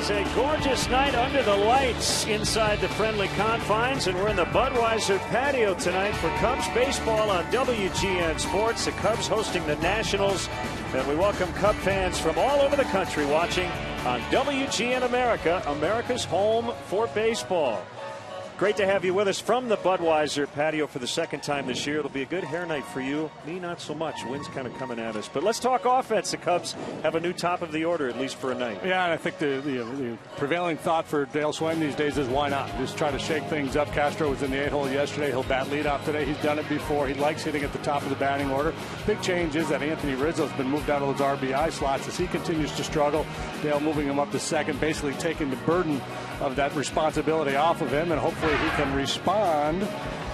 is a gorgeous night under the lights inside the friendly confines, and we're in the Budweiser patio tonight for Cubs baseball on WGN Sports. The Cubs hosting the Nationals, and we welcome Cub fans from all over the country watching on WGN America, America's home for baseball. Great to have you with us from the Budweiser patio for the second time this year. It'll be a good hair night for you. Me, not so much. Wind's kind of coming at us. But let's talk offense. The Cubs have a new top of the order, at least for a night. Yeah, and I think the prevailing thought for Dale Swain these days is why not? Just try to shake things up. Castro was in the 8-hole yesterday. He'll bat leadoff today. He's done it before. He likes hitting at the top of the batting order. Big change is that Anthony Rizzo's been moved out of those RBI slots as he continues to struggle. Dale moving him up to second, basically taking the burden of that responsibility off of him, and hopefully he can respond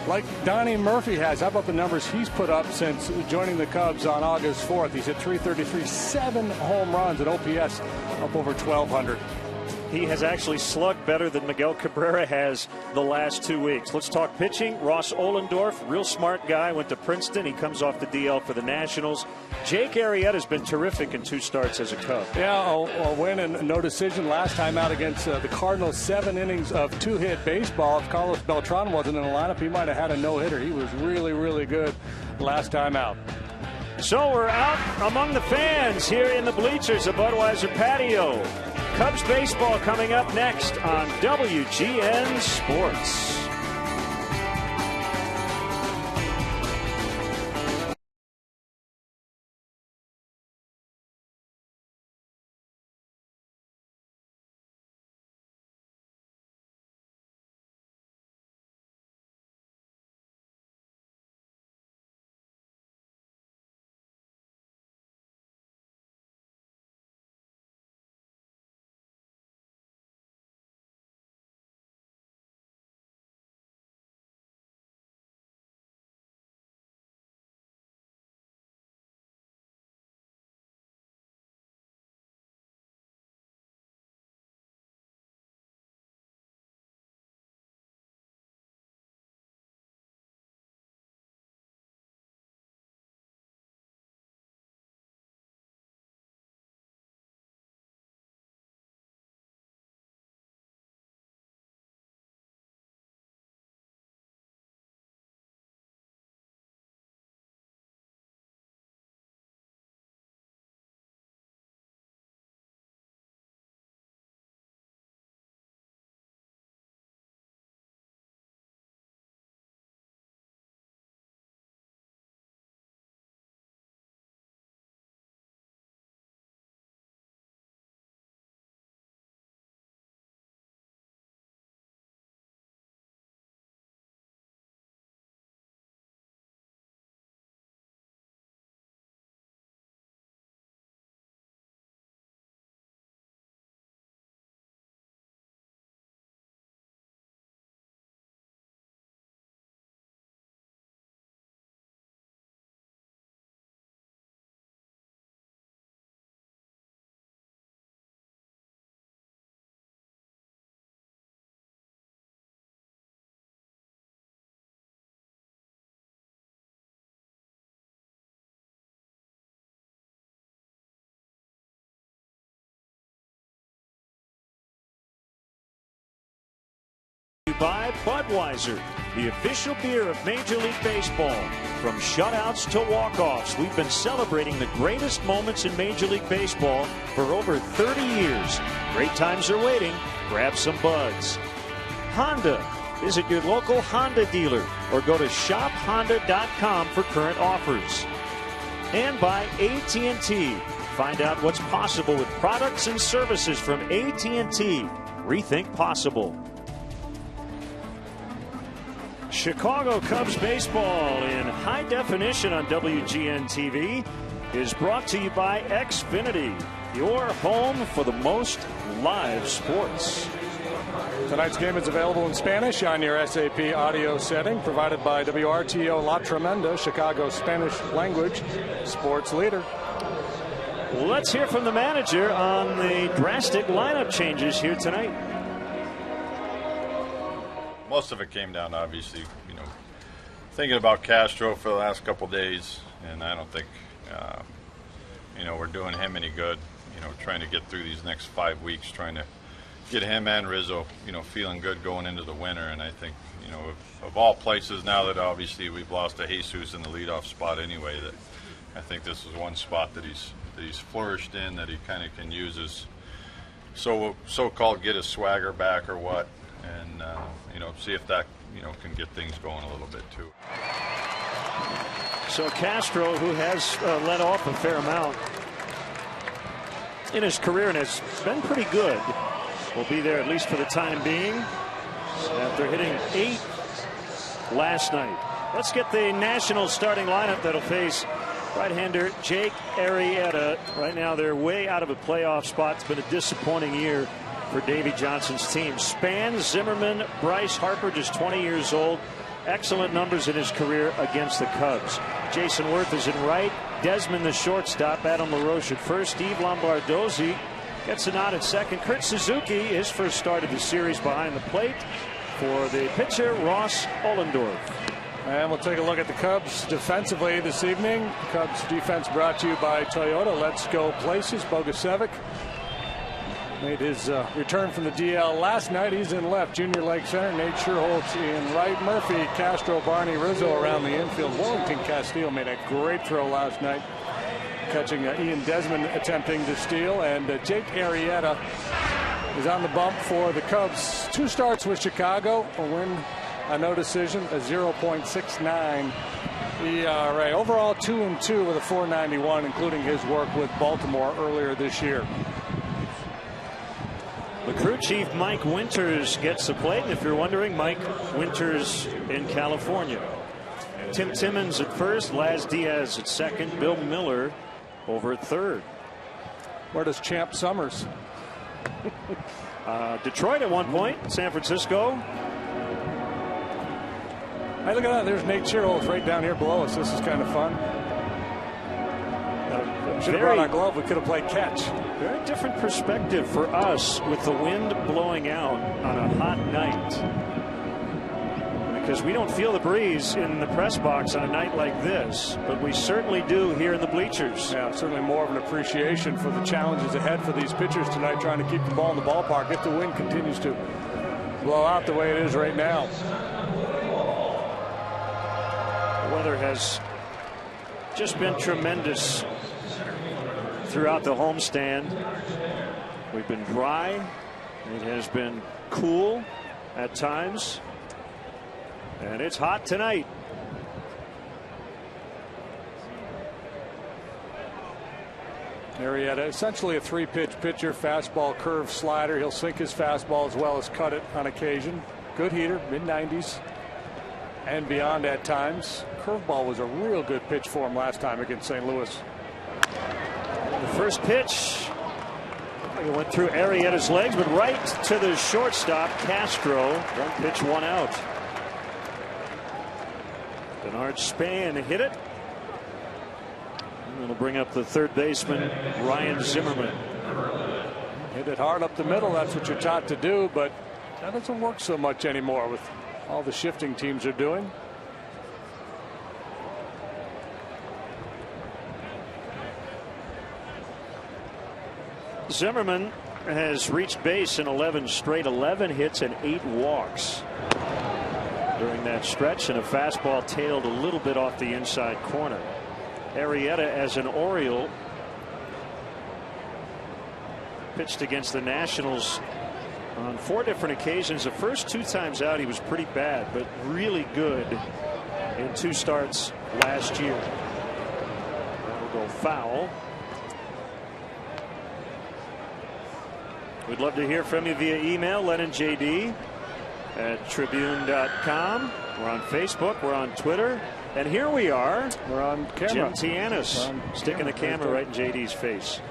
like Donnie Murphy has. How about the numbers he's put up since joining the Cubs on August 4th? He's hit .333, 7 home runs, and OPS up over 1,200. He has actually slugged better than Miguel Cabrera has the last 2 weeks. Let's talk pitching. Ross Ohlendorf, real smart guy, went to Princeton. He comes off the DL for the Nationals. Jake Arrieta's been terrific in 2 starts as a Cub. Yeah, a win and no decision last time out against the Cardinals. 7 innings of 2-hit baseball. If Carlos Beltran wasn't in the lineup, he might have had a no-hitter. He was really, really good last time out. So we're out among the fans here in the bleachers of Budweiser patio. Cubs baseball coming up next on WGN Sports. By Budweiser, the official beer of Major League Baseball. From shutouts to walk-offs, we've been celebrating the greatest moments in Major League Baseball for over 30 years. Great times are waiting. Grab some buds. Honda. Visit your local Honda dealer or go to shophonda.com for current offers. And by AT&T. Find out what's possible with products and services from AT&T. Rethink possible. Chicago Cubs baseball in high definition on WGN TV is brought to you by Xfinity, your home for the most live sports. Tonight's game is available in Spanish on your SAP audio setting, provided by WRTO La Tremenda, Chicago's Spanish language sports leader. Let's hear from the manager on the drastic lineup changes here tonight. Most of it came down, obviously, thinking about Castro for the last couple of days, and I don't think, we're doing him any good. Trying to get through these next 5 weeks, trying to get him and Rizzo, feeling good going into the winter. And I think, of all places now that obviously we've lost to Jesus in the leadoff spot anyway, that I think this is one spot that he's flourished in, that he kind of can use his so-called get his swagger back or what, and see if that can get things going a little bit too. So Castro, who has let off a fair amount in his career and has been pretty good, will be there at least for the time being after hitting 8 last night. Let's get the Nationals starting lineup that'll face right-hander Jake Arrieta. Right now they're way out of a playoff spot. It's been a disappointing year for Davey Johnson's team. Span, Zimmerman, Bryce Harper, just 20 years old. Excellent numbers in his career against the Cubs. Jason Worth is in right. Desmond the shortstop. Adam LaRoche at first. Steve Lombardozzi gets a nod at second. Kurt Suzuki, his first start of the series behind the plate for the pitcher Ross Ollendorf. And we'll take a look at the Cubs defensively this evening. Cubs defense brought to you by Toyota. Let's go places. Bogusevic made his return from the DL last night. He's in left. Junior leg center. Nate Sherholtz in right. Murphy, Castro, Barney, Rizzo around the infield. Wellington Castillo made a great throw last night, catching Ian Desmond attempting to steal. And Jake Arrieta is on the bump for the Cubs. 2 starts with Chicago. A win, a no decision, a 0.69 ERA. Overall 2-2 with a 4.91, including his work with Baltimore earlier this year. The crew chief Mike Winters gets the plate, and if you're wondering, Mike Winters in California. Tim Timmons at first, Laz Diaz at second, Bill Miller over at third. Where does Champ Summers? Detroit at one point, San Francisco. Hey, look at that. There's Nate Sherholtz right down here below us. This is kind of fun. Should have brought our glove. We could have played catch. Very different perspective for us with the wind blowing out on a hot night, because we don't feel the breeze in the press box on a night like this, but we certainly do here in the bleachers. Yeah, certainly more of an appreciation for the challenges ahead for these pitchers tonight, trying to keep the ball in the ballpark if the wind continues to blow out the way it is right now. The weather has just been tremendous throughout the homestand. We've been dry. It has been cool at times. And it's hot tonight. Arrieta, essentially a 3-pitch pitcher, fastball, curve, slider. He'll sink his fastball as well as cut it on occasion. Good heater, mid-90s and beyond at times. Curveball was a real good pitch for him last time against St. Louis. The first pitch, it went through Arrieta's legs, but right to the shortstop, Castro. 1 pitch, 1 out. Bernard Span hit it. And it'll bring up the third baseman, Ryan Zimmerman. Hit it hard up the middle. That's what you're taught to do, but that doesn't work so much anymore with all the shifting teams are doing. Zimmerman has reached base in 11 straight, 11 hits and 8 walks during that stretch, and a fastball tailed a little bit off the inside corner. Arrieta, as an Oriole, pitched against the Nationals on 4 different occasions. The first 2 times out he was pretty bad, but really good in 2 starts last year. That'll go foul. We'd love to hear from you via email, LennonJD@Tribune.com. We're on Facebook. We're on Twitter. And here we are. We're on camera. Jim Tianis sticking the camera right in JD's face.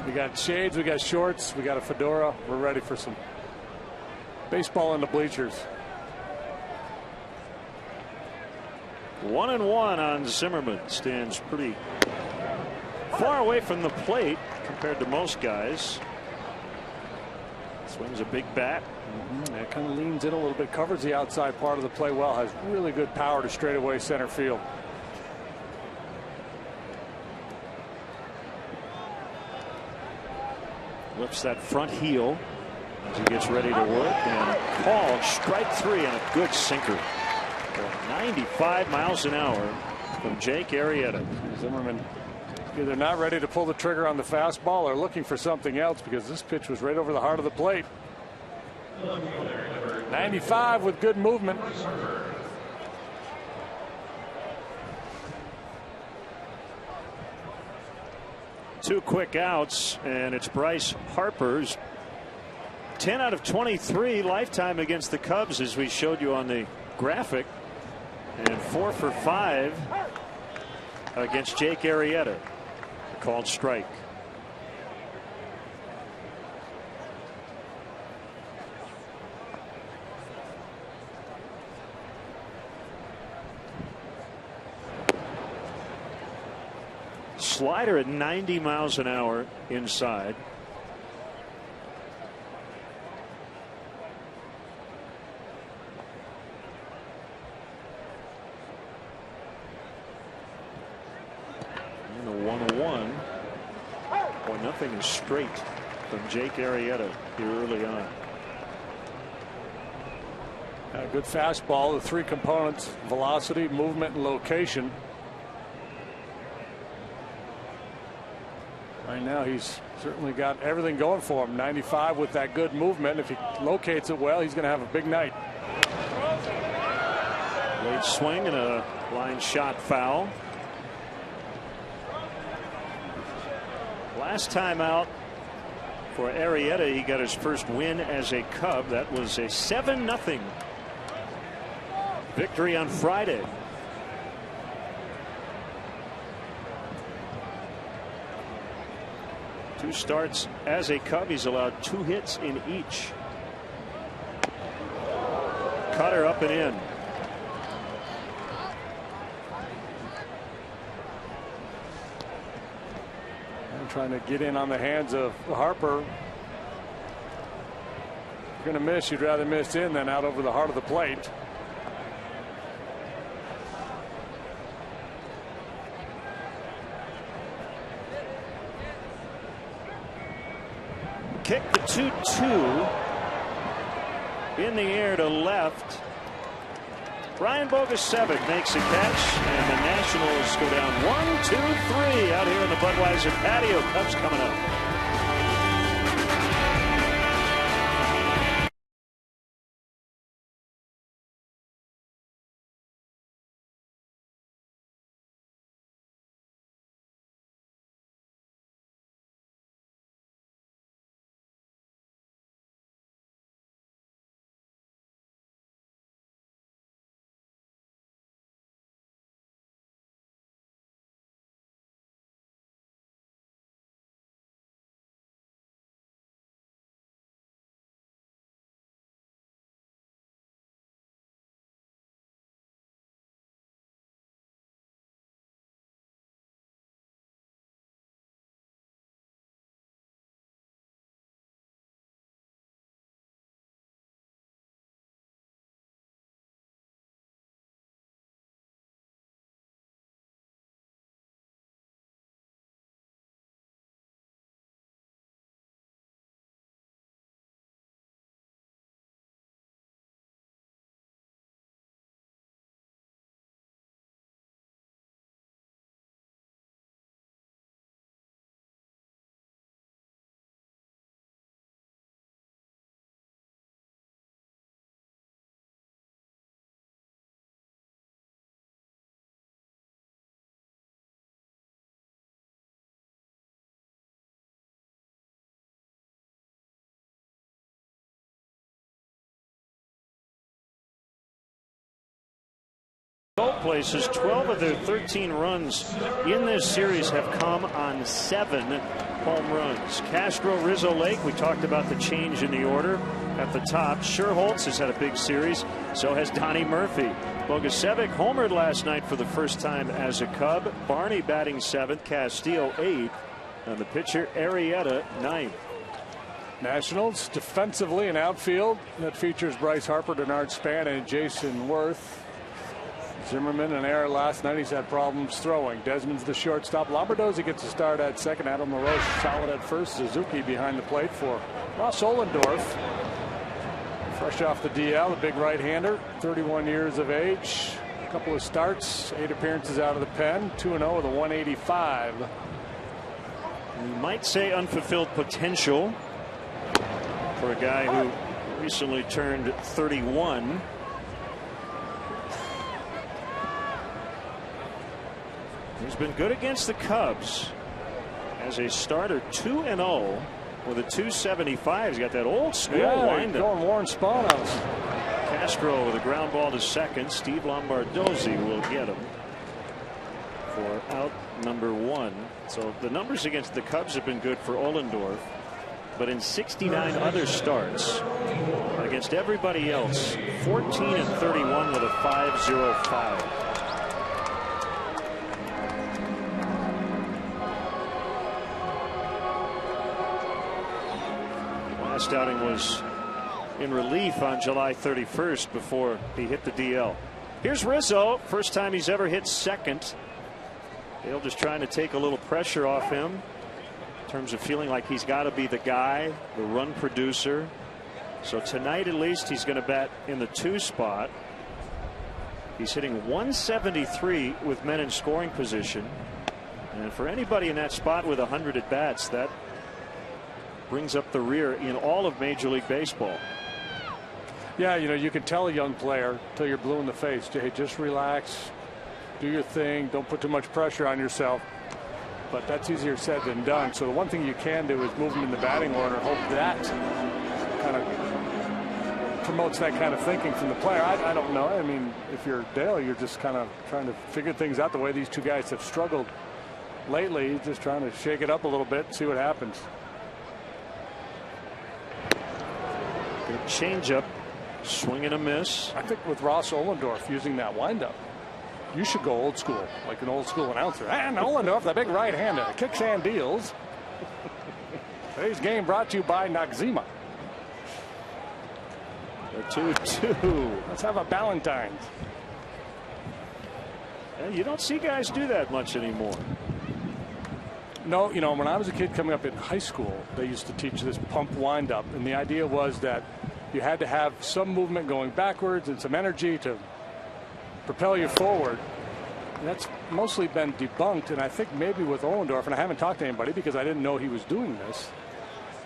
We got shades, we got shorts, we got a fedora. We're ready for some baseball in the bleachers. 1-1 on Zimmerman. Stands pretty far away from the plate compared to most guys. Swings a big bat. That kind of leans in a little bit, covers the outside part of the play well, has really good power to straightaway center field. Lifts that front heel as he gets ready to work, and called strike 3 and a good sinker. 95 miles an hour from Jake Arrieta. Zimmerman either not ready to pull the trigger on the fastball or looking for something else, because this pitch was right over the heart of the plate. 95 with good movement. Two quick outs, and it's Bryce Harper's 10 out of 23 lifetime against the Cubs, as we showed you on the graphic, and 4 for 5 against Jake Arrieta. Called strike. Slider at 90 miles an hour inside. And the 1-1. Boy, nothing is straight from Jake Arrieta here early on. A good fastball. The three components: velocity, movement, and location. Right now, he's certainly got everything going for him. 95 with that good movement. If he locates it well, he's going to have a big night. Late swing and a line shot foul. Last time out for Arrieta, he got his first win as a Cub. That was a 7-0 victory on Friday. Two starts as a Cub. He's allowed 2 hits in each. Cutter up and in. And trying to get in on the hands of Harper. If you're going to miss, you'd rather miss in than out over the heart of the plate. Kick the 2-2 in the air to left. Brian Bogusevic makes a catch, and the Nationals go down 1-2-3 out here in the Budweiser patio. Cubs coming up. Both places, 12 of their 13 runs in this series have come on 7 home runs. Castro, Rizzo, Lake, we talked about the change in the order at the top. Sherholtz has had a big series. So has Donnie Murphy. Bogusevic homered last night for the first time as a Cub. Barney batting 7th, Castillo 8th, and the pitcher Arrieta 9th. Nationals defensively and outfield that features Bryce Harper, Denard Span, and Jason Worth. Zimmerman an error last night. He's had problems throwing. Desmond's the shortstop. Lombardozzi gets a start at second. Adam LaRoche solid at first. Suzuki behind the plate for Ross Ohlendorf. Fresh off the DL, a big right-hander, 31 years of age. A couple of starts, 8 appearances out of the pen, 2-0 with a 185. You might say unfulfilled potential for a guy who recently turned 31. He's been good against the Cubs as a starter, 2-0 with a 275. He's got that old school windup. Going Warren Spawnhouse. Castro with a ground ball to second. Steve Lombardozzi will get him for out number 1. So the numbers against the Cubs have been good for Ohlendorf, but in 69 other starts against everybody else, 14-31 with a 5.05. Last outing was in relief on July 31st before he hit the DL. Here's Rizzo. First time he's ever hit second. Dale just trying to take a little pressure off him in terms of feeling like he's got to be the guy, the run producer. So tonight at least he's going to bat in the 2 spot. He's hitting 173 with men in scoring position. And for anybody in that spot with 100 at bats, that brings up the rear in all of Major League Baseball. Yeah, you know, you can tell a young player till you're blue in the face, hey, just relax, do your thing, don't put too much pressure on yourself. But that's easier said than done. So the one thing you can do is move him in the batting order, hope that kind of promotes that kind of thinking from the player. I don't know. I mean, if you're Dale, you're just kind of trying to figure things out the way these two guys have struggled lately. Just trying to shake it up a little bit and see what happens. Good changeup, swing and a miss. I think with Ross Ohlendorf using that windup, you should go old school, like an old school announcer. And Ohlendorf, the big right-hander, kicks and deals. Today's game brought to you by Noxzema. A 2-2. Let's have a Valentine's. Yeah, you don't see guys do that much anymore. No, you know, when I was a kid coming up in high school, they used to teach this pump windup, and the idea was that you had to have some movement going backwards and some energy to propel you forward. And that's mostly been debunked, and I think maybe with Ohlendorf, and I haven't talked to anybody because I didn't know he was doing this,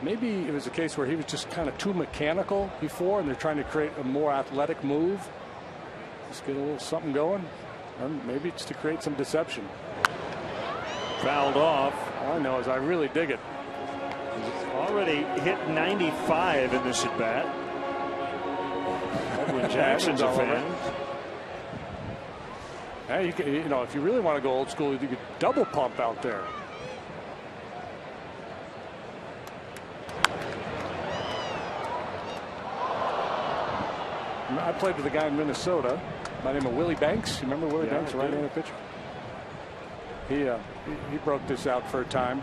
maybe it was a case where he was just kind of too mechanical before, and they're trying to create a more athletic move. Just get a little something going, and maybe it's to create some deception. Fouled off. All I know is I really dig it. He's already hit 95 in this at bat. Edwin Jackson's a fan. Hey, you know, if you really want to go old school, you could double pump out there. I played with a guy in Minnesota by the name of Willie Banks. You remember Willie Banks, right-handed pitcher? He broke this out for a time.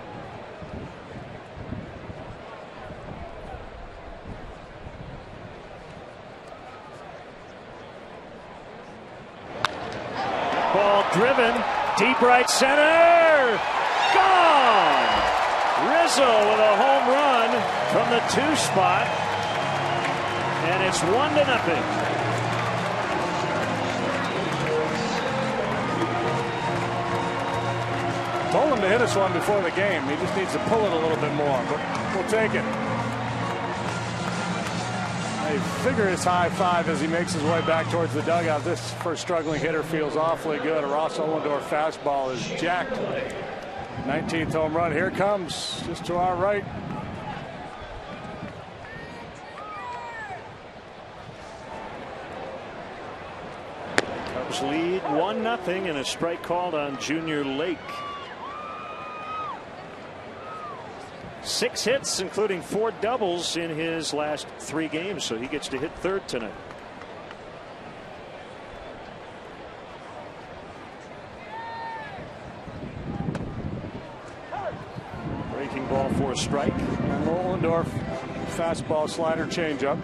Ball driven deep right center. Gone. Rizzo with a home run from the 2 spot, and it's 1-0. Told him to hit us one before the game. He just needs to pull it a little bit more, but we'll take it. A vigorous high five as he makes his way back towards the dugout. This first struggling hitter feels awfully good. A Ross Ohlendorf fastball is jacked. 19th home run. Here comes just to our right. Cubs lead 1-0 and a strike called on Junior Lake. 6 hits, including 4 doubles in his last 3 games, so he gets to hit third tonight. Breaking ball for a strike. And Ohlendorf, fastball, slider, changeup.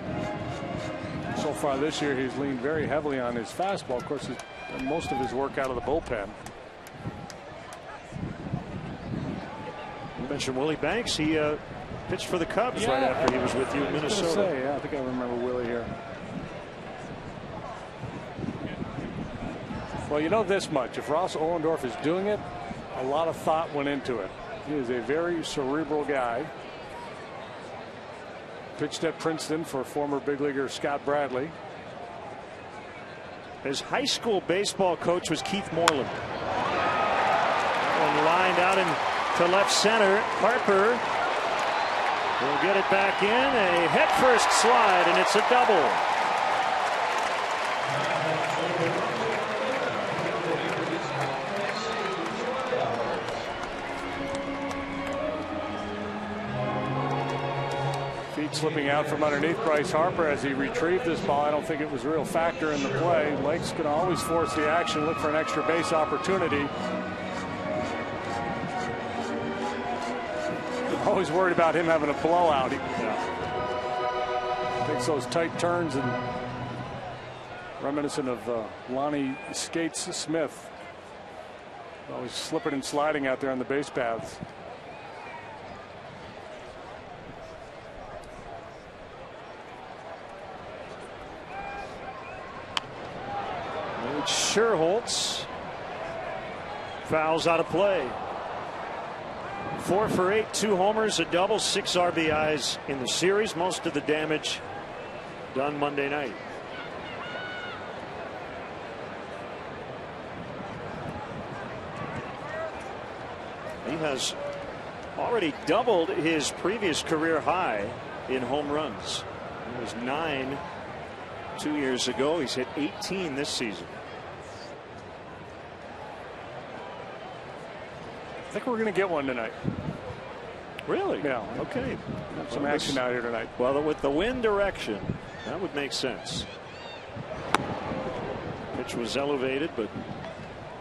So far this year, he's leaned very heavily on his fastball. Of course, most of his work out of the bullpen. You mentioned Willie Banks. He pitched for the Cubs right after he was with you in Minnesota. Yeah, I think I remember Willie here. Well, you know this much. If Ross Ohlendorf is doing it, a lot of thought went into it. He is a very cerebral guy. Pitched at Princeton for former big leaguer Scott Bradley. His high school baseball coach was Keith Moreland. And lined out into left center. Harper will get it back in. A head first slide, and it's a double. Feet slipping out from underneath Bryce Harper as he retrieved this ball. I don't think it was a real factor in the play. Lake's going to always force the action, look for an extra base opportunity. Always worried about him having a blowout. He takes those tight turns, and reminiscent of Lonnie Skates Smith. Always slipping and sliding out there on the base paths. Sherholtz fouls out of play. 4 for 8, 2 homers, a double, 6 RBIs in the series. Most of the damage done Monday night. He has already doubled his previous career high in home runs. It was 9 2 years ago. He's hit 18 this season. I think we're going to get one tonight. Really? Yeah. Okay. Some action out here tonight. Well, with the wind direction, that would make sense. Pitch was elevated, but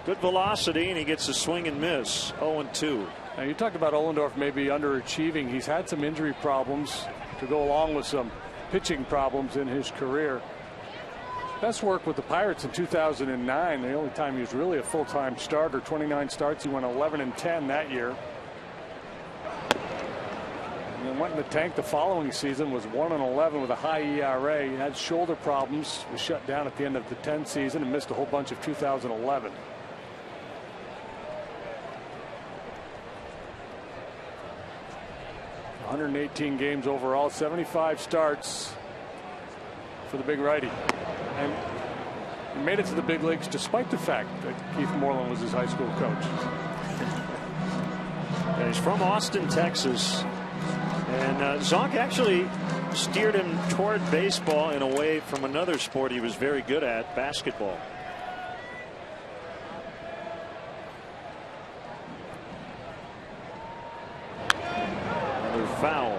good velocity, and he gets a swing and miss. 0-2. Now, you talked about Ohlendorf maybe underachieving. He's had some injury problems to go along with some pitching problems in his career. Best work with the Pirates in 2009. The only time he was really a full-time starter. 29 starts. He went 11-10 that year. And then went in the tank the following season. Was 1-11 with a high ERA. He had shoulder problems. Was shut down at the end of the 10 season and missed a whole bunch of 2011. $118 games overall. 75 starts for the big righty. And he made it to the big leagues despite the fact that Keith Moreland was his high school coach. Yeah, he's from Austin, Texas. And Zonk actually steered him toward baseball in a way from another sport he was very good at, basketball. Another foul.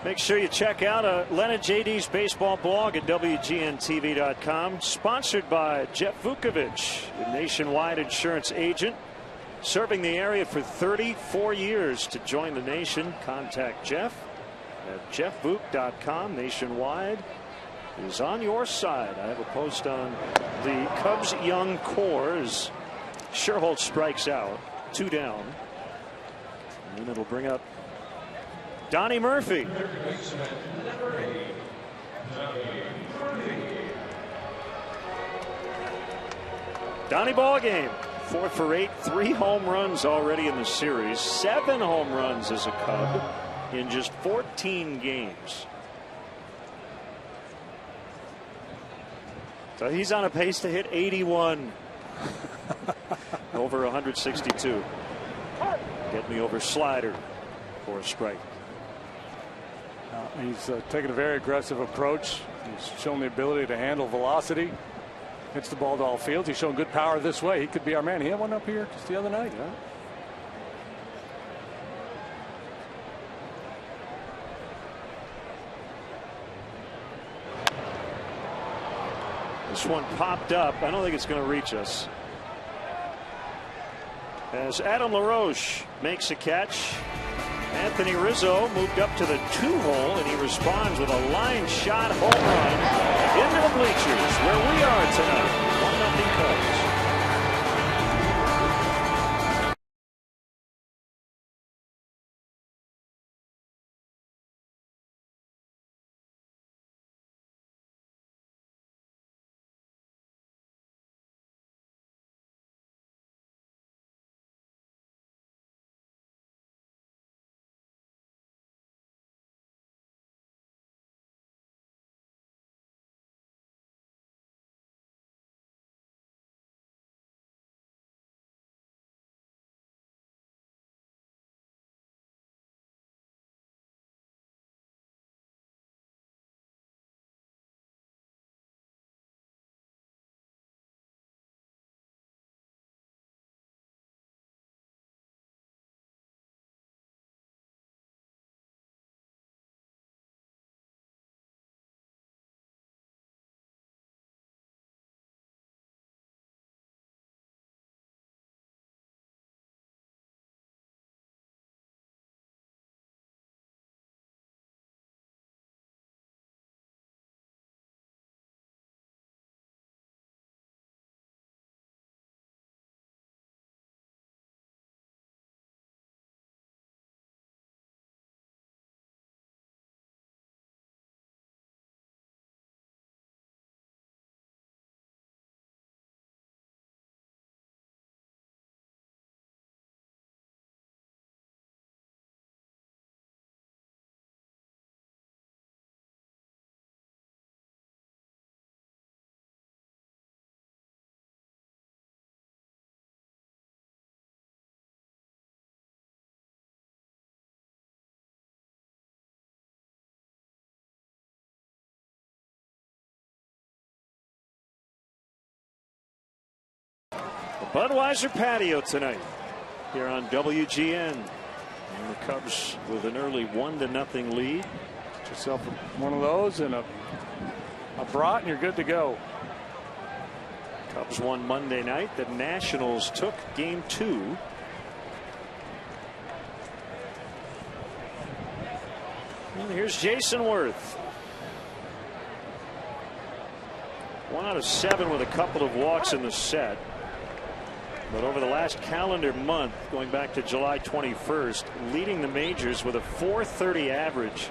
Make sure you check out Leonard JD's baseball blog at WGNTV.com. Sponsored by Jeff Vukovich, a nationwide insurance agent serving the area for 34 years. To join the nation, contact Jeff at jeffvuk.com. Nationwide is on your side. I have a post on the Cubs young core as Sherholtz strikes out, 2 down. And it'll bring up Donnie Murphy. Donnie ball game. 4 for 8, 3 home runs already in the series. 7 home runs as a Cub in just 14 games. So he's on a pace to hit 81 over 162. Get me over slider for a strike. He's taken a very aggressive approach. He's shown the ability to handle velocity. Hits the ball to all fields. He's shown good power this way. He could be our man. He had one up here just the other night. Yeah. This one popped up. I don't think it's going to reach us. As Adam LaRoche makes a catch. Anthony Rizzo moved up to the 2-hole, and he responds with a line shot home run into the bleachers where we are tonight. 1-0 Cubs. The Budweiser patio tonight here on WGN. And the Cubs with an early 1-0 lead. Get yourself one of those and a brat and you're good to go. Cubs won Monday night. The Nationals took game 2. And here's Jason Worth. 1 out of 7 with a couple of walks in the set. But over the last calendar month, going back to July 21st, leading the majors with a .430 average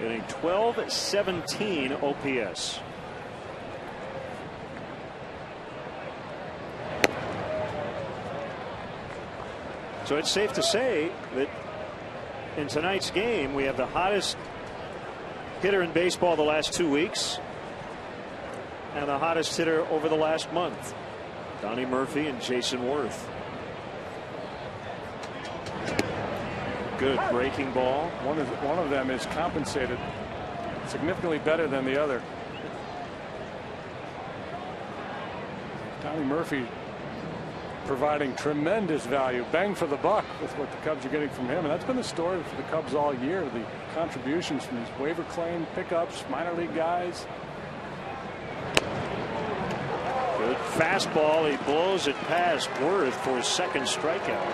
and a .1217 OPS. So it's safe to say that in tonight's game, we have the hottest hitter in baseball the last 2 weeks and the hottest hitter over the last month. Donnie Murphy and Jason Worth. Good breaking ball. One of them is compensated significantly better than the other. Donnie Murphy providing tremendous value, bang for the buck with what the Cubs are getting from him, and that's been the story for the Cubs all year. The contributions from these waiver claim pickups, minor league guys. Good fastball. He blows it past Worth for his second strikeout.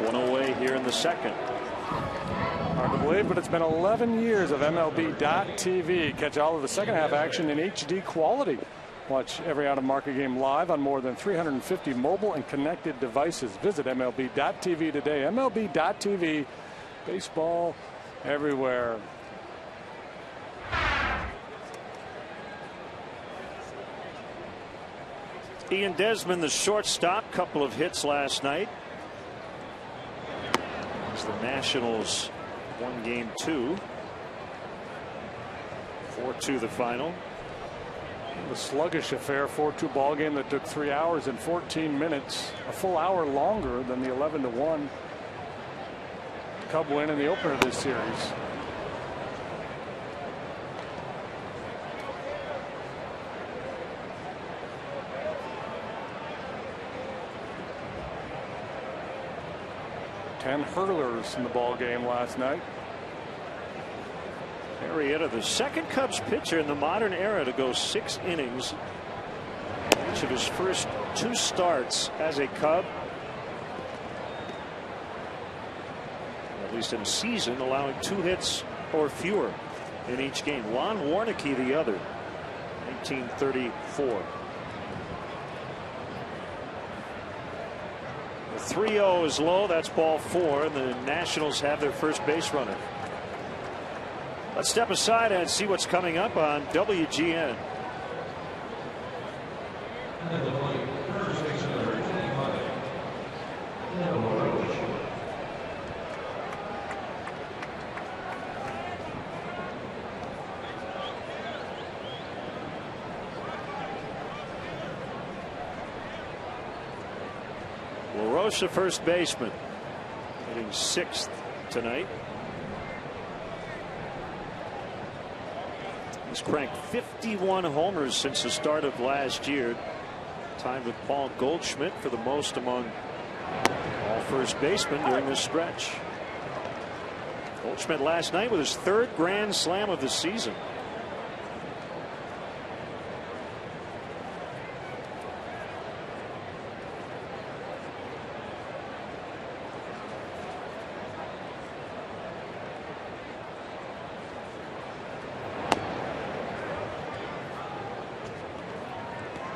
1 away here in the second. Hard to believe, but it's been 11 years of MLB.TV. Catch all of the second half action in HD quality. Watch every out-of-market game live on more than 350 mobile and connected devices. Visit MLB.TV today. MLB.TV, baseball everywhere. Ian Desmond, the shortstop, couple of hits last night as the Nationals won game 2. 4-2 the final. The sluggish affair, 4-2 ball game that took 3 hours and 14 minutes, a full hour longer than the 11-1 Cub win in the opener of this series. Ten hurlers in the ball game last night. Arrieta, the second Cubs pitcher in the modern era to go 6 innings. Each of his first 2 starts as a Cub. at least in a season, allowing 2 hits or fewer in each game. Lon Warnicki the other, 1934. The 3-0 is low. That's ball 4, and the Nationals have their first base runner. Let's step aside and see what's coming up on WGN. LaRoche, first baseman, hitting 6th tonight. He's cranked 51 homers since the start of last year, tied with Paul Goldschmidt for the most among all first basemen during this stretch. Goldschmidt last night with his 3rd grand slam of the season.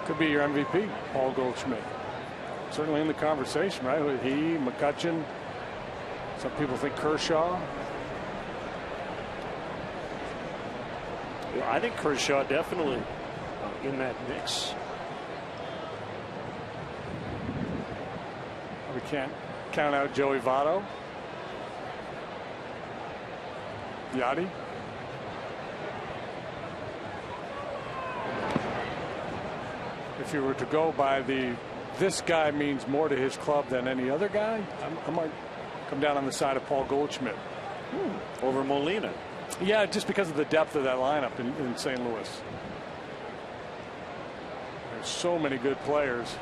Could be your MVP, Paul Goldschmidt. Certainly in the conversation, right? With he, McCutchen. Some people think Kershaw. I think Kershaw definitely in that mix. We can't count out Joey Votto. Yachty. If you were to go by this guy means more to his club than any other guy, I might come down on the side of Paul Goldschmidt. Over Molina. Yeah, just because of the depth of that lineup in St. Louis. There's so many good players.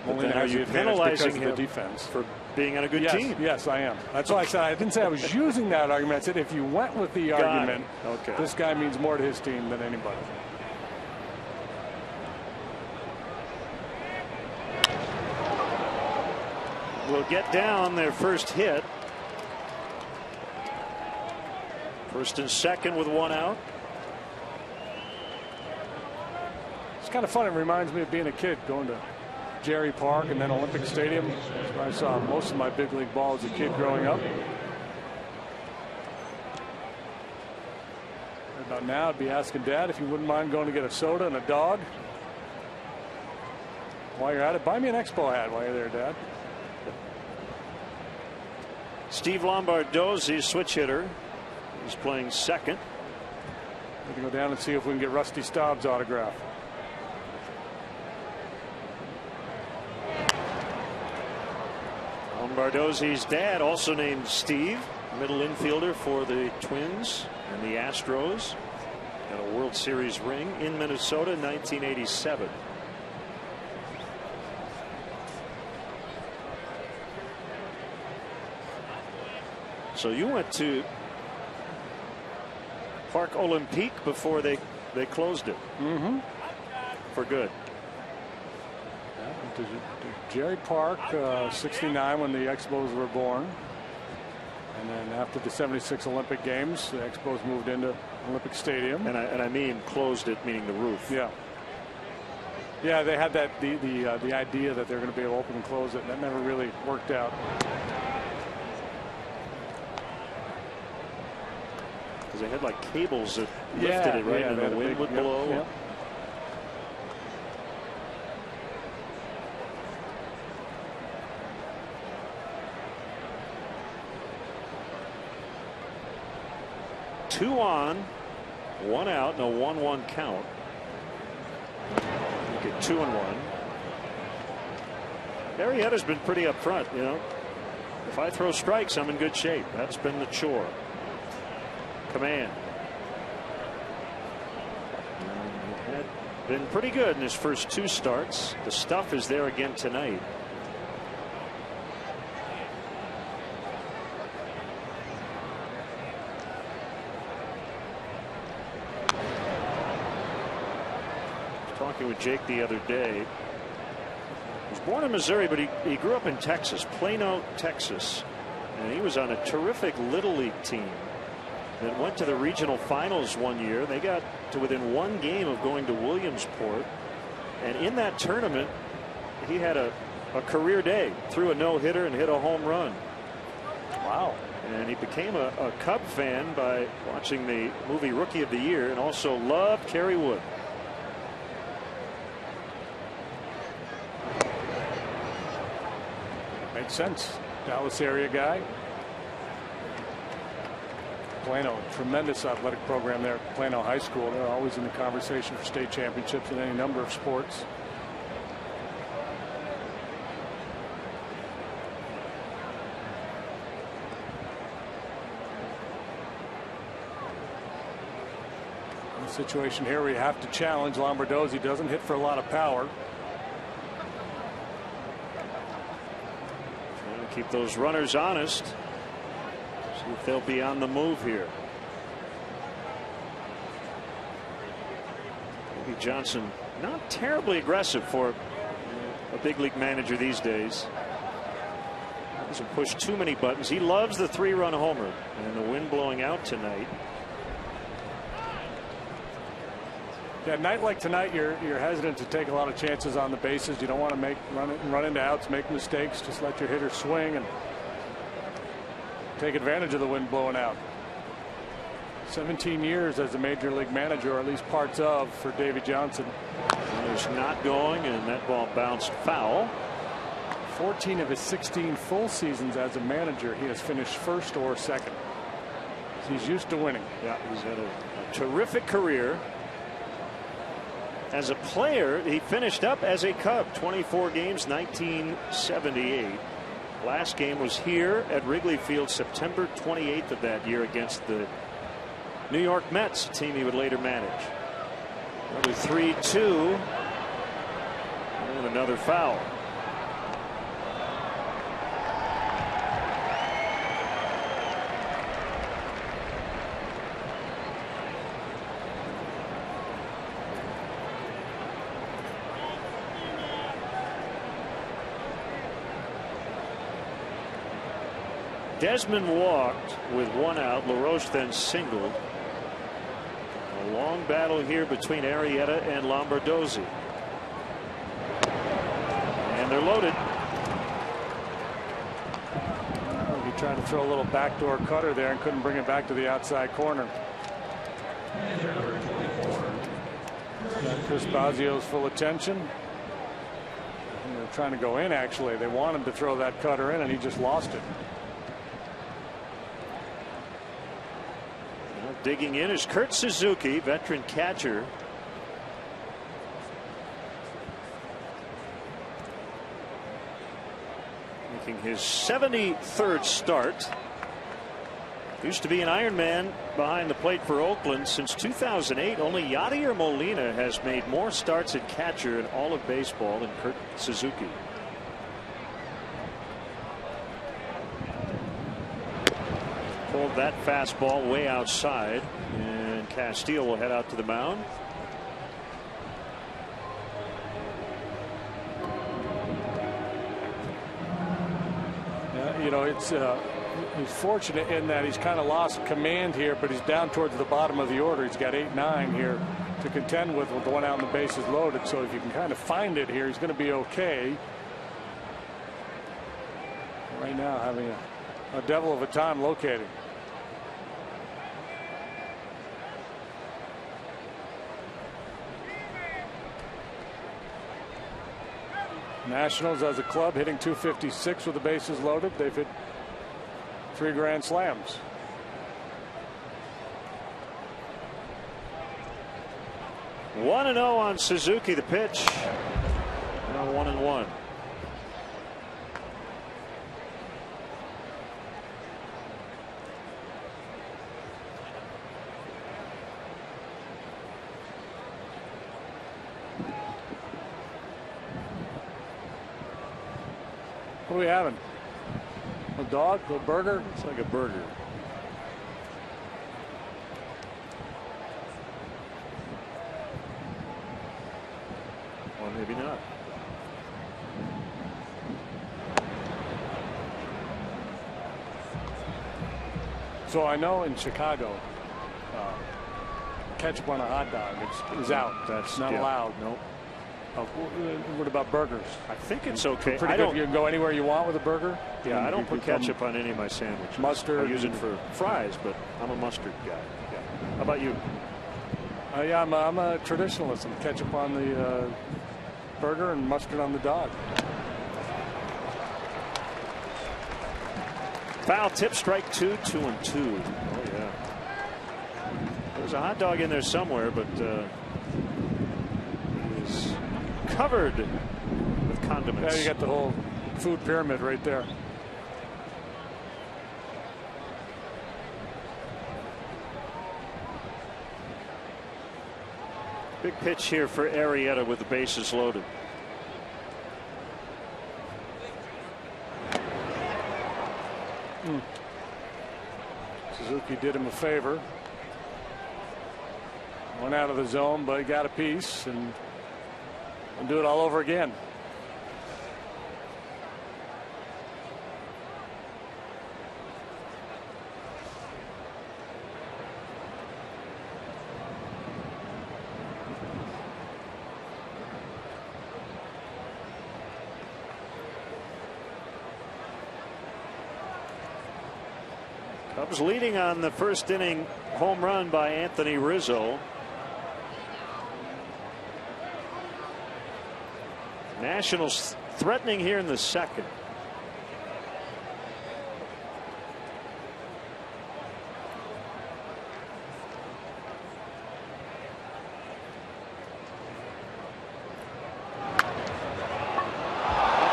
Molina has the advantage penalizing him the defense for being on a good team. Yes, I am. That's why I said I didn't say I was using that argument. I said if you went with the argument, this guy means more to his team than anybody. Will get down their first hit. First and second with 1 out. It's kind of fun. It reminds me of being a kid going to Jerry Park and then Olympic Stadium. That's where I saw most of my big league ball as a kid growing up. Right about now, I'd be asking Dad if he wouldn't mind going to get a soda and a dog. While you're at it, buy me an Expo hat while you're there, Dad. Steve Lombardozzi, switch hitter. He's playing second. We're going to go down and see if we can get Rusty Staub's autograph. Lombardozzi's dad, also named Steve, middle infielder for the Twins and the Astros. Got a World Series ring in Minnesota in 1987. So you went to Parc Olympique before they closed it. For good. To Jerry Park, 69 when the Expos were born. And then after the 76 Olympic Games, the Expos moved into Olympic Stadium. And I mean closed it, meaning the roof. Yeah. Yeah, they had that the idea that they were going to be able to open and close it, and that never really worked out. Because they had like cables that lifted it, right? And the wind would blow. Yeah. Two on, 1 out, and a 1-1 count. You get 2-1. Arrieta's been pretty upfront, you know. If I throw strikes, I'm in good shape. That's been the chore. Command. He had been pretty good in his first 2 starts. The stuff is there again tonight. Talking with Jake the other day. He was born in Missouri, but he grew up in Texas, Plano, Texas. And he was on a terrific Little League team that went to the regional finals one year. They got to within one game of going to Williamsport. And in that tournament, he had a career day, threw a no-hitter and hit a home run. Wow. And he became a Cub fan by watching the movie Rookie of the Year, and also loved Kerry Wood. Makes sense. Dallas area guy. Plano, tremendous athletic program there at Plano High School. They're always in the conversation for state championships in any number of sports. Situation here where you have to challenge. Lombardozzi doesn't hit for a lot of power. Trying to keep those runners honest. See if they'll be on the move here. Maybe Johnson not terribly aggressive for a big league manager these days. Doesn't push too many buttons. He loves the 3-run homer, and the wind blowing out tonight. Yeah, a night like tonight, you're hesitant to take a lot of chances on the bases. You don't want to run into outs, make mistakes. Just let your hitter swing and take advantage of the wind blowing out. 17 years as a major league manager, or at least parts of, for Davey Johnson. There's not going, and that ball bounced foul. 14 of his 16 full seasons as a manager, he has finished first or second. He's used to winning. Yeah, he's had a terrific career. As a player, he finished up as a Cub, 24 games, 1978. Last game was here at Wrigley Field, September 28th of that year, against the New York Mets, a team he would later manage. Another 3-2, and another foul. Desmond walked with 1 out. LaRoche then singled. A long battle here between Arrieta and Lombardozzi. And they're loaded. He tried to throw a little backdoor cutter there and couldn't bring it back to the outside corner. Chris Basio's full attention. They're trying to go in, actually. They want him to throw that cutter in, and he just lost it. Digging in is Kurt Suzuki, veteran catcher. Making his 73rd start. Used to be an Ironman behind the plate for Oakland since 2008. Only Yadier Molina has made more starts at catcher in all of baseball than Kurt Suzuki. Pulled that fastball way outside, and Castile will head out to the mound. You know, it's he's fortunate in that he's kind of lost command here, but he's down towards the bottom of the order. He's got 8-9 here to contend with the 1 out and the bases loaded. So if you can kind of find it here, he's going to be okay. Right now, having a devil of a time locating. Nationals as a club hitting .256 with the bases loaded. They've hit 3 grand slams. One 1-0 on Suzuki. The pitch. Now 1-1. What are we having? A dog? A burger? It's like a burger. Or maybe not. So I know in Chicago, ketchup on a hot dog is out. That's not allowed. Nope. What about burgers? I think it's okay. Pretty good. You can go anywhere you want with a burger. Yeah, I don't put ketchup on any of my sandwiches. Mustard. I use it for fries, but I'm a mustard guy. Yeah. How about you? Yeah, I'm a traditionalist. I'm ketchup on the burger and mustard on the dog. Foul tip, strike 2, 2-2. Oh yeah. There's a hot dog in there somewhere, but he's covered with condiments. Yeah, you got the whole food pyramid right there. Big pitch here for Arrieta with the bases loaded. Suzuki did him a favor. Went out of the zone, but he got a piece, and we'll do it all over again. Cubs leading on the first inning home run by Anthony Rizzo. Nationals threatening here in the second.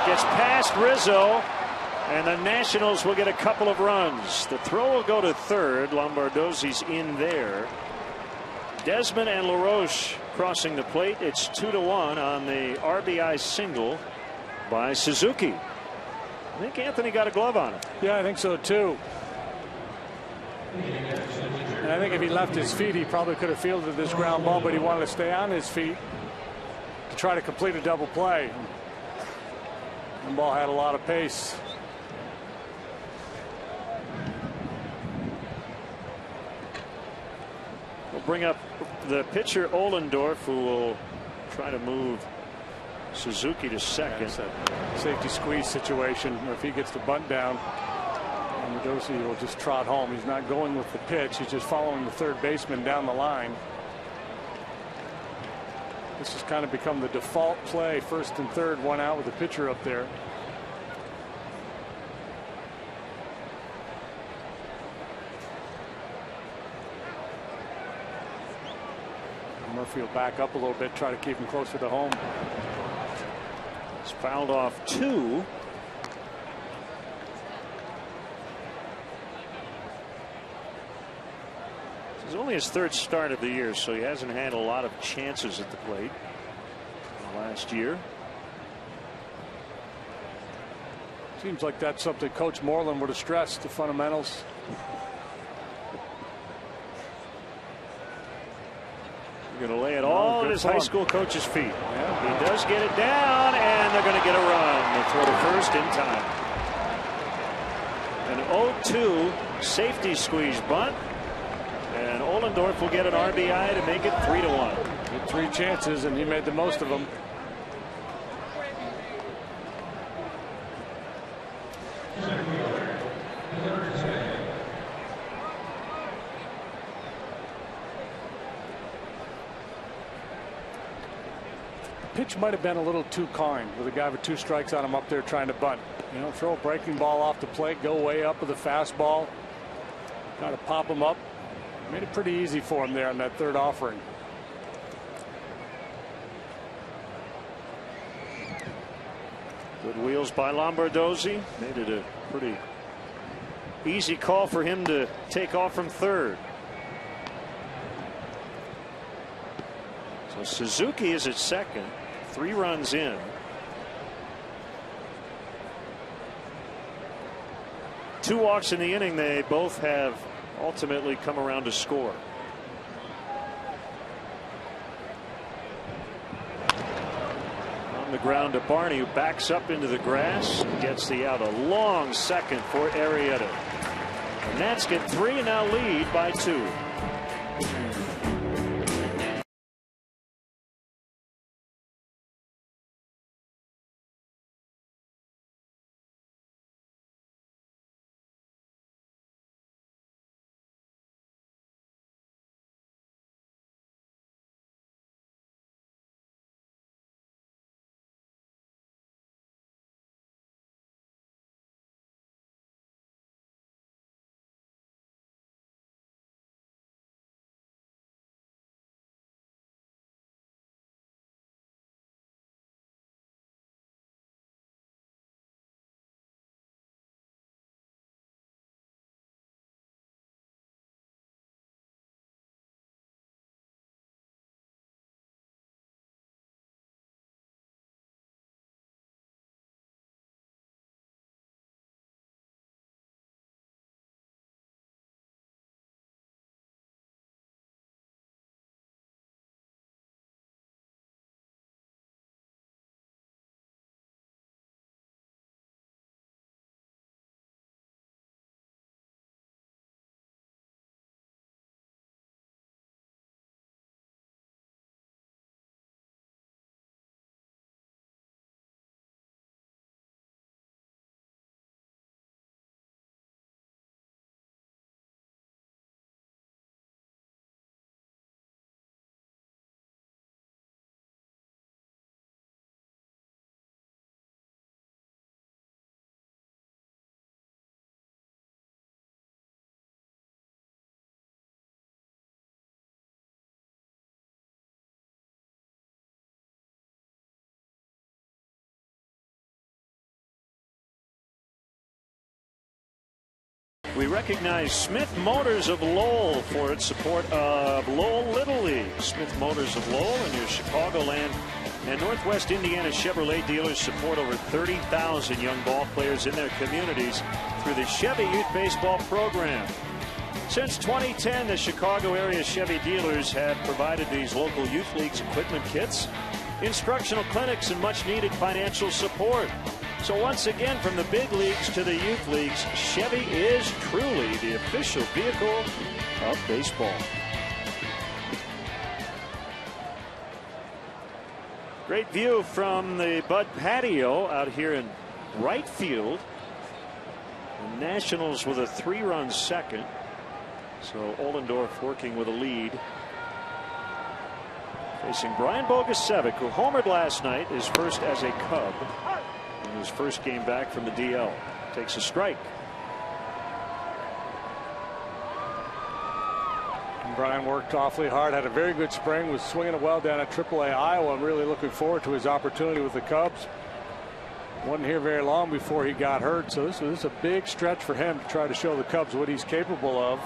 Gets past Rizzo, and the Nationals will get a couple of runs. The throw will go to third. Lombardozzi's in there. Desmond and LaRoche crossing the plate. It's 2-1 on the RBI single by Suzuki. I think Anthony got a glove on it. Yeah, I think so too. And I think if he left his feet, he probably could have fielded this ground ball, but he wanted to stay on his feet to try to complete a double play. The ball had a lot of pace. We'll bring up the pitcher Ohlendorf, who will try to move Suzuki to second. It's a safety squeeze situation where if he gets the bunt down, Lombardozzi will just trot home. He's not going with the pitch. He's just following the third baseman down the line. This has kind of become the default play. First and third, one out with the pitcher up there. Murphy will back up a little bit, try to keep him closer to home. It's fouled off 2. This is only his third start of the year, so he hasn't had a lot of chances at the plate last year. Seems like that's something Coach Moreland would have stressed, the fundamentals. You're going to lay it all at his high school coach's feet. Yeah. He does get it down, and they're going to get a run. They throw to first in time. An 0-2 safety squeeze bunt, and Ohlendorf will get an RBI to make it 3-1. He had 3 chances, and he made the most of them. Pitch might have been a little too kind with a guy with 2 strikes on him up there trying to bunt. You know, throw a breaking ball off the plate, go way up with a fastball, try to pop him up. Made it pretty easy for him there on that third offering. Good wheels by Lombardozzi. Made it a pretty easy call for him to take off from third. So Suzuki is at second. 3 runs in. 2 walks in the inning. They both have ultimately come around to score. On the ground to Barney, who backs up into the grass and gets the out. A long second for Arrieta. Nats get 3 and now lead by 2. We recognize Smith Motors of Lowell for its support of Lowell Little League. Smith Motors of Lowell and your Chicagoland and Northwest Indiana Chevrolet dealers support over 30,000 young ball players in their communities through the Chevy Youth Baseball program. Since 2010, the Chicago area Chevy dealers have provided these local youth leagues equipment kits, instructional clinics, and much needed financial support. So once again, from the big leagues to the youth leagues, Chevy is truly the official vehicle of baseball. Great view from the Bud patio out here in right field. The Nationals with a 3-run second. So Ollendorf working with a lead. Facing Brian Bogusevic, who homered last night, his first as a Cub. In his first game back from the DL. Takes a strike. And Brian worked awfully hard, had a very good spring, was swinging it well down at AAA Iowa. I'm really looking forward to his opportunity with the Cubs. Wasn't here very long before he got hurt, so this is a big stretch for him to try to show the Cubs what he's capable of.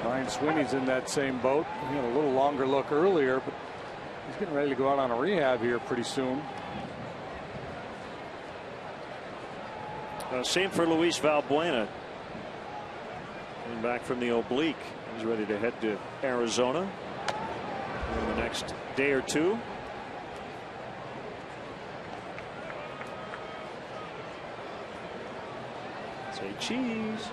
Ryan Sweeney's in that same boat. He had a little longer look earlier, but he's getting ready to go out on a rehab here pretty soon. Same for Luis Valbuena. Coming back from the oblique. He's ready to head to Arizona in the next day or two. Say cheese.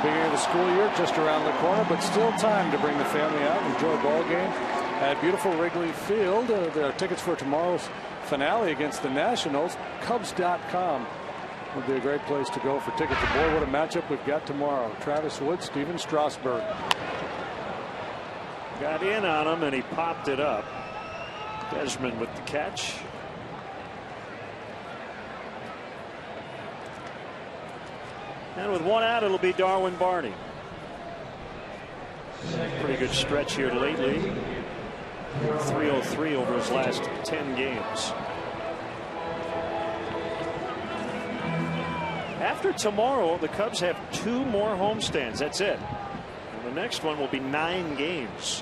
Beginning of the school year just around the corner, but still time to bring the family out and enjoy a ball game at beautiful Wrigley Field. There are tickets for tomorrow's finale against the Nationals. Cubs.com would be a great place to go for tickets. Boy, what a matchup we've got tomorrow. Travis Wood, Steven Strasburg. Got in on him and he popped it up. Desmond with the catch. And with one out, it'll be Darwin Barney. Pretty good stretch here lately. 303 over his last 10 games. After tomorrow, the Cubs have 2 more homestands. That's it. And the next one will be 9 games.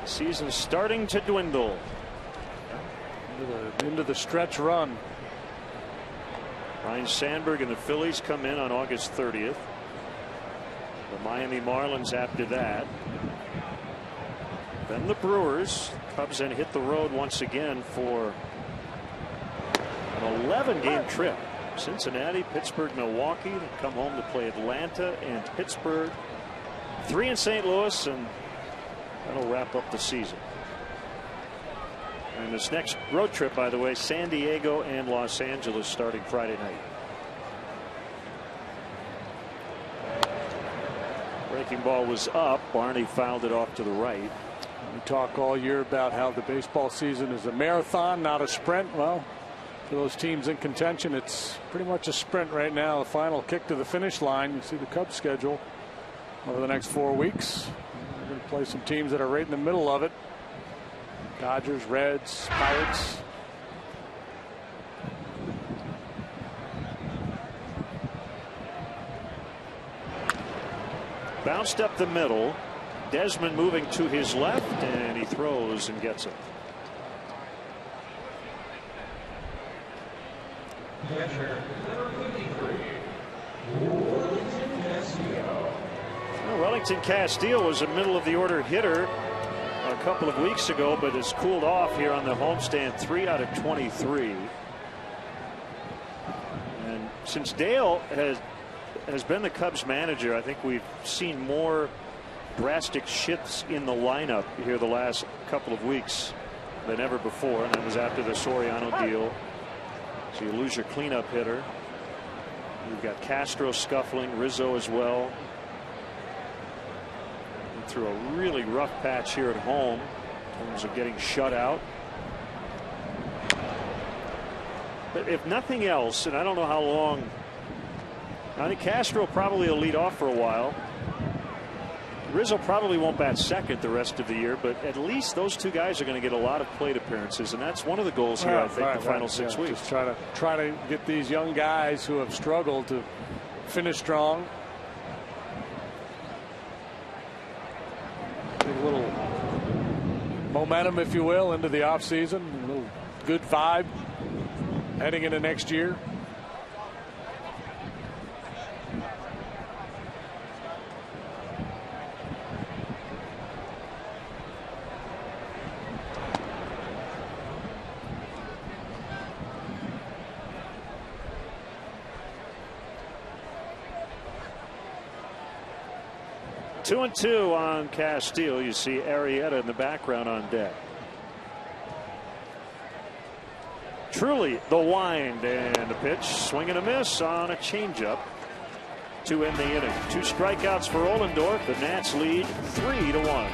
Season starting to dwindle. Into the stretch run. Ryan Sandberg and the Phillies come in on August 30th. The Miami Marlins after that. Then the Brewers. Cubs then hit the road once again for an 11-game trip. Cincinnati, Pittsburgh, Milwaukee. They come home to play Atlanta and Pittsburgh. 3 in St. Louis, and that'll wrap up the season. And this next road trip, by the way, San Diego and Los Angeles starting Friday night. Breaking ball was up. Barney fouled it off to the right. We talk all year about how the baseball season is a marathon, not a sprint. Well, for those teams in contention, it's pretty much a sprint right now. The final kick to the finish line. You see the Cubs schedule over the next 4 weeks. We're going to play some teams that are right in the middle of it. Dodgers, Reds, Pirates. Bounced up the middle. Desmond moving to his left, and he throws and gets it. Well, Wellington Castillo was a middle of the order hitter a couple of weeks ago, but has cooled off here on the homestand. 3 out of 23. And since Dale has been the Cubs manager, I think we've seen more drastic shifts in the lineup here the last couple of weeks than ever before, and that was after the Soriano deal. So you lose your cleanup hitter. You've got Castro scuffling, Rizzo as well. Went through a really rough patch here at home in terms of getting shut out. But if nothing else, and I don't know how long, I think Castro probably will lead off for a while. Rizzo probably won't bat second the rest of the year, but at least those two guys are going to get a lot of plate appearances, and that's one of the goals here, I think, the final 6 weeks. Just try to get these young guys who have struggled to finish strong. Get a little momentum, if you will, into the offseason. A little good vibe heading into next year. Two and two on Castillo. You see Arrieta in the background on deck. Truly the wind, and the pitch, swing and a miss on a changeup to end the inning. 2 strikeouts for Ollendorf. The Nats lead 3-1.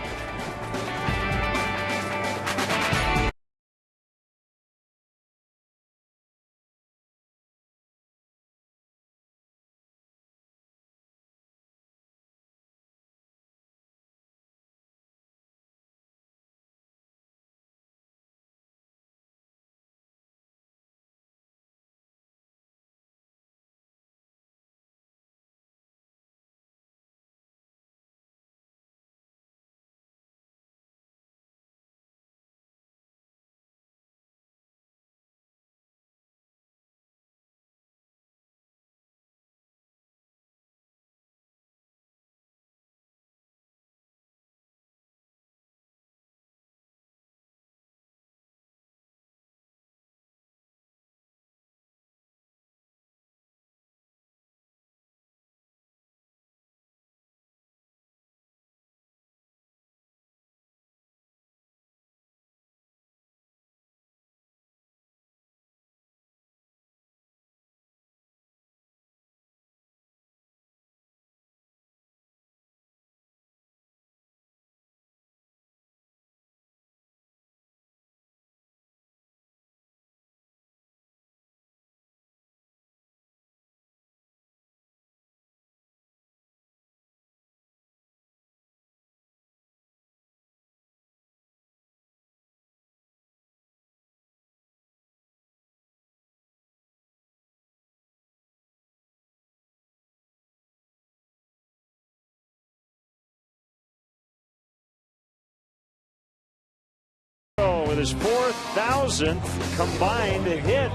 with his 4,000th combined hit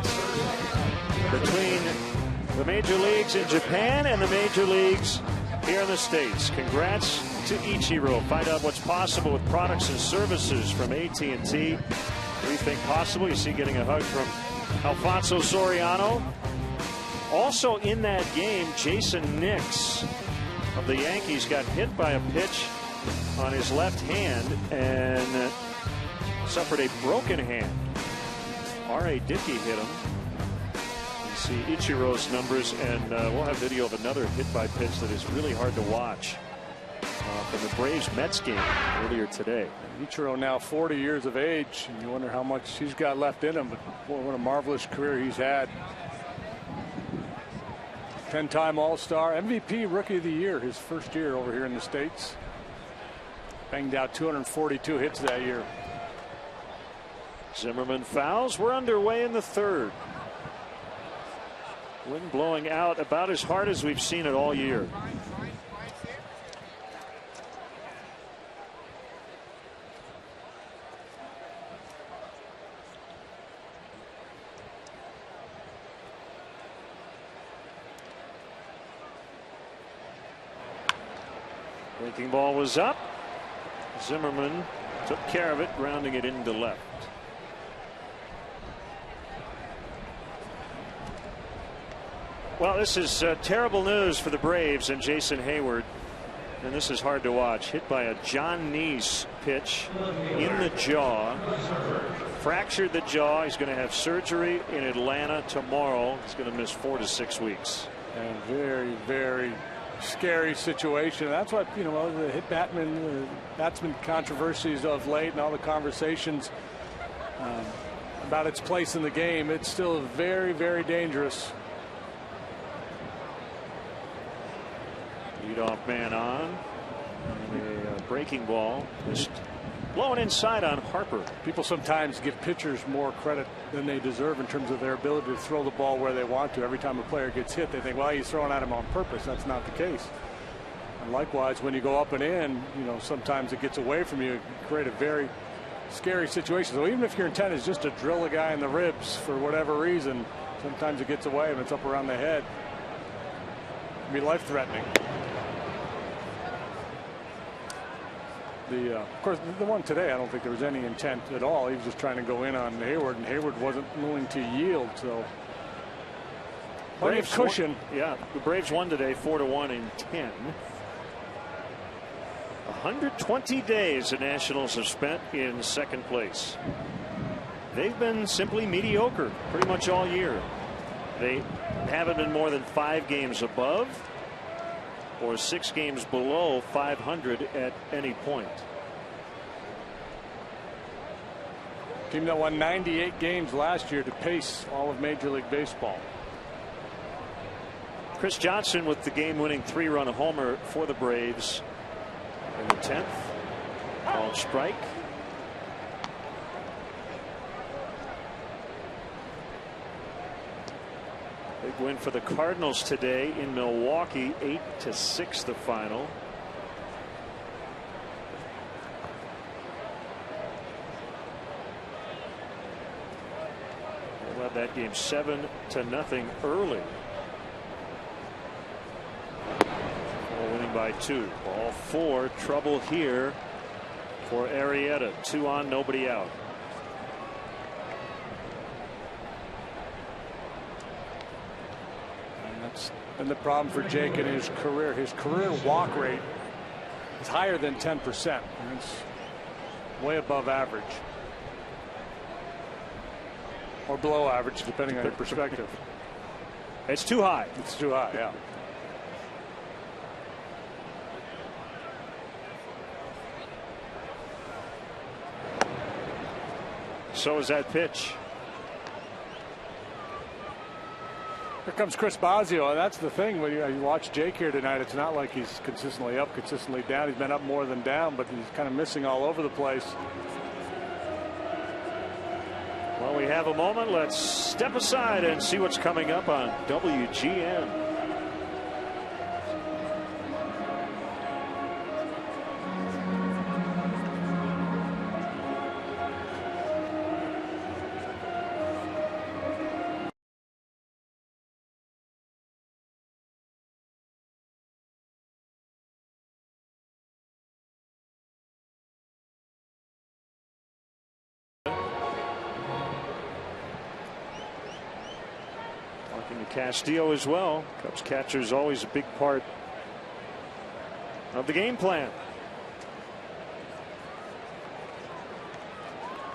between the major leagues in Japan and the major leagues here in the States. Congrats to Ichiro. Find out what's possible with products and services from AT&T. Rethink possible. You see getting a hug from Alfonso Soriano. Also in that game, Jason Nix of the Yankees got hit by a pitch on his left hand and suffered a broken hand. R.A. Dickey hit him. You see Ichiro's numbers, and we'll have video of another hit by pitch that is really hard to watch from the Braves-Mets game earlier today. Ichiro now 40 years of age, and you wonder how much he's got left in him, but boy, what a marvelous career he's had. 10-time All-Star, MVP, Rookie of the Year, his first year over here in the States. Banged out 242 hits that year. Zimmerman fouls. We're underway in the third. Wind blowing out about as hard as we've seen it all year. Breaking ball was up. Zimmerman took care of it, grounding it into left. Well, this is terrible news for the Braves and Jason Hayward. And this is hard to watch. Hit by a John Neese pitch in the jaw. Fractured the jaw. He's going to have surgery in Atlanta tomorrow. He's going to miss 4 to 6 weeks. And very, very scary situation. That's what, you know, the hit batsman controversies of late and all the conversations about its place in the game. It's still very, very dangerous. Leadoff man on. And a breaking ball just blowing inside on Harper. People sometimes give pitchers more credit than they deserve in terms of their ability to throw the ball where they want to. Every time a player gets hit, they think, well, he's throwing at him on purpose. That's not the case. And likewise, when you go up and in, you know, sometimes it gets away from you. You create a very scary situation. So even if your intent is just to drill a guy in the ribs for whatever reason, sometimes it gets away and it's up around the head. It can be life-threatening. Of course, the one today, I don't think there was any intent at all. He was just trying to go in on Hayward, and Hayward wasn't willing to yield. So, plenty of cushion. Yeah, the Braves won today, 4-1 in 10. 120 days the Nationals have spent in second place. They've been simply mediocre pretty much all year. They haven't been more than 5 games above or 6 games below 500 at any point. Team that won 98 games last year to pace all of Major League Baseball. Chris Johnson with the game-winning 3-run homer for the Braves in the 10th. Called strike. Big win for the Cardinals today in Milwaukee, 8-6 the final. They led that game 7-0 early. Winning by 2. Ball 4. Trouble here for Arrieta. 2 on, nobody out. That's been the problem for Jake in his career. His career walk rate is higher than 10%. And it's way above average. Or below average, depending on your perspective. It's too high. It's too high, yeah. So is that pitch. Here comes Chris Bosio, and that's the thing when you watch Jake here tonight. It's not like he's consistently up, consistently down. He's been up more than down, but he's kind of missing all over the place. Well, we have a moment. Let's step aside and see what's coming up on WGN. Castillo as well. Cubs catcher is always a big part of the game plan.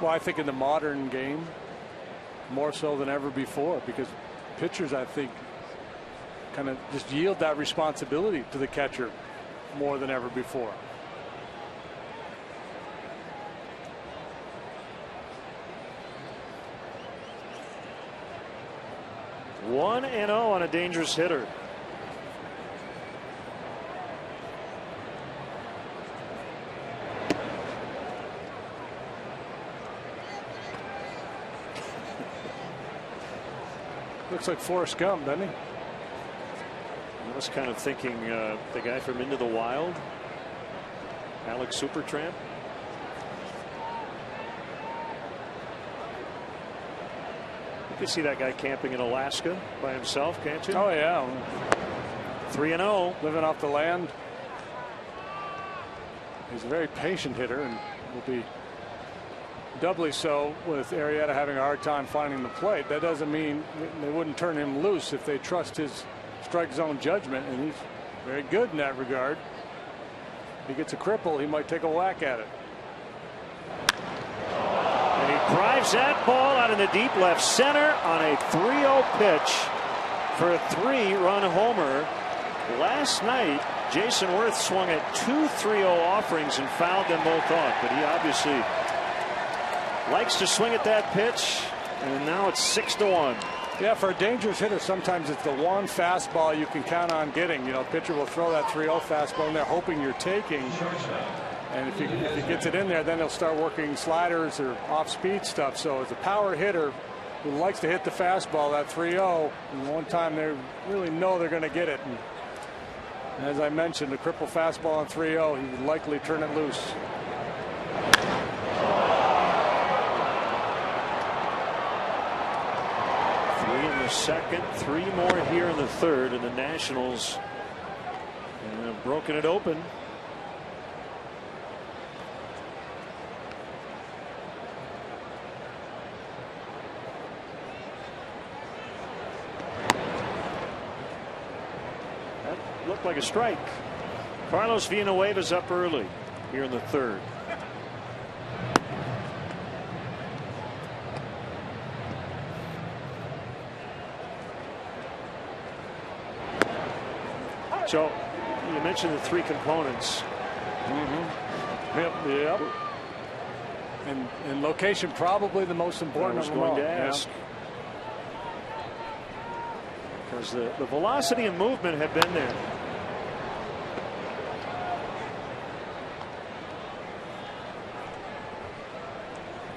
Well, I think in the modern game, more so than ever before, because pitchers, I think, kind of just yield that responsibility to the catcher more than ever before. One and 0 on a dangerous hitter. Looks like Forrest Gump, doesn't he? I was kind of thinking the guy from Into the Wild, Alex Supertramp. You can see that guy camping in Alaska by himself, can't you? Oh, yeah. 3-0. Living off the land. He's a very patient hitter and will be doubly so with Arrieta having a hard time finding the plate. That doesn't mean they wouldn't turn him loose if they trust his strike zone judgment, and he's very good in that regard. If he gets a cripple, he might take a whack at it. And he drives that ball out in the deep left center on a 3-0 pitch for a 3-run homer. Last night, Jason Worth swung at 2 3-0 offerings and fouled them both off, but he obviously likes to swing at that pitch, and now it's 6-1. Yeah, for a dangerous hitter, sometimes it's the one fastball you can count on getting. You know, pitcher will throw that 3-0 fastball in there, hoping you're taking. And if he gets it in there, then he'll start working sliders or off-speed stuff. So as a power hitter who likes to hit the fastball, that 3-0, and one time they really know they're going to get it. And as I mentioned, a cripple fastball on 3-0, he would likely turn it loose. Second, 3 more here in the third, and the Nationals have broken it open. That looked like a strike. Carlos Villanueva's up early here in the third. So you mentioned the 3 components. Yep. And location probably the most important. I was going to ask. Because the velocity and movement have been there.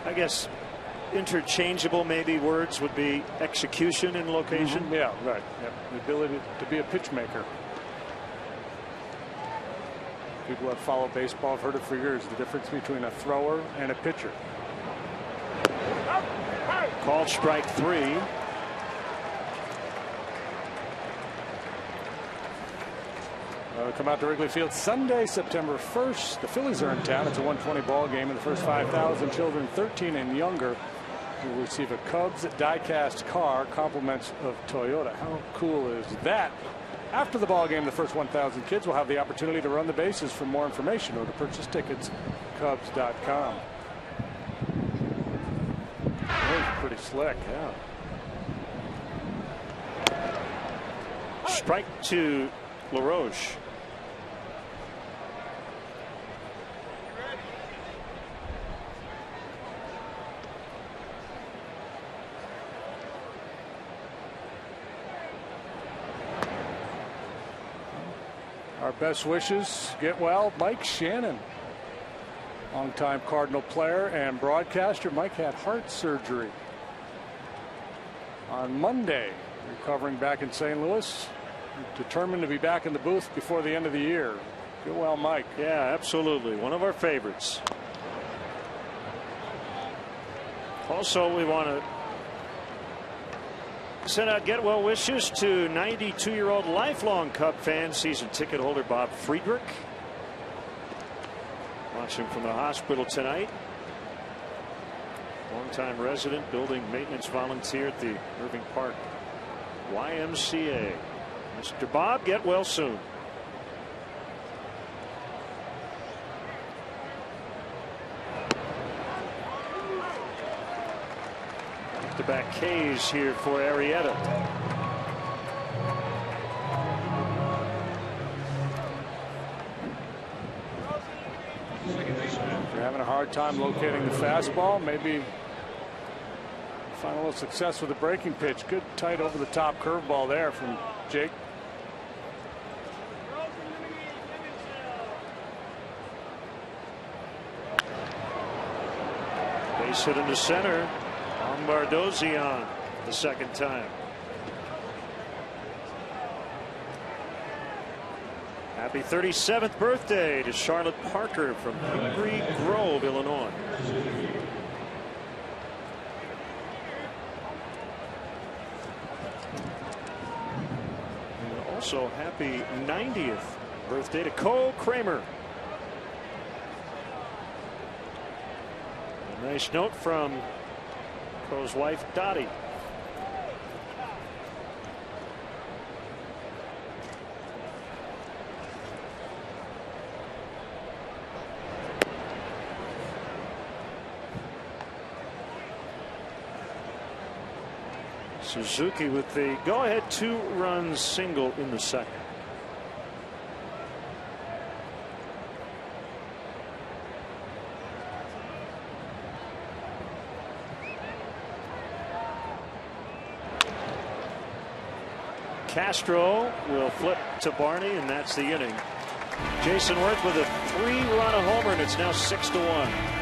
I guess interchangeable maybe words would be execution and location. Yeah, right. Yep. The ability to be a pitch maker. People that follow baseball have heard it for years, the difference between a thrower and a pitcher. Called strike 3. Come out to Wrigley Field Sunday, September 1st. The Phillies are in town. It's a 120 ball game, and the first 5,000 children 13 and younger will receive a Cubs die-cast car, compliments of Toyota. How cool is that? After the ball game, the first 1,000 kids will have the opportunity to run the bases. For more information or to purchase tickets, Cubs.com. That was pretty slick, yeah. Strike to LaRoche. Our best wishes. Get well, Mike Shannon. Longtime Cardinal player and broadcaster. Mike had heart surgery on Monday, recovering back in St. Louis. Determined to be back in the booth before the end of the year. Get well, Mike. Yeah, absolutely. One of our favorites. Also, we want to send out get well wishes to 92-year-old lifelong Cub fan, season ticket holder Bob Friedrich. Watching from the hospital tonight. Longtime resident, building maintenance volunteer at the Irving Park YMCA. Mr. Bob, get well soon. Back-to-back Ks here for Arrieta. If you're having a hard time locating the fastball, maybe find a little success with the breaking pitch. Good tight over the top curveball there from Jake. Base hit into center. Bombardozzi on the second time. Happy 37th birthday to Charlotte Parker from Hickory Grove, Illinois. And also happy 90th birthday to Cole Kramer. A nice note from Cole's wife Dottie. Suzuki with the go-ahead 2-run single in the second. Castro will flip to Barney, and that's the inning. Jason Worth with a 3-run homer, and it's now 6-1.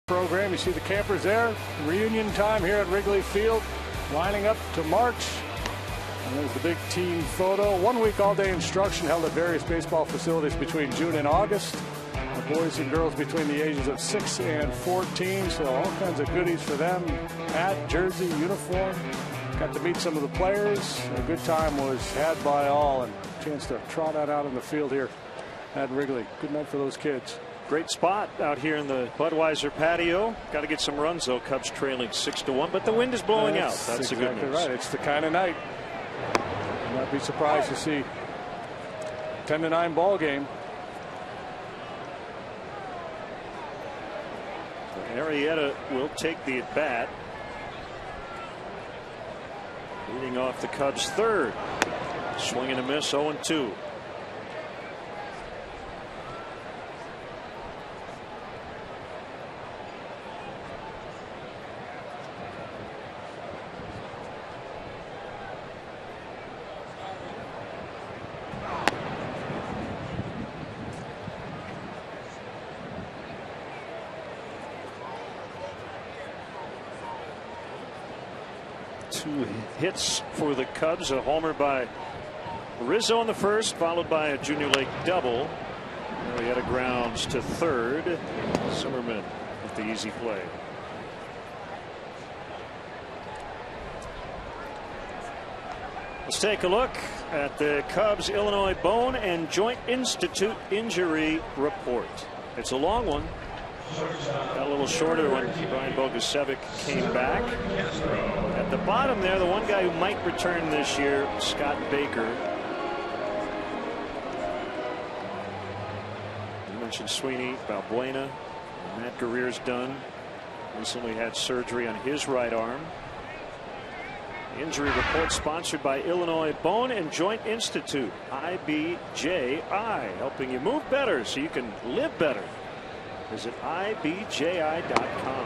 Program. You see the campers there. Reunion time here at Wrigley Field, lining up to March. And there's the big team photo. 1 week all-day instruction held at various baseball facilities between June and August. The boys and girls between the ages of 6 and 14. So all kinds of goodies for them. Hat, jersey, uniform. Got to meet some of the players. A good time was had by all, and a chance to trot out in the field here at Wrigley. Good night for those kids. Great spot out here in the Budweiser patio. Got to get some runs, though. Cubs trailing 6-1, but the wind is blowing out. That's exactly the good news. Right. It's the kind of night. You might be surprised to see 10-9 ball game. So Arrieta will take the at bat. Leading off the Cubs' third. Swing and a miss, 0-2. 2 hits for the Cubs. A homer by Rizzo in the first, followed by a Junior Lake double. He had a grounds to third. Zimmerman with the easy play. Let's take a look at the Cubs Illinois Bone and Joint Institute injury report. It's a long one. Got a little shorter when Brian Bogusevic came back. At the bottom there, the one guy who might return this year, Scott Baker. You mentioned Sweeney, Balbuena, Matt Guerreer's done. Recently had surgery on his right arm. Injury report sponsored by Illinois Bone and Joint Institute, IBJI, helping you move better so you can live better. Visit IBJI.com.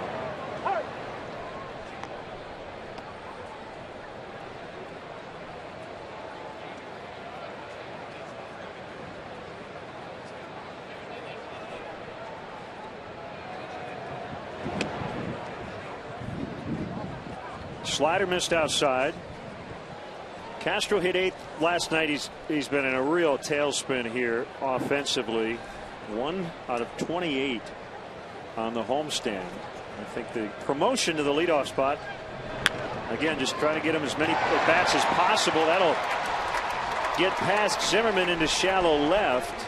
Slider missed outside. Castro hit 8th last night. He's been in a real tailspin here offensively. 1 out of 28 on the homestand. I think the promotion to the leadoff spot, again, just trying to get him as many at bats as possible. That'll get past Zimmerman into shallow left.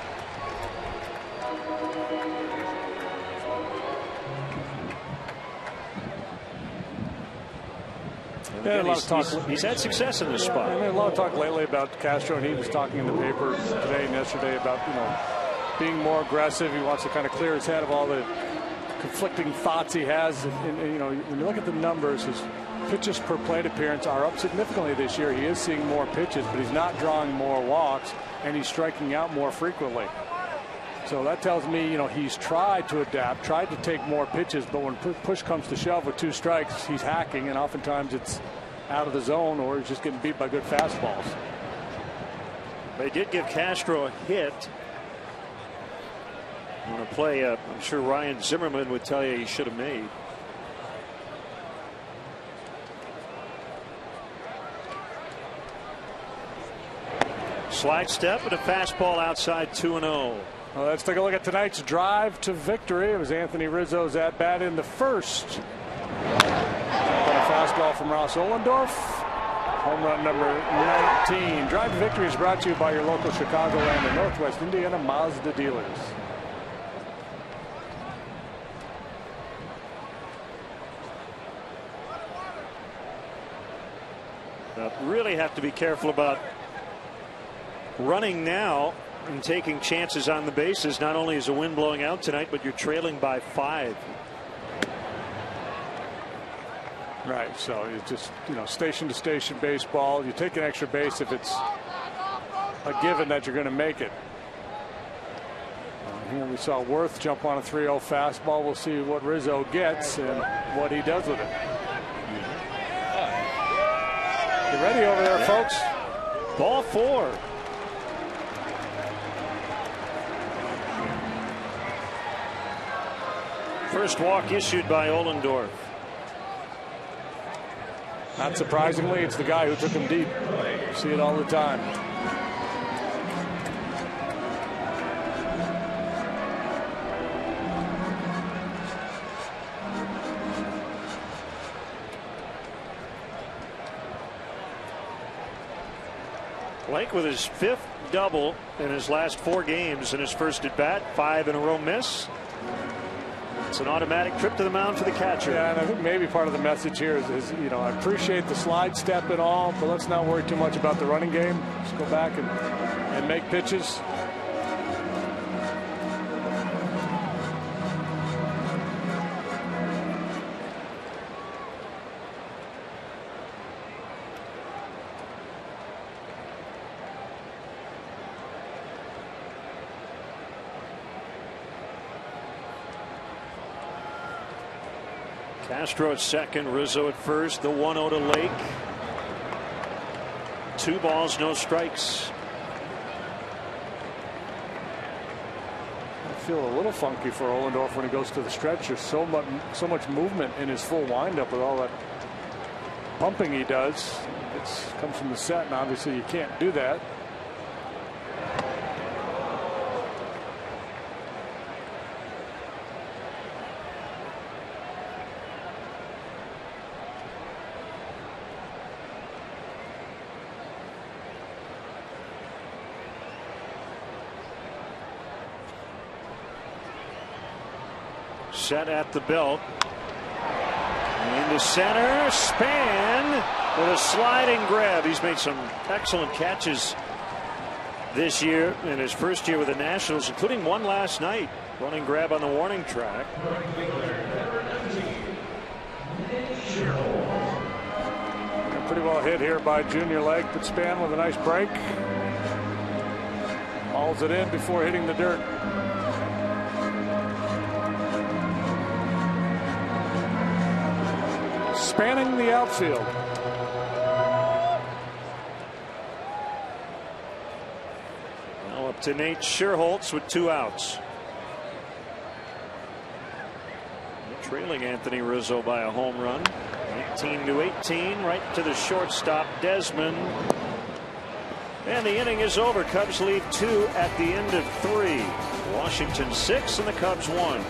Yeah, a lot of talk. He's had success in this spot. A lot of talk lately about Castro, and he was talking in the paper today and yesterday about being more aggressive. He wants to kind of clear his head of all the conflicting thoughts he has. And when you look at the numbers, his pitches per plate appearance are up significantly this year. He is seeing more pitches, but he's not drawing more walks, and he's striking out more frequently. So that tells me, he's tried to adapt, tried to take more pitches, but when push comes to shove with 2 strikes, he's hacking, and oftentimes it's out of the zone or he's just getting beat by good fastballs. They did give Castro a hit on a play I'm sure Ryan Zimmerman would tell you he should have made. Slide step and a fastball outside 2-0. Well, let's take a look at tonight's drive to victory. It was Anthony Rizzo's at bat in the first. A fastball from Ross Ohlendorf. Home run number 19. Drive to victory is brought to you by your local Chicagoland and Northwest Indiana Mazda dealers. Really have to be careful about running now and taking chances on the bases. Not only is the wind blowing out tonight, but you're trailing by 5. Right, so it's just station to station baseball. You take an extra base if it's a given that you're going to make it. Here we saw Worth jump on a 3-0 fastball. We'll see what Rizzo gets and what he does with it. You ready over there, folks? Ball 4. First walk issued by Ohlendorf. Not surprisingly, it's the guy who took him deep. You see it all the time. Blake with his 5th double in his last 4 games in his first at bat. 5 in a row miss. It's an automatic trip to the mound for the catcher. Yeah, and I think maybe part of the message here is I appreciate the slide step and all, but let's not worry too much about the running game. Just go back and make pitches. Castro at second, Rizzo at first, the 1-0 to Lake. 2 balls, no strikes. I feel a little funky for Ohlendorf when he goes to the stretch. There's so much movement in his full windup with all that pumping he does. It comes from the set, and obviously you can't do that. Set at the belt. Into center. Span with a sliding grab. He's made some excellent catches this year in his first year with the Nationals, including one last night. Running grab on the warning track. Pretty well hit here by junior leg, but Span with a nice break. Hauls it in before hitting the dirt. Spanning the outfield. Now up to Nate Scherholtz with 2 outs. Trailing Anthony Rizzo by a home run. 19-18, right to the shortstop, Desmond. And the inning is over. Cubs lead 2 at the end of 3. Washington 6 and the Cubs 1.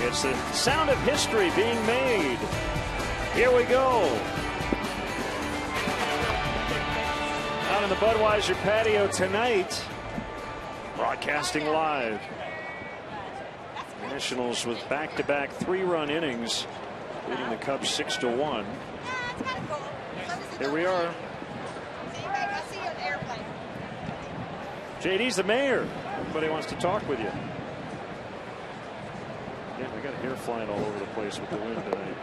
It's the sound of history being made. Here we go. Out in the Budweiser patio tonight. Broadcasting live. Nationals with back-to-back 3-run innings, leading the Cubs 6-1. Here we are. JD's the mayor. Everybody wants to talk with you. Yeah, we got hair flying all over the place with the wind tonight.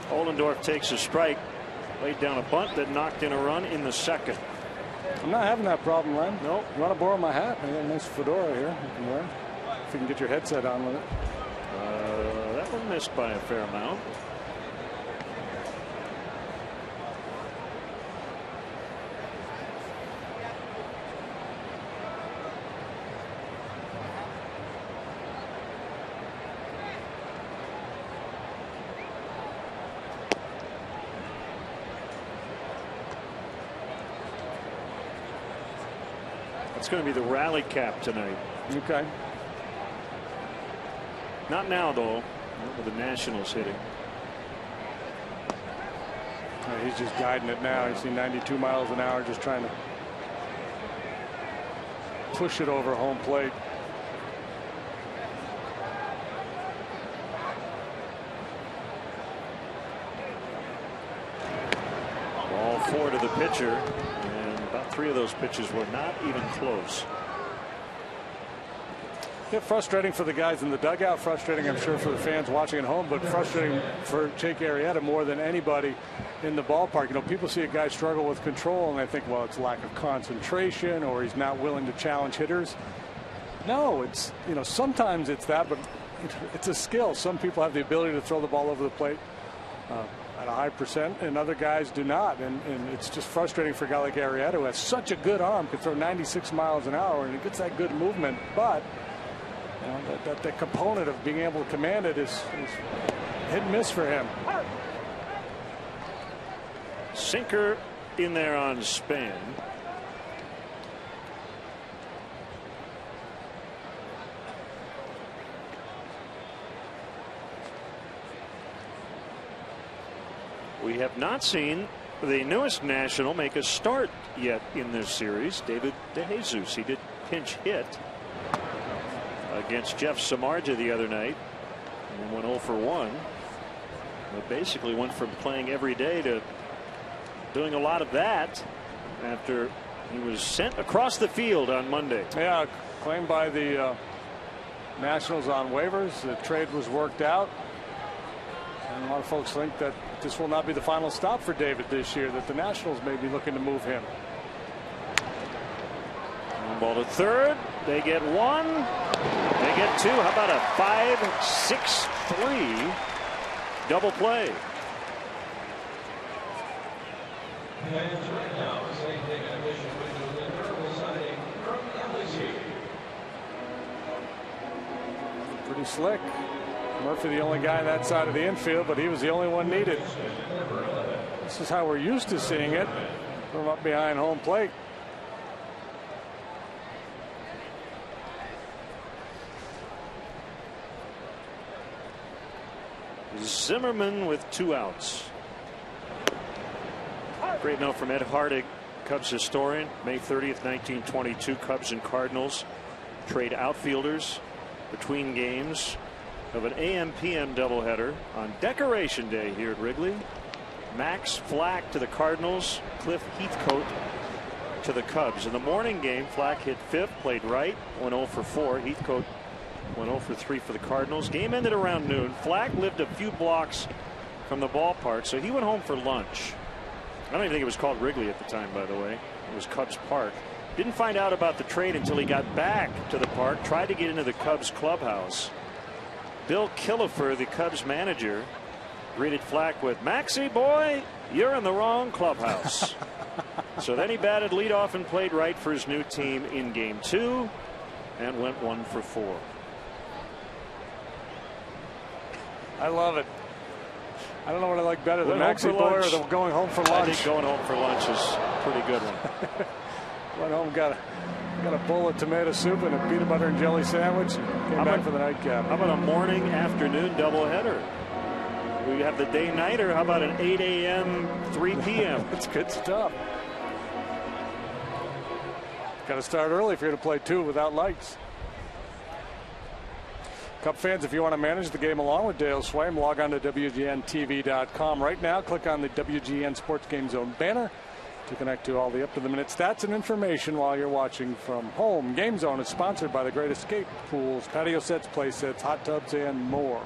Ollendorf takes a strike, laid down a bunt that knocked in a run in the second. I'm not having that problem, Len. No. You want to borrow my hat? I got a nice fedora here you can wear. If you can get your headset on with it. That one missed by a fair amount. It's going to be the rally cap tonight. Okay. Not now, though, with the Nationals hitting. He's just guiding it now. You see 92 miles an hour, just trying to push it over home plate. Ball 4 to the pitcher, and about 3 of those pitches were not even close. Yeah, frustrating for the guys in the dugout, frustrating I'm sure for the fans watching at home, but frustrating for Jake Arrieta more than anybody in the ballpark. You know, people see a guy struggle with control and they think, well, it's lack of concentration or he's not willing to challenge hitters. No, it's, you know, sometimes it's that, but it's a skill. Some people have the ability to throw the ball over the plate at a high percent, and other guys do not. And it's just frustrating for a guy like Arrieta, who has such a good arm, can throw 96 miles an hour, and he gets that good movement, but you know, that component of being able to command it is hit and miss for him. Sinker in there on Span. We have not seen the newest National make a start yet in this series, David DeJesus. He did pinch hit against Jeff Samardzija the other night and went 0 for 1. But basically went from playing every day to doing a lot of that after he was sent across the field on Monday. Yeah, claimed by the Nationals on waivers. The trade was worked out. And a lot of folks think that this will not be the final stop for David this year, that the Nationals may be looking to move him. Ball to third. They get 1. They get 2. How about a 5-6-3 double play? Pretty slick. Murphy the only guy on that side of the infield, but he was the only one needed. This is how we're used to seeing it from up behind home plate. Zimmerman with 2 outs. Great note from Ed Hardig, Cubs historian. May 30th, 1922, Cubs and Cardinals trade outfielders between games of an AM/PM doubleheader on Decoration Day here at Wrigley. Max Flack to the Cardinals, Cliff Heathcote to the Cubs. In the morning game, Flack hit 5th, played right, went 0 for 4. Heathcote went 0 for 3 for the Cardinals. Game ended around noon. Flack lived a few blocks from the ballpark, so he went home for lunch. I don't even think it was called Wrigley at the time, by the way. It was Cubs Park. Didn't find out about the trade until he got back to the park, tried to get into the Cubs clubhouse. Bill Killefer, the Cubs manager, greeted Flack with, "Maxie boy, you're in the wrong clubhouse." So then he batted leadoff and played right for his new team in game 2 and went 1 for 4. I love it. I don't know what I like better, the Went home Maxie for boy or lunch. the going home for I lunch. think going home for lunch is a pretty good one. Went home, got a bowl of tomato soup and a peanut butter and jelly sandwich, and came back for the nightcap. How about a morning afternoon doubleheader? We have the day nighter. How about an 8 a.m. 3 p.m. That's good stuff. Got to start early if you're going to play 2 without lights. Cub fans, if you want to manage the game along with Dale Swaim, log on to WGNTV.com right now. Click on the WGN Sports Game Zone banner to connect to all the up-to-the-minute stats and information while you're watching from home. Game Zone is sponsored by the Great Escape Pools, patio sets, play sets, hot tubs, and more.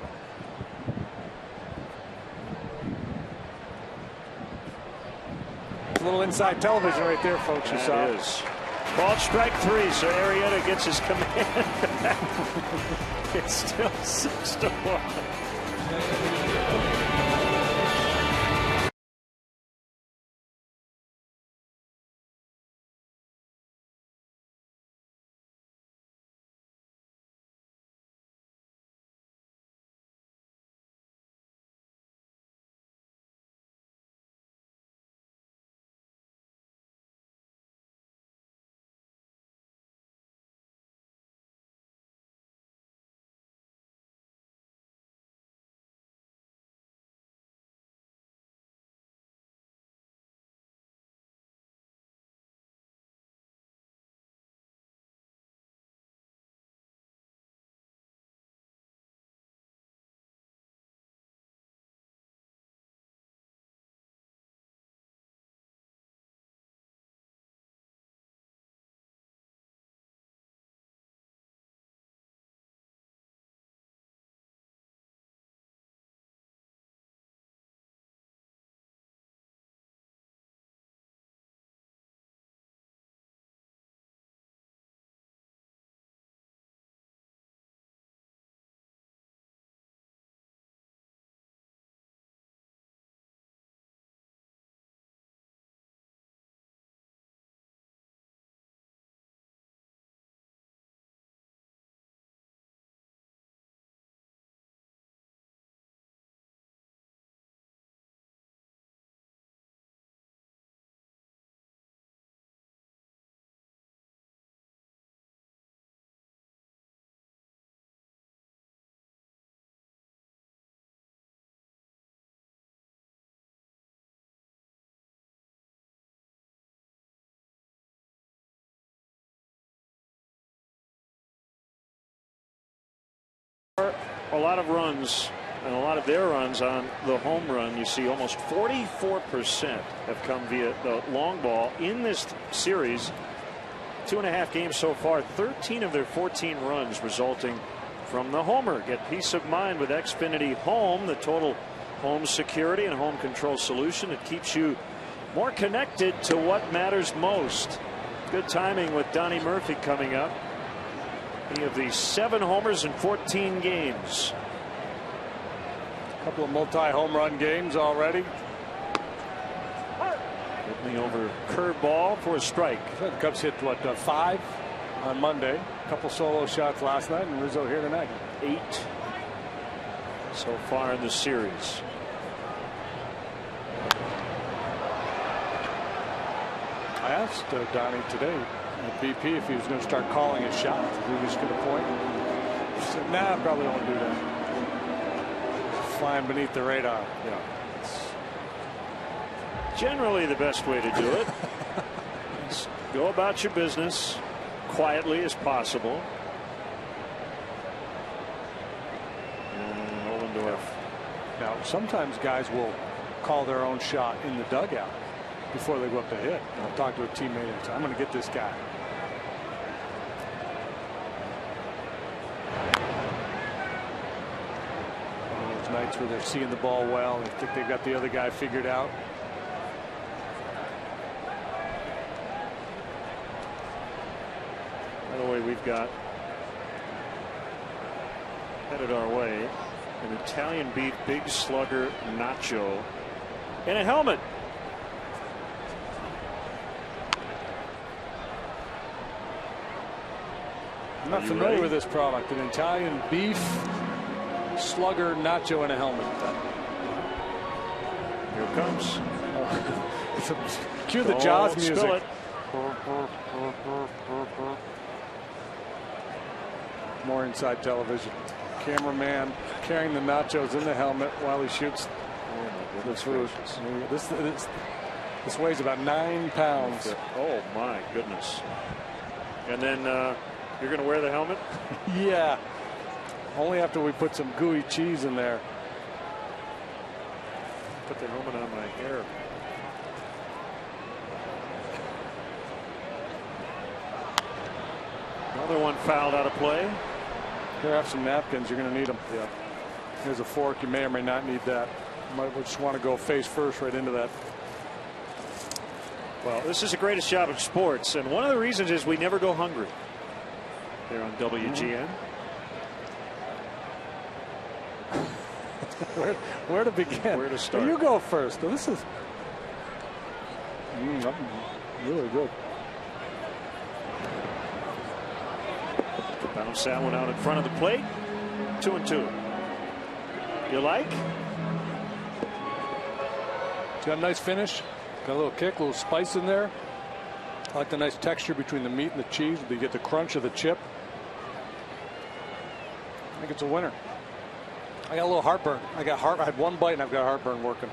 A little inside television right there, folks. You saw it is. Called strike 3, so Arrieta gets his command back. It's still 6-1. a lot of runs, and a lot of their runs on the home run, you see almost 44% have come via the long ball in this series. 2.5 games so far, 13 of their 14 runs resulting from the homer. Get peace of mind with Xfinity Home, the total home security and home control solution. It keeps you more connected to what matters most. Good timing with Donnie Murphy coming up. He of the 7 homers in 14 games. A couple of multi-home run games already. Hitting over curveball for a strike. The Cubs hit what 5 on Monday. A couple solo shots last night, and Rizzo here tonight. 8 so far in the series. I asked Donnie today at BP if he was going to start calling his shots. If he was going to point. He said, "Nah, I probably don't want to do that. Flying beneath the radar." Yeah. Generally the best way to do it. Is go about your business quietly as possible. And Ollendorf. Now, sometimes guys will call their own shot in the dugout before they go up to hit. I'll talk to a teammate and say, "I'm going to get this guy." One of those nights where they're seeing the ball well, they think they've got the other guy figured out. By the way, we've got headed our way an Italian beef big slugger nacho in a helmet. I'm not familiar with this product. An Italian beef slugger nacho in a helmet. Here it comes. Cue the Jaws music. Spill it. More inside television. Cameraman carrying the nachos in the helmet while he shoots the food. This weighs about 9 pounds. Oh my goodness. And then you're going to wear the helmet? Yeah. Only after we put some gooey cheese in there. Put the helmet on my hair. Another one fouled out of play. Here, have some napkins. You're going to need them. Yeah. Here's a fork. You may or may not need that. You might just want to go face first right into that. Well, this is the greatest job in sports, and one of the reasons is we never go hungry. Here on WGN. Where to begin? Where to start? You go first. Well, this is really good. Bounce that one out in front of the plate. 2-2. You like? It's got a nice finish. Got a little kick, a little spice in there. I like the nice texture between the meat and the cheese. You get the crunch of the chip. I think it's a winner. I got a little heartburn. I had one bite and I've got heartburn working.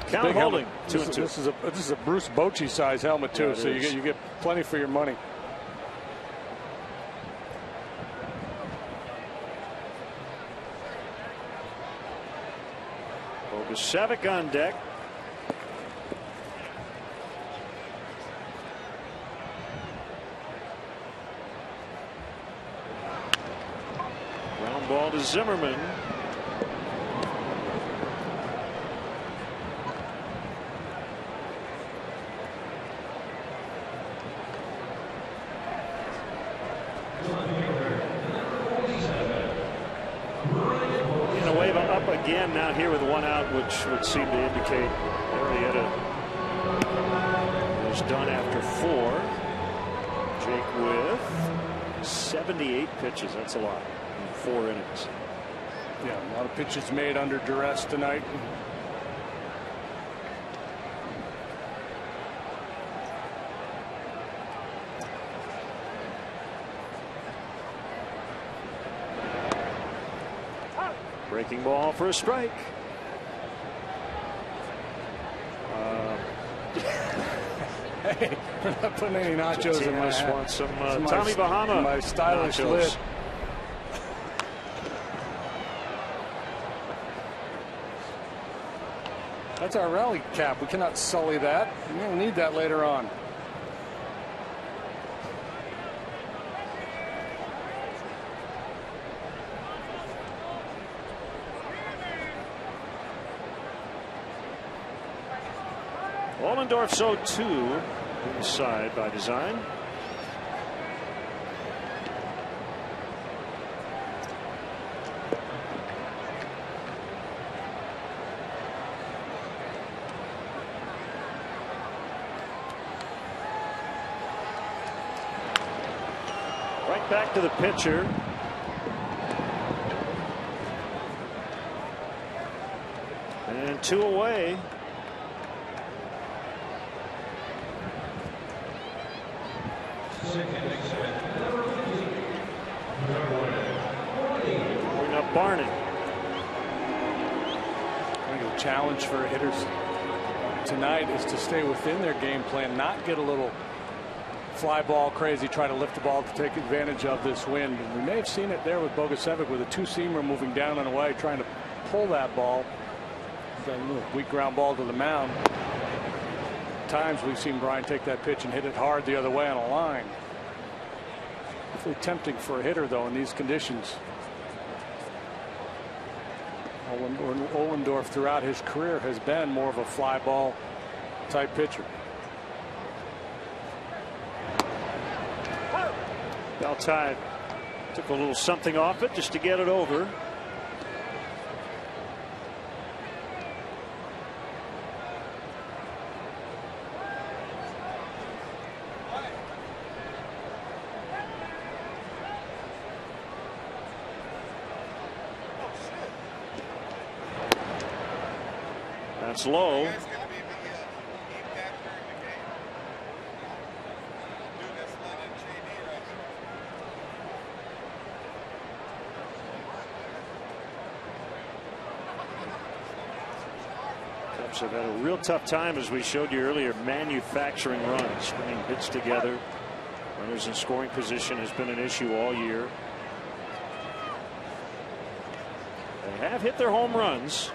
Count holding. 2-2. This is a Bruce Bochy size helmet too, so you get plenty for your money. Bogusevic on deck. Ground ball to Zimmerman. Again now here with one out, which would seem to indicate Arrieta was done after 4. Jake with 78 pitches. That's a lot in 4 innings. Yeah, a lot of pitches made under duress tonight. Breaking ball for a strike. Hey, we're not putting any nachos in my hat. Want some Tommy Bahama my stylish nachos. lid. That's our rally cap. We cannot sully that. We'll need that later on. Ollendorf's 0-2 inside by design. Right back to the pitcher. And 2 away. Bring up Barnett. I think the challenge for hitters tonight is to stay within their game plan, not get a little fly ball crazy, try to lift the ball to take advantage of this wind. And we may have seen it there with Bogusevic with a two-seamer moving down and away, trying to pull that ball. That little weak ground ball to the mound. At times we've seen Brian take that pitch and hit it hard the other way on a line. Awfully tempting for a hitter, though, in these conditions. Ollendorf throughout his career has been more of a fly ball type pitcher. Beltide took a little something off it just to get it over. That's low. Cubs have had a real tough time, as we showed you earlier, manufacturing runs, stringing hits together. Runners in scoring position has been an issue all year. They have hit their home runs.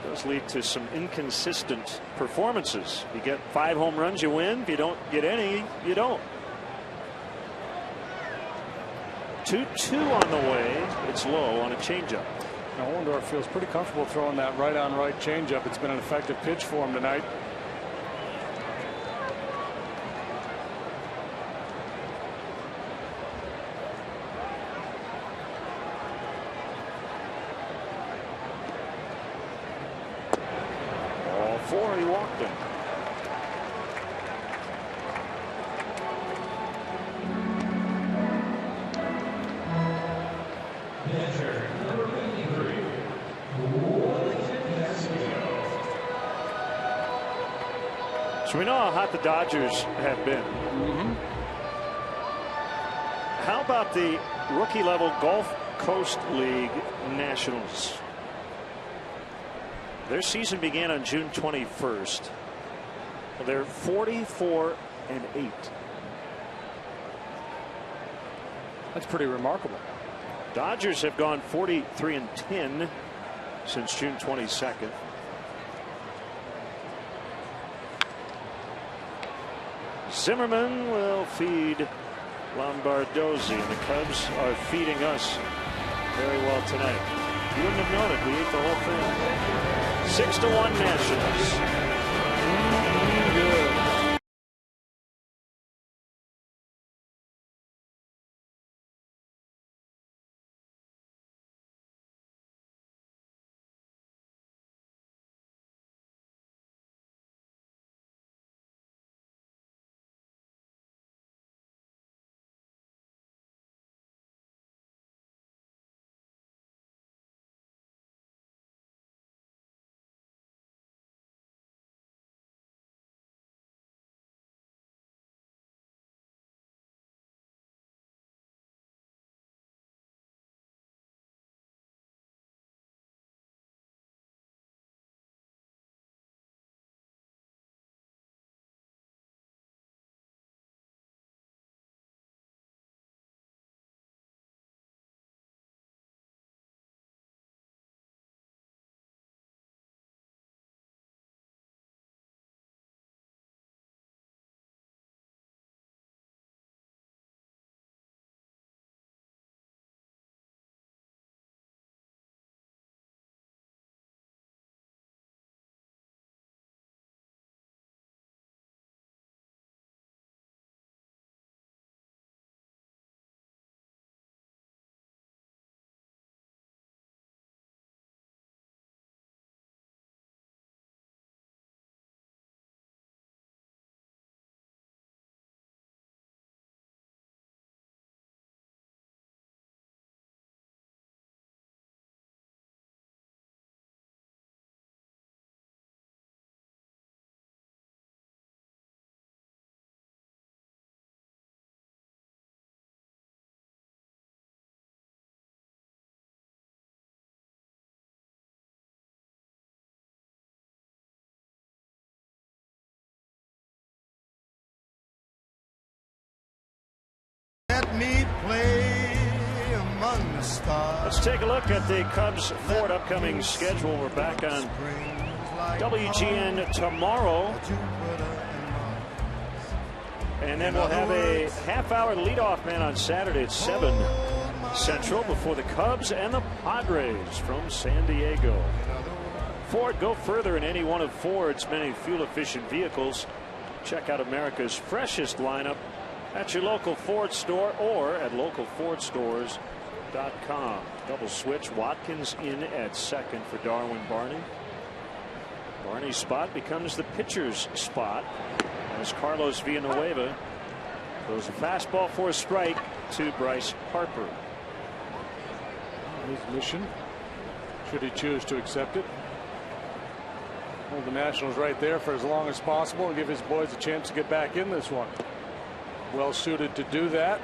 Does lead to some inconsistent performances. You get 5 home runs, you win. If you don't get any, you don't. 2-2 on the way. It's low on a changeup. Now Ollendorf feels pretty comfortable throwing that right-on-right changeup. It's been an effective pitch for him tonight. All 4, he walked him. So we know how hot the Dodgers have been. How about the rookie level Gulf Coast League Nationals? Their season began on June 21st. Well, they're 44-8. That's pretty remarkable. Dodgers have gone 43-10 since June 22nd. Zimmerman will feed Lombardozzi, and the Cubs are feeding us very well tonight. You wouldn't have known it. We ate the whole thing. 6-1 Nationals. among the stars. Let's take a look at the Cubs Ford upcoming schedule. We're back on WGN tomorrow. And then we'll have a half-hour leadoff man on Saturday at 7 Central before the Cubs and the Padres from San Diego. Ford, go further in any one of Ford's many fuel-efficient vehicles. Check out America's freshest lineup at your local Ford store or at localfordstores.com. Double switch. Watkins in at second for Darwin Barney. Barney's spot becomes the pitcher's spot as Carlos Villanueva throws a fastball for a strike to Bryce Harper. His mission, should he choose to accept it, hold the Nationals right there for as long as possible and give his boys a chance to get back in this one. Well suited to do that.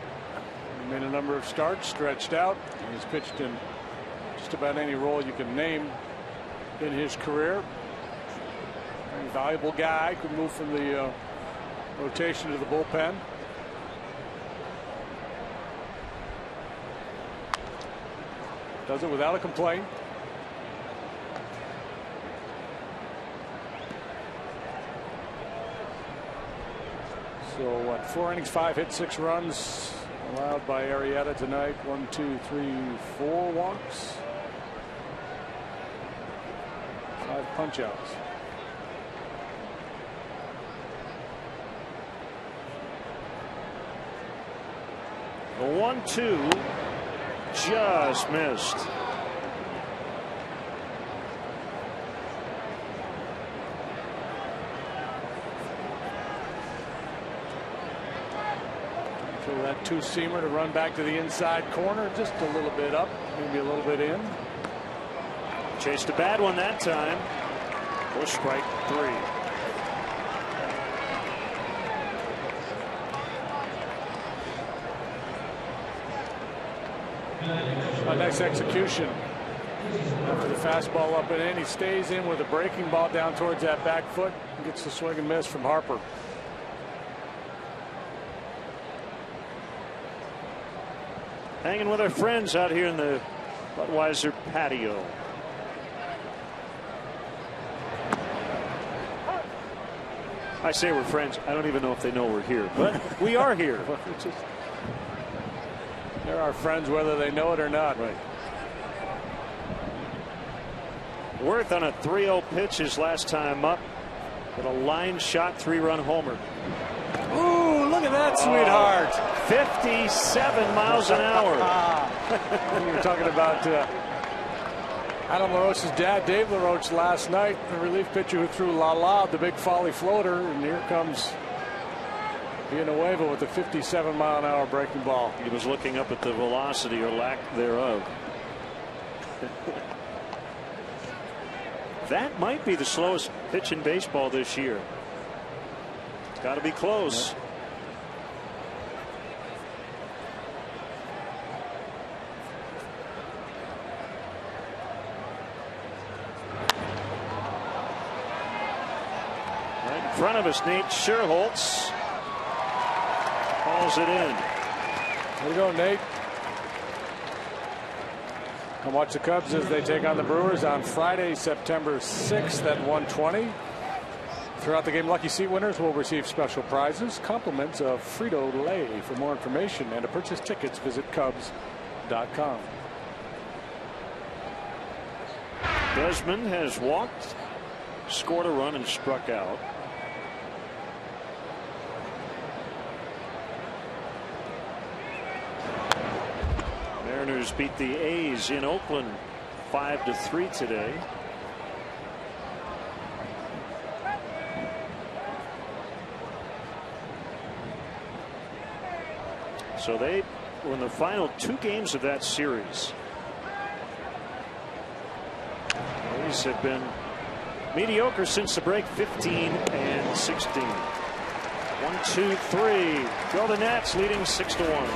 He made a number of starts, stretched out. He's pitched in just about any role you can name in his career. Very valuable guy. Could move from the rotation to the bullpen. Does it without a complaint. So what, 4 innings, 5 hits, 6 runs allowed by Arrieta tonight. 1, 2, 3, 4 walks, 5 punch outs. The 1-2 just missed. So that two-seamer to run back to the inside corner, just a little bit up, maybe a little bit in. Chased a bad one that time for strike 3. A nice execution after the fastball up and in. He stays in with a breaking ball down towards that back foot and gets the swing and miss from Harper. Hanging with our friends out here in the Budweiser patio. I say we're friends. I don't even know if they know we're here, but we are here. They're our friends whether they know it or not. Right. Worth on a 3-0 pitch his last time up with a line shot 3-run homer. Ooh, look at that, sweetheart. 57 miles an hour. You were talking about Adam LaRoche's dad, Dave LaRoche, last night, the relief pitcher who threw La the big folly floater, and here comes Villanueva with a 57-mile-an-hour breaking ball. He was looking up at the velocity or lack thereof. That might be the slowest pitch in baseball this year. It's got to be close. Yep. Right in front of us, Nate Scherholtz calls it in. There you go, Nate. Come watch the Cubs as they take on the Brewers on Friday, September 6th at 1:20. Throughout the game, lucky seat winners will receive special prizes, compliments of Frito-Lay. For more information and to purchase tickets, visit Cubs.com. Desmond has walked, scored a run, and struck out. Mariners beat the A's in Oakland 5-3 today. So they were in the final 2 games of that series. The A's have been mediocre since the break, 15-16. 1-2-3. Go the Nats, leading 6-1.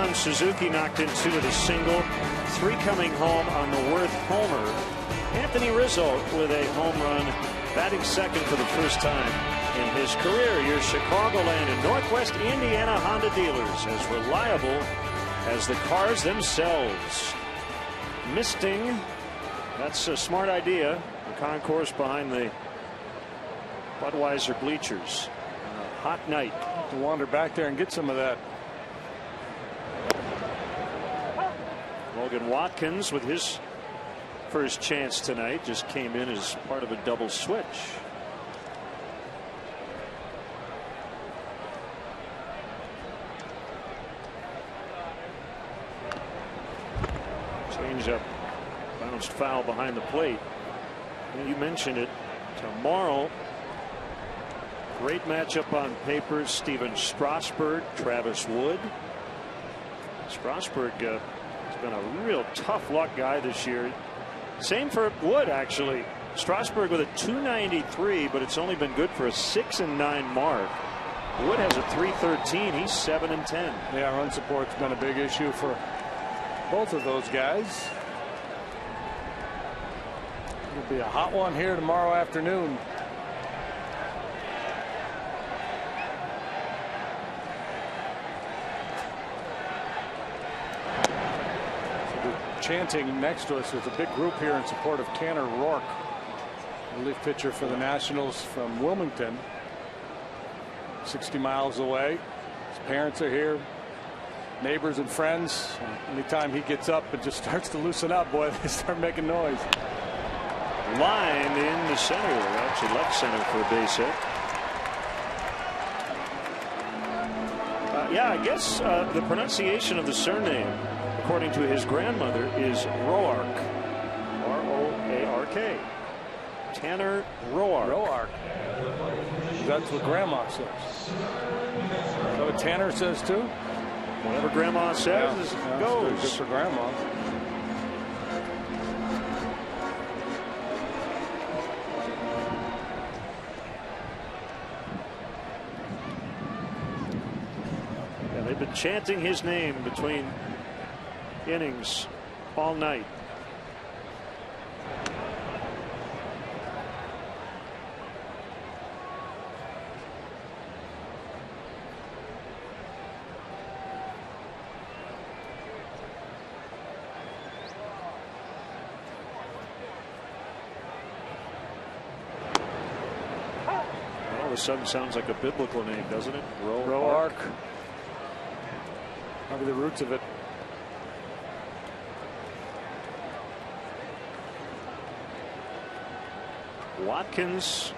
1. Suzuki knocked in 2 with a single. 3 coming home on the Worth homer. Anthony Rizzo with a home run, batting second for the first time in his career. Your Chicagoland and Northwest Indiana Honda dealers, as reliable as the cars themselves. Misting, that's a smart idea. The concourse behind the Budweiser bleachers. On a hot night. To wander back there and get some of that. Logan Watkins with his first chance tonight just came in as part of a double switch. Changeup bounced foul behind the plate. And you mentioned it. Tomorrow, great matchup on paper. Steven Strasburg, Travis Wood. Strasburg has been a real tough luck guy this year. Same for Wood, actually. Strasburg with a 293, but it's only been good for a 6-9 mark. Wood has a 313. He's 7-10. Yeah, run support's been a big issue for both of those guys. It'll be a hot one here tomorrow afternoon. Chanting next to us. There's a big group here in support of Tanner Roark, relief pitcher for the Nationals from Wilmington, 60 miles away. His parents are here, neighbors and friends. Anytime he gets up and just starts to loosen up, boy, they start making noise. Line in the center, actually left center for a base hit. Yeah, I guess the pronunciation of the surname, according to his grandmother, is Roark. R-O-A-R-K. Tanner Roark. Roark. That's what Grandma says. Is that what Tanner says too? Whatever Grandma says goes. Good for Grandma. Yeah, they've been chanting his name between innings all night. All of a sudden sounds like a biblical name, doesn't it? Roark. Probably the roots of it. Watkins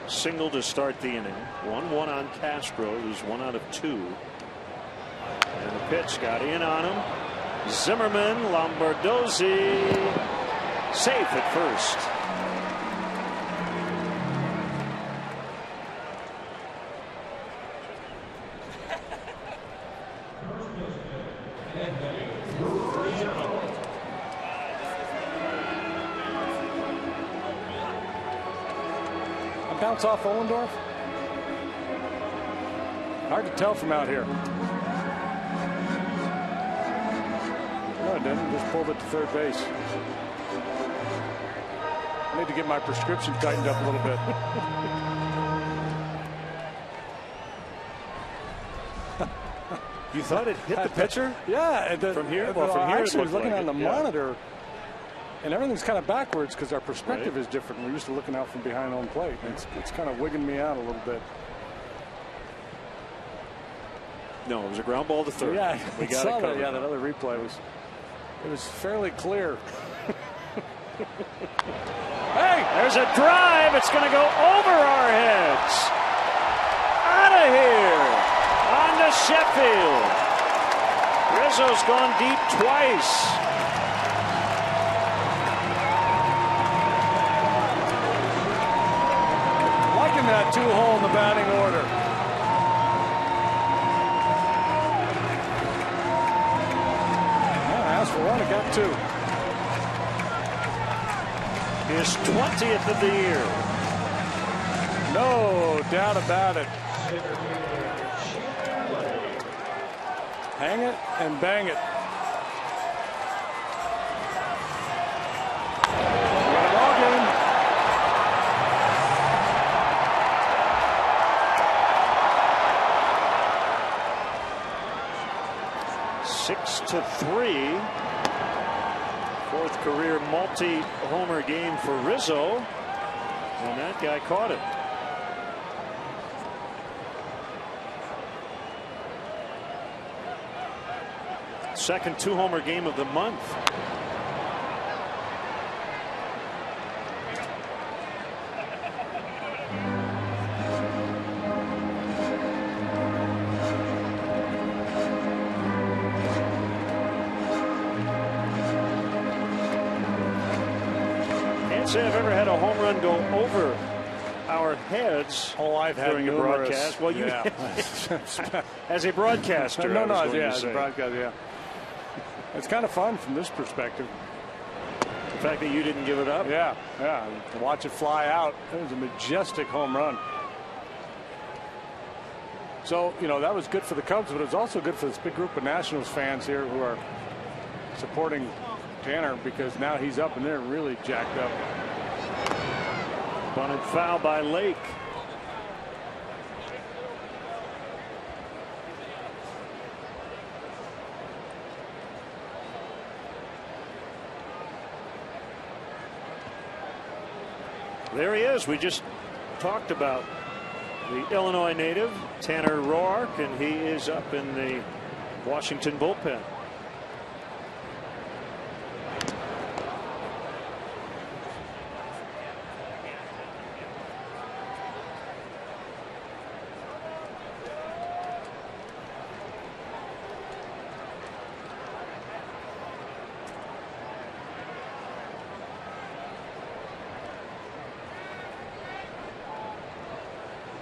single to start the inning. 1-1 on Castro, who's 1 out of 2. And the pitch got in on him. Zimmerman, Lombardozzi, safe at first. Bounce off Ollendorf? Hard to tell from out here. No, it didn't. Just pulled it to third base. I need to get my prescription tightened up a little bit. You thought it hit the pitcher? Yeah. From here? Well, from here actually, I was looking like on the monitor, and everything's kind of backwards because our perspective is different. We're used to looking out from behind home plate. It's kind of wigging me out a little bit. No, it was a ground ball to third. Yeah, we got it covered. Yeah, that other replay was fairly clear. Hey, there's a drive. It's going to go over our heads. Out of here. On to Sheffield. Rizzo's gone deep twice. Liking that 2-hole in the batting order. Yeah, asked for one, it got 2. His 20th of the year. No doubt about it. Hang it and bang it. Win a ball game. Six to 3. Fourth career multi-homer game for Rizzo. And that guy caught it. Second two-homer game of the month. Can't say I've ever had a home run go over our heads. Oh, I've had during a numerous, broadcast. Well, you yeah. as a broadcaster. No, as a broadcaster, yeah. It's kind of fun from this perspective. The fact that you didn't give it up. Yeah. To watch it fly out, it was a majestic home run. So, that was good for the Cubs, but it was also good for this big group of Nationals fans here who are supporting Tanner because now he's up and they're really jacked up. Bunted foul by Lake. There he is. We just talked about the Illinois native, Tanner Roark, and he is up in the Washington bullpen.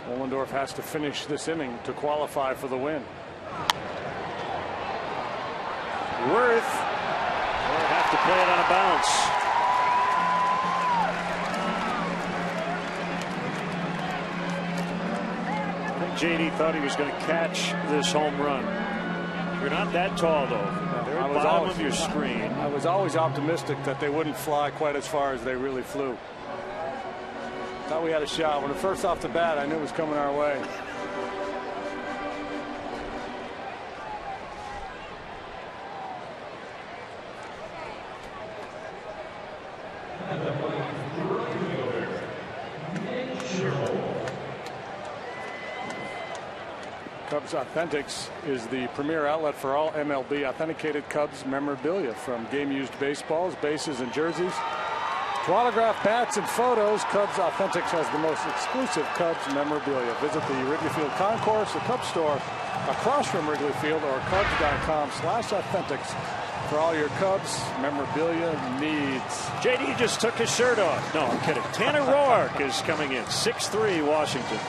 Ohlendorf has to finish this inning to qualify for the win. Worth will have to play it on a bounce. I think JD thought he was going to catch this home run. You're not that tall, though. They're at the bottom of your screen. I was always optimistic that they wouldn't fly quite as far as they really flew. Thought we had a shot. When it first off the bat, I knew it was coming our way. Cubs Authentics is the premier outlet for all MLB authenticated Cubs memorabilia, from game-used baseballs, bases, and jerseys to autographed bats and photos. Cubs Authentics has the most exclusive Cubs memorabilia. Visit the Wrigley Field Concourse, the Cubs store across from Wrigley Field, or Cubs.com/authentics for all your Cubs memorabilia needs. JD just took his shirt off. No, I'm kidding. Tanner Roark is coming in. 6'3", Washington.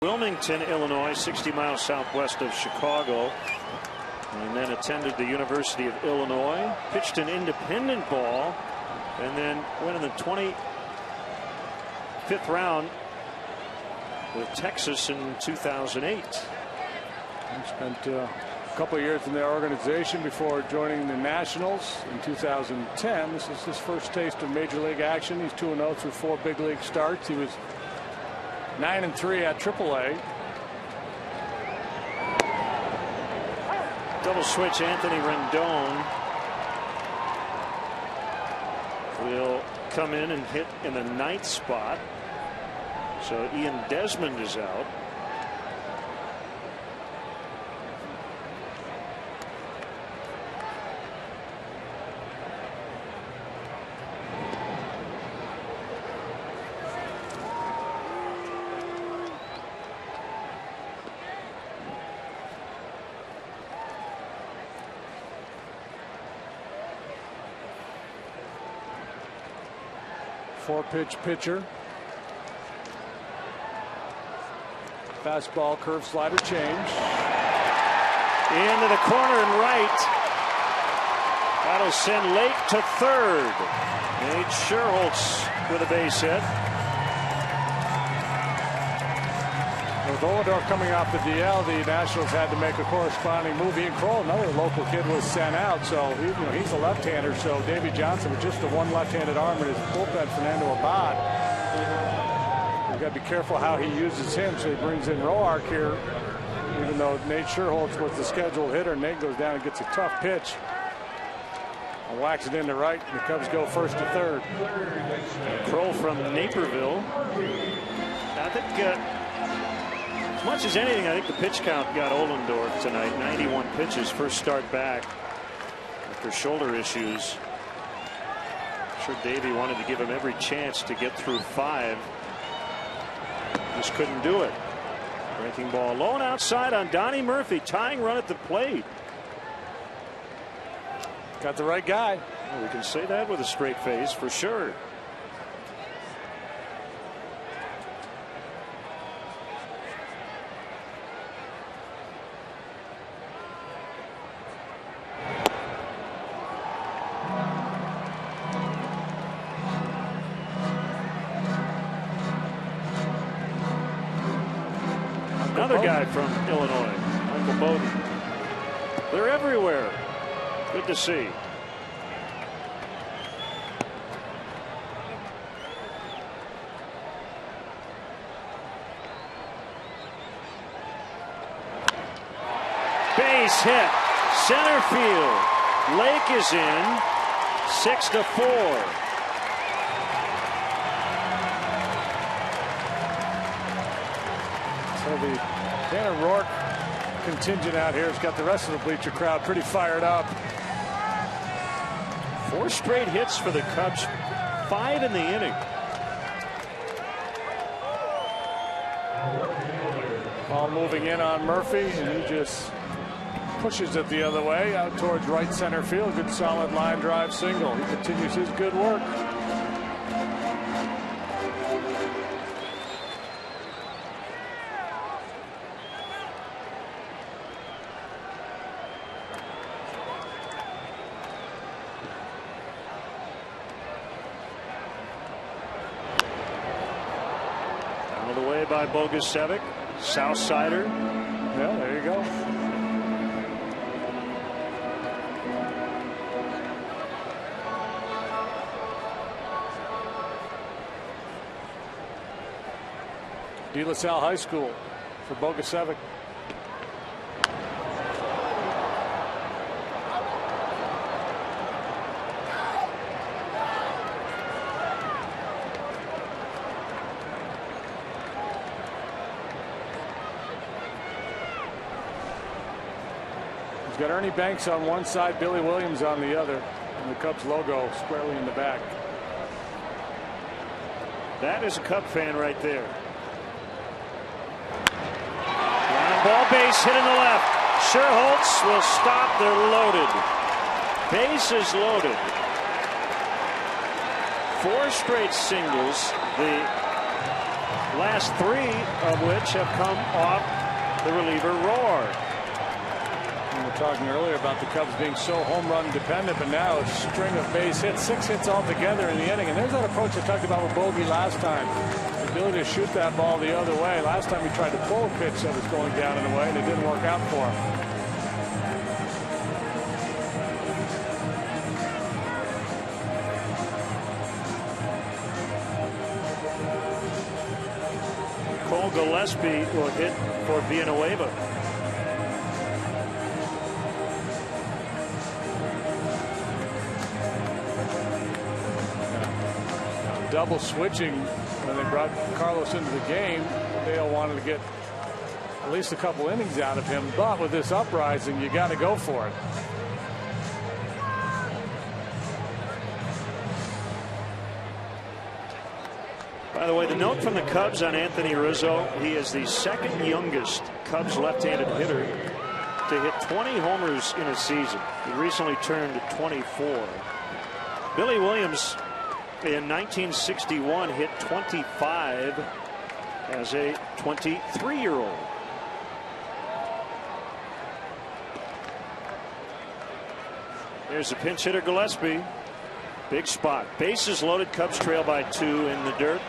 Wilmington, Illinois, 60 miles southwest of Chicago, and then attended the University of Illinois, pitched an independent ball, and then went in the 25th round with Texas in 2008. He spent a couple of years in their organization before joining the Nationals in 2010. This is his first taste of major league action. He's 2-0 through 4 big league starts. He was 9-3 at AAA. Double switch. Anthony Rendon will come in and hit in the 9th spot. So Ian Desmond is out. Four-pitch pitcher. Fastball, curve, slider, change. Into the corner and right. That'll send Lake to third. Nate Scherholtz with a base hit. With Olador coming off the DL, the Nationals had to make a corresponding move. Ian Kroll, another local kid, was sent out, so he's a left-hander. So Davey Johnson with just the one left-handed arm in his bullpen, Fernando Abad. You've got to be careful how he uses him. So he brings in Roark here, even though Nate Scherholtz was the scheduled hitter. Nate goes down and gets a tough pitch. And whacks it into right, and the Cubs go first to third. Kroll from Naperville. I think as much as anything, I think the pitch count got Ohlendorf tonight. 91 pitches, first start back after shoulder issues. I'm sure Davey wanted to give him every chance to get through 5. Just couldn't do it. Breaking ball low and outside on Donnie Murphy. Tying run at the plate. Got the right guy. Well, we can say that with a straight face for sure. Another guy from Illinois, Michael Bowden. They're everywhere. Good to see. Base hit. Center field. Lake is in. 6-4. So the Tanner Roark contingent out here has got the rest of the bleacher crowd pretty fired up. 4 straight hits for the Cubs. 5 in the inning. Ball moving in on Murphy, and he just pushes it the other way out towards right center field. Good solid line drive single. He continues his good work. By Bogusevic, Southsider. Yeah, there you go. De La Salle High School for Bogusevic. Got Ernie Banks on one side, Billy Williams on the other, and the Cubs logo squarely in the back. That is a Cub fan right there. Ground ball, base hit in the left. Scherholtz will stop. They're loaded. Base is loaded. 4 straight singles. The last 3 of which have come off the reliever Roar. We were talking earlier about the Cubs being so home run dependent, but now a string of base hits, 6 hits altogether in the inning. And there's that approach I talked about with Bogey last time. The ability to shoot that ball the other way. Last time he tried to pull a pitch that was going down and away, and it didn't work out for him. Cole Gillespie will hit for Villanueva. Double switching when they brought Carlos into the game. Dale wanted to get at least a couple innings out of him, but with this uprising, you got to go for it. By the way, the note from the Cubs on Anthony Rizzo: he is the 2nd youngest Cubs left-handed hitter to hit 20 homers in a season. He recently turned 24. Billy Williams in 1961 hit 25 as a 23-year-old. There's a pinch hitter, Gillespie. Big spot. Bases loaded. Cubs trail by 2 in the dirt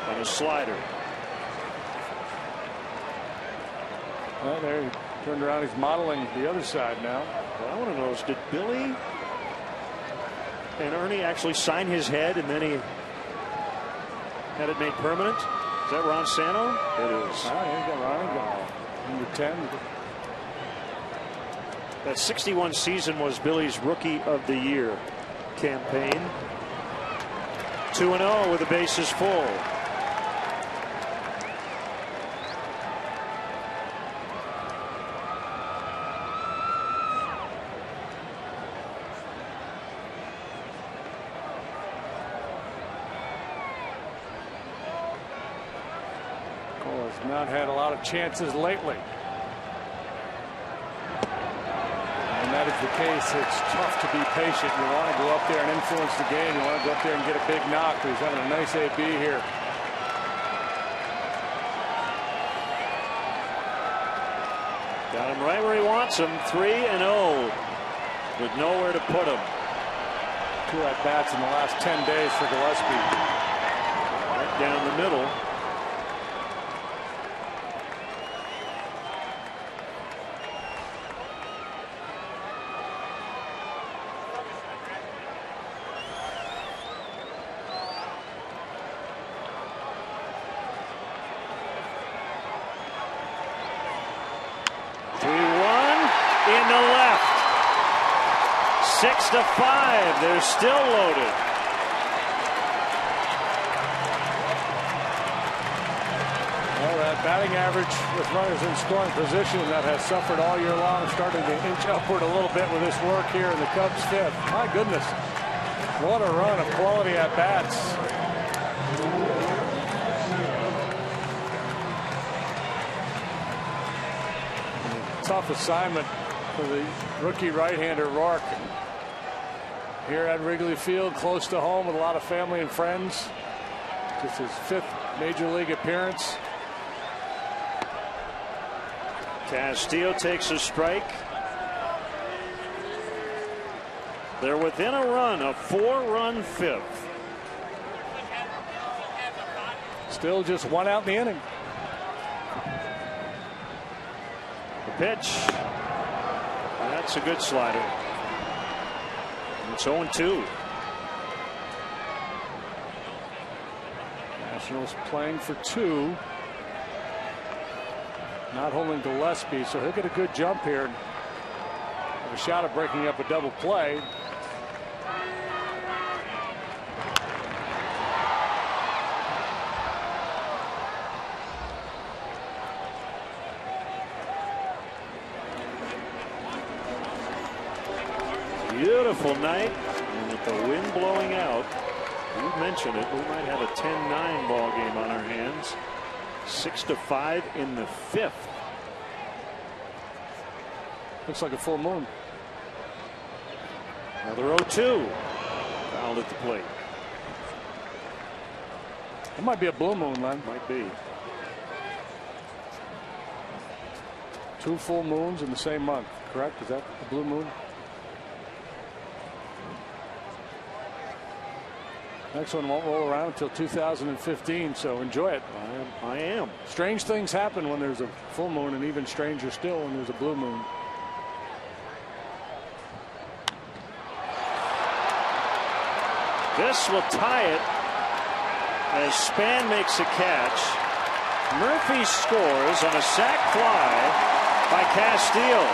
on a slider. Well, there he turned around. He's modeling the other side now. What I want to know is, did Billy and Ernie actually sign his head and then he had it made permanent? Is that Ron Santo? It is. Oh, here you go, Ronnie. Number 10. That 61 season was Billy's Rookie of the Year campaign. 2-0 with the bases full. Has not had a lot of chances lately. And that is the case. It's tough to be patient. You want to go up there and influence the game. You want to go up there and get a big knock. He's having a nice AB here. Got him right where he wants him. 3-0 with nowhere to put him. 2 at-bats in the last 10 days for Gillespie. Right down the middle. In the left. 6-5. They're still loaded. Well, that batting average with runners in scoring position that has suffered all year long, starting to inch upward a little bit with this work here in the Cubs' 5th. My goodness. What a run of quality at bats. Tough assignment for the rookie right-hander Rourke. Here at Wrigley Field, close to home with a lot of family and friends. Just his 5th major league appearance. Castillo takes a strike. They're within a run, a 4-run 5th. Still just 1 out in the inning. The pitch. That's a good slider. It's 0-2. Nationals playing for 2. Not holding Gillespie, so he'll get a good jump here. Have a shot at breaking up a double play. Beautiful night, and with the wind blowing out, you mentioned it, we might have a 10-9 ball game on our hands. 6-5 in the 5th. Looks like a full moon. Another 0-2. Fouled at the plate. It might be a blue moon, Len. Might be. 2 full moons in the same month, correct? Is that the blue moon? Next one won't roll around until 2015, so enjoy it. I am. Strange things happen when there's a full moon, and even stranger still when there's a blue moon. This will tie it as Span makes a catch. Murphy scores on a sac fly by Castile.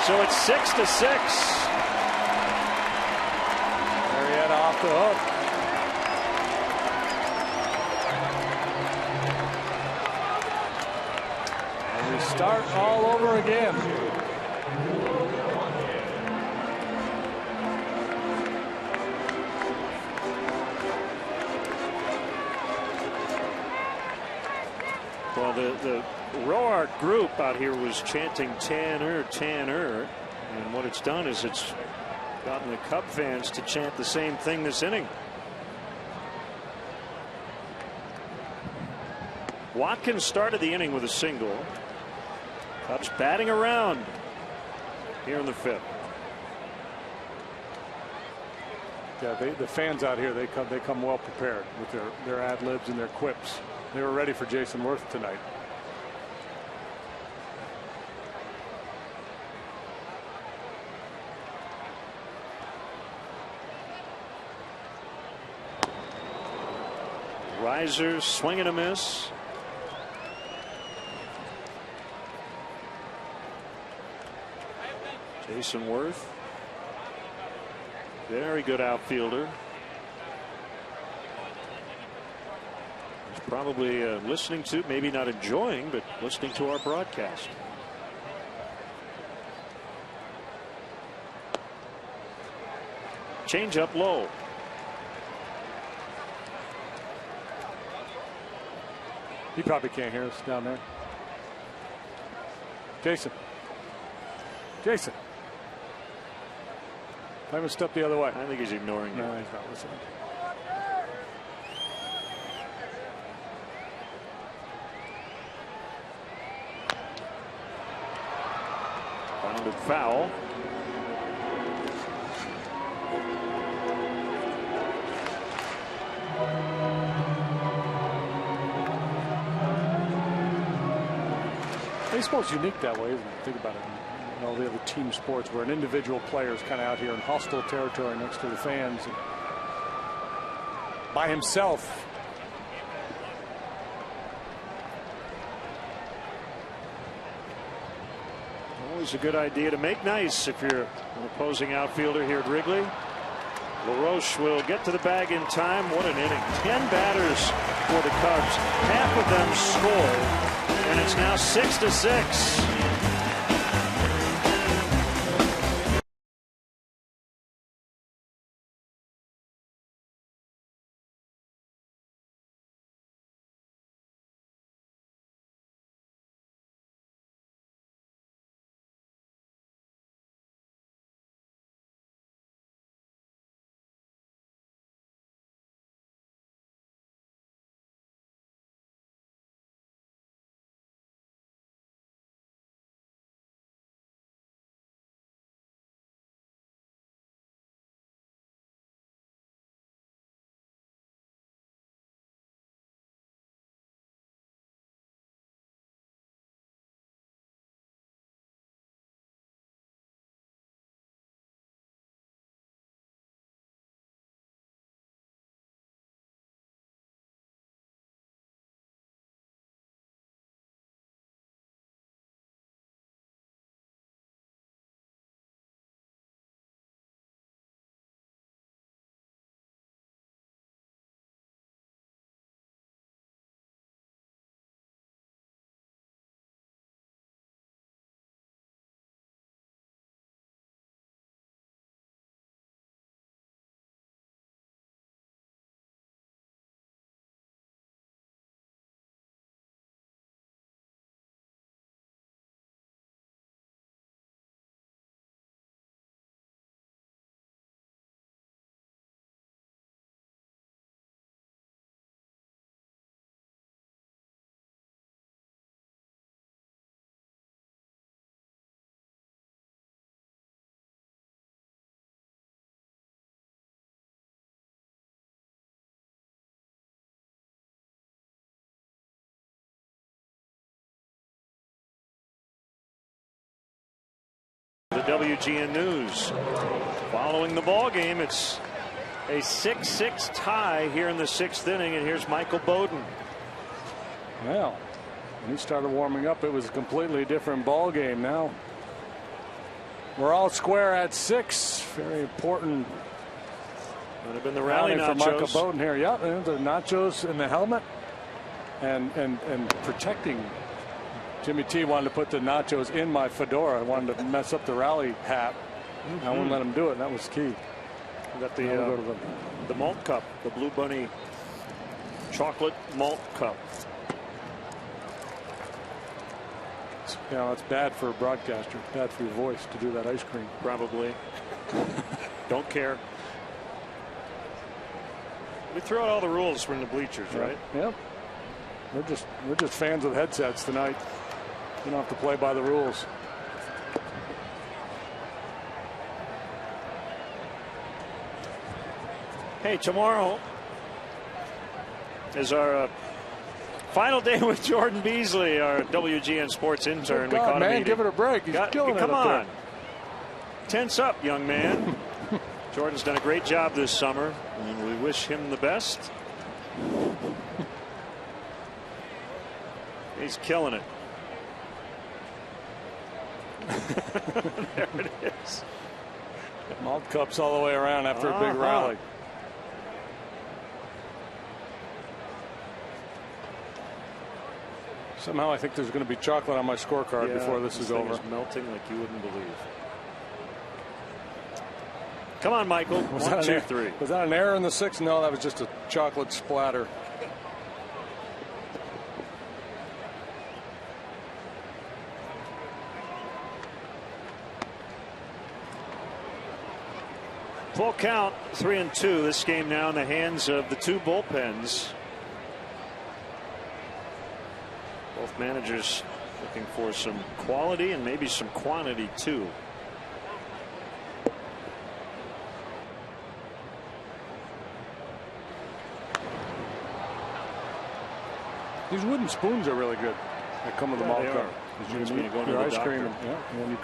So it's 6-6. Marietta off the hook. And we start all over again. Well, the Roark group out here was chanting Tanner, Tanner. And what it's done is it's gotten the Cub fans to chant the same thing this inning. Watkins started the inning with a single. Cubs batting around here in the 5th. Yeah, the fans out here, they come well prepared with their ad libs and their quips. They were ready for Jason Worth tonight. Risers swing and a miss. Jason Worth, very good outfielder. He's probably listening to, maybe not enjoying, but listening to our broadcast. Change up low. He probably can't hear us down there. Jason. Jason. I haven't stepped the other way. I think he's ignoring you. No, he's not listening. Rounded foul. Baseball's unique that way, isn't it? Think about it. In all the other team sports where an individual player is kind of out here in hostile territory next to the fans and by himself. Always a good idea to make nice if you're an opposing outfielder here at Wrigley. LaRoche will get to the bag in time. What an inning. 10 batters for the Cubs. Half of them scored, and it's now 6-6. the WGN News. Following the ball game, it's a 6-6 tie here in the 6th inning, and here's Michael Bowden. Well, when he started warming up, it was a completely different ball game. Now we're all square at 6. Very important. Would have been the rally for Michael Bowden here. Yeah, the nachos in the helmet, and protecting. Jimmy T wanted to put the nachos in my fedora. I wanted to mess up the rally hat. I wouldn't let him do it. And that was key. We got the malt cup, the Blue Bunny chocolate malt cup. You know, it's bad for a broadcaster. It's bad for your voice to do that ice cream. Probably. Don't care. We throw out all the rules from the bleachers, right? Yep. We're just fans of headsets tonight. You don't have to play by the rules. Hey, tomorrow is our final day with Jordan Beasley, our WGN Sports intern. God, we caught man, him give it a break. He's killing it. Come up on. there. Tense up, young man. Jordan's done a great job this summer, and we wish him the best. He's killing it. There it is. Malt cups all the way around after a big rally. Somehow I think there's going to be chocolate on my scorecard before this is over. It's melting like you wouldn't believe. Come on, Michael. 1, 2, 3. Was that an error in the 6th? No, that was just a chocolate splatter. Full count, 3-2. This game now in the hands of the 2 bullpens. Both managers looking for some quality and maybe some quantity too. These wooden spoons are really good. They come with the malt cup. You can eat your ice cream, and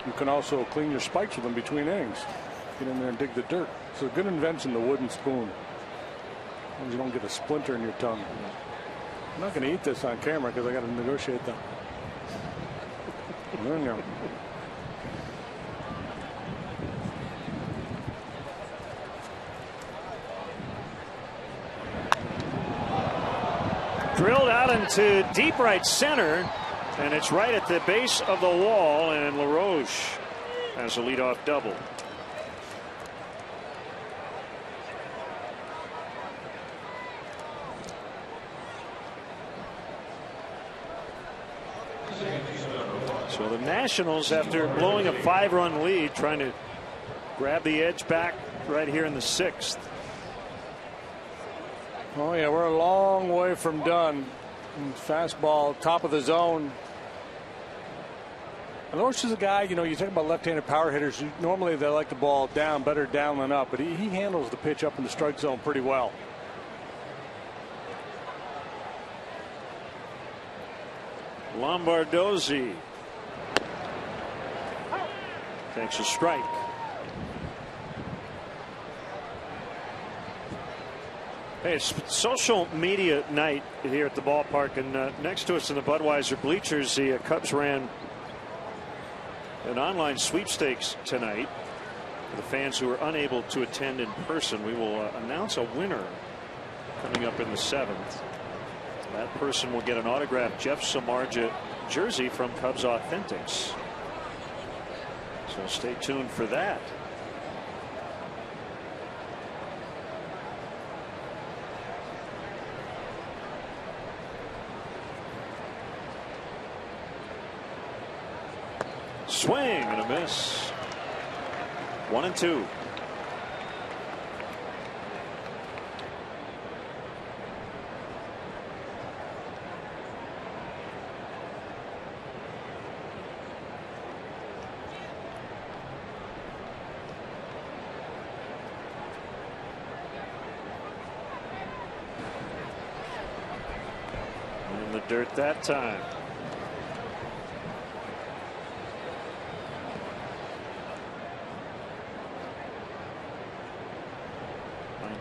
you can also clean your spikes with them between innings. Get in there and dig the dirt. It's a good invention, the wooden spoon. As long as you don't get a splinter in your tongue. I'm not going to eat this on camera because I got to negotiate that. There you go. Drilled out into deep right center, and it's right at the base of the wall, and LaRoche has a leadoff double. So the Nationals, after blowing a 5-run lead, trying to grab the edge back right here in the 6th. Oh yeah, we're a long way from done. Fastball, top of the zone. LaRoche is a guy, you know, you talk about left-handed power hitters. Normally they like the ball down, better down than up, but he handles the pitch up in the strike zone pretty well. Lombardozzi takes a strike. Hey, it's social media night here at the ballpark, and next to us in the Budweiser bleachers, the Cubs ran an online sweepstakes tonight. For the fans who are unable to attend in person, we will announce a winner coming up in the 7th. That person will get an autographed Jeff Samardzija jersey from Cubs Authentics. So stay tuned for that. Swing and a miss. 1-2. In the dirt that time.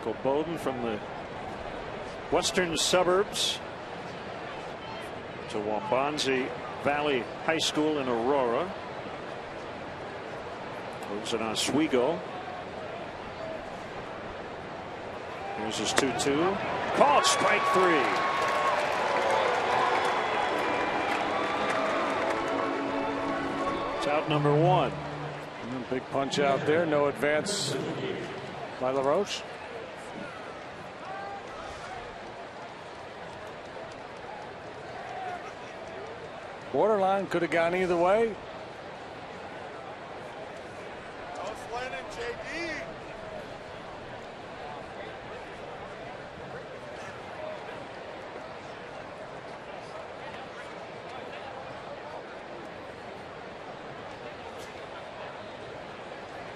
Michael Bowden from the western suburbs to Wambanzi Valley High School in Aurora. Lives in Oswego. Here's his 2-2. Called strike 3. It's out number 1. Big punch out there. No advance by LaRoche. Borderline, could have gone either way.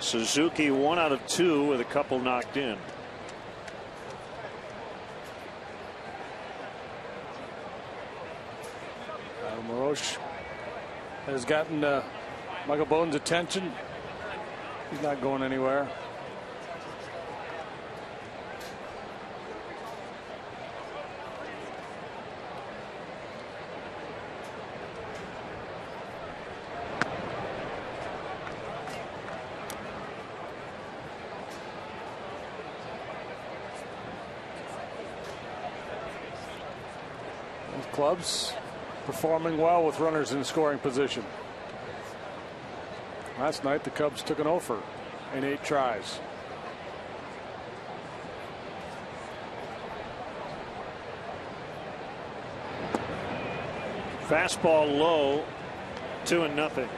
Suzuki 1 out of 2 with a couple knocked in. LaRoche has gotten Michael Bowden's attention. He's not going anywhere. Clubs performing well with runners in scoring position. Last night the Cubs took an offer in 8 tries. Fastball low, 2-0.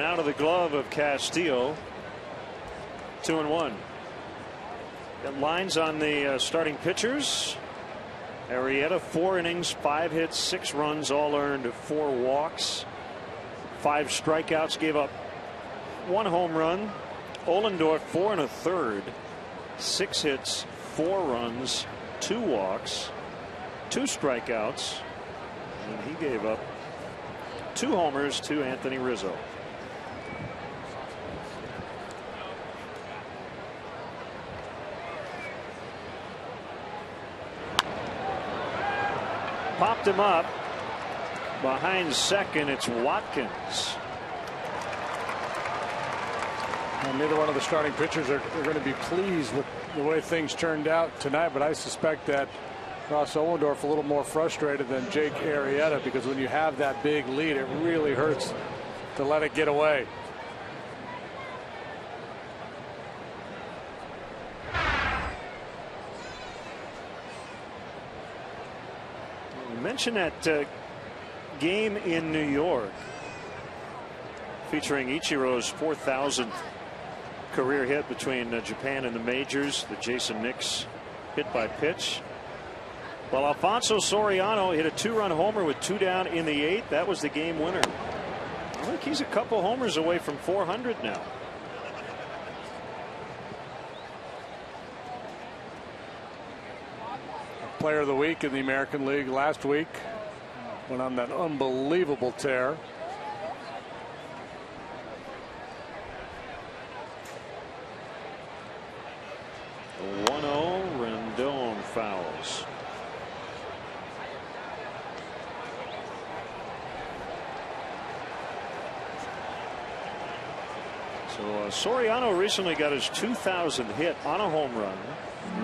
Out of the glove of Castillo. 2-1. Got lines on the starting pitchers. Arrieta, 4 innings, 5 hits, 6 runs, all earned, 4 walks, 5 strikeouts, gave up 1 home run. Ohlendorf, 4 1/3, 6 hits, 4 runs, 2 walks, 2 strikeouts, and he gave up 2 homers to Anthony Rizzo. Popped him up behind second. It's Watkins. And neither one of the starting pitchers are going to be pleased with the way things turned out tonight, but I suspect that Ross Ohlendorf a little more frustrated than Jake Arrieta, because when you have that big lead, it really hurts to let it get away. Mention that game in New York featuring Ichiro's 4,000th career hit between Japan and the majors, the Jason Nix hit by pitch. Well, Alfonso Soriano hit a 2-run homer with 2 down in the 8th. That was the game winner. I think he's a couple homers away from 400 now. Player of the week in the American League last week. Went on that unbelievable tear. The 1-0, Rendon fouls. So Soriano recently got his 2,000th hit on a home run.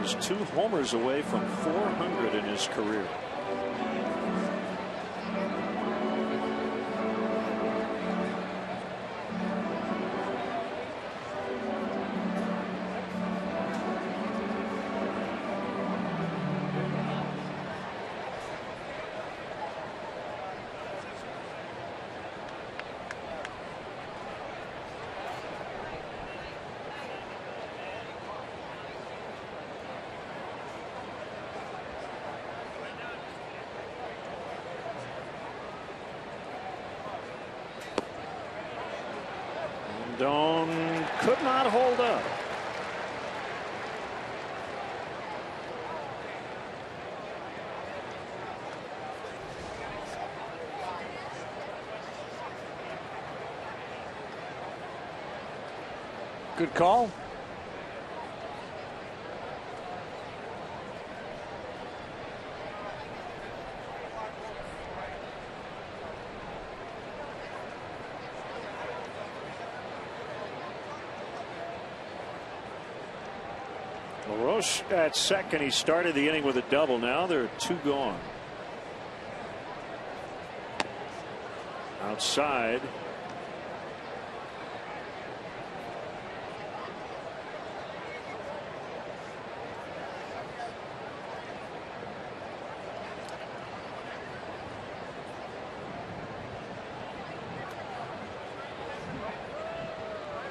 He's 2 homers away from 400 in his career. Rodon could not hold up. Good call. LaRoche at second. He started the inning with a double. Now there are 2 gone. Outside.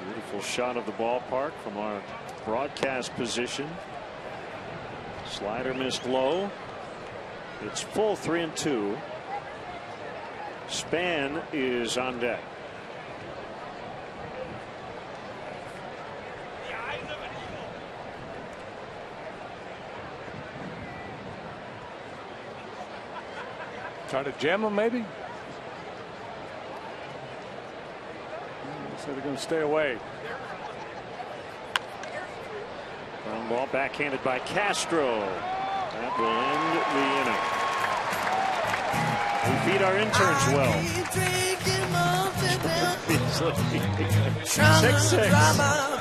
Beautiful shot of the ballpark from our broadcast position. Slider missed low. It's full 3-2. Span is on deck. Try to jam him, maybe. So they're going to stay away. Ground ball backhanded by Castro. That will end the inning. We feed our interns well. 6-6.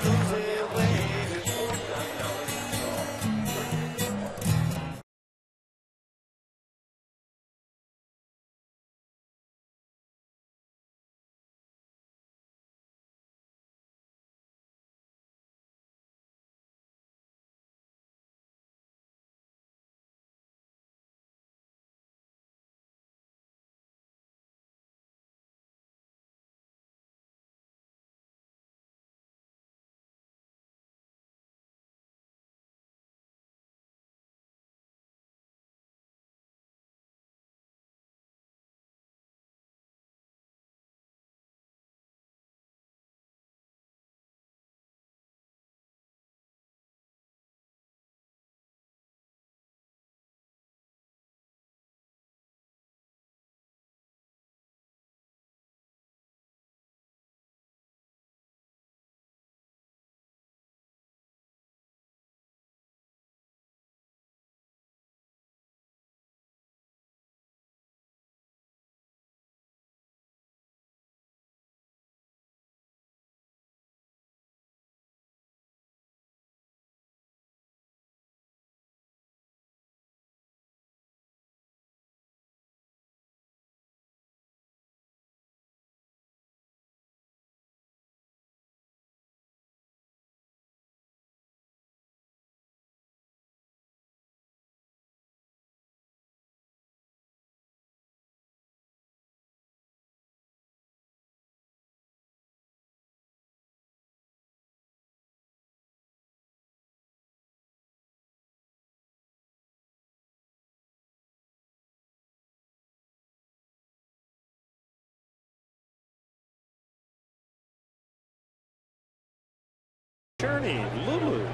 Cherney, Lulu,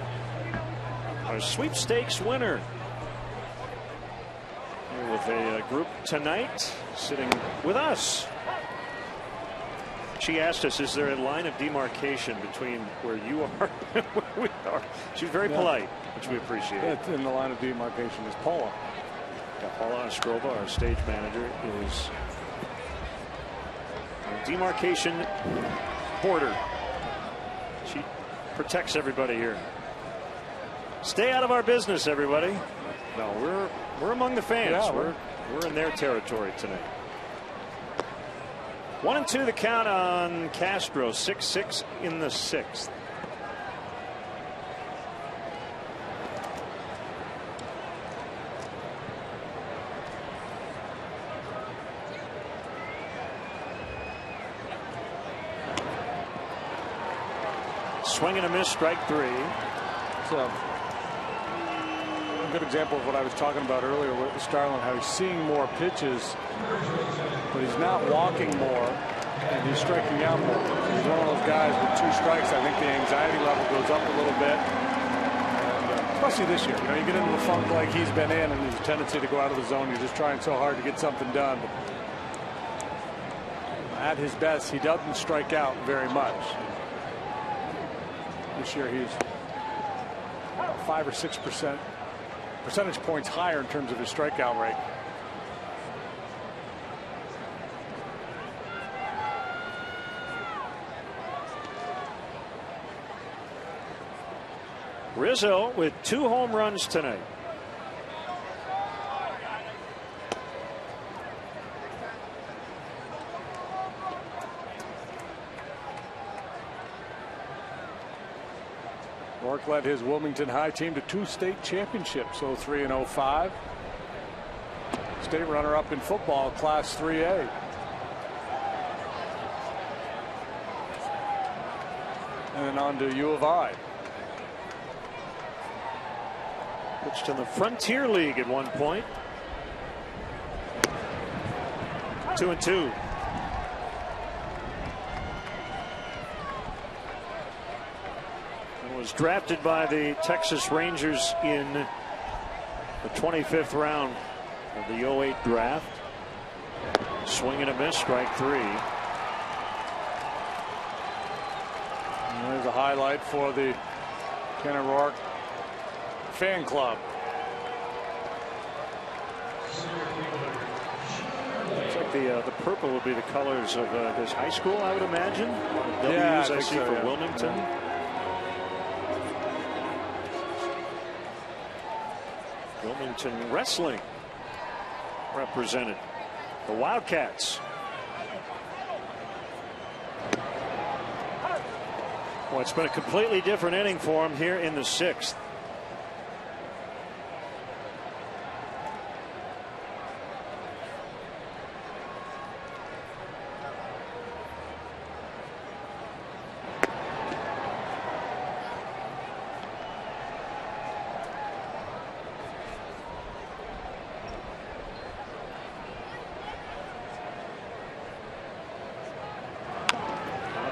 our sweepstakes winner. Here with a group tonight sitting with us. She asked us, is there a line of demarcation between where you are and where we are? She's very polite, which we appreciate. In the line of demarcation is Paula. Yeah, Paula Ostroba, our stage manager, is a demarcation border. She protects everybody here. Stay out of our business, everybody. No, we're among the fans. Yeah, we're in their territory tonight. 1-2 the count on Castro. 6-6 in the 6th. Swing and a miss, strike 3. So a good example of what I was talking about earlier with Starlin, how he's seeing more pitches, but he's not walking more and he's striking out more. He's one of those guys with 2 strikes. I think the anxiety level goes up a little bit. And, especially this year. You get into the funk like he's been in, and there's a tendency to go out of the zone. You're just trying so hard to get something done. But at his best, he doesn't strike out very much. This year he's 5 or 6 percentage points higher in terms of his strikeout rate. Rizzo with 2 home runs tonight. Rourke led his Wilmington High team to 2 state championships, 03 and 05. State runner-up in football, Class 3A. And then on to U of I. Pitched in the Frontier League at one point. 2-2. And was drafted by the Texas Rangers in the 25th round of the 08 draft. Swing and a miss, strike 3. And there's a highlight for the Ken O'Rourke fan club. Looks like the purple will be the colors of his high school, I would imagine. Yeah, W's I see so, for yeah. Wilmington. Wilmington Wrestling represented the Wildcats. Well, it's been a completely different inning for him here in the 6th.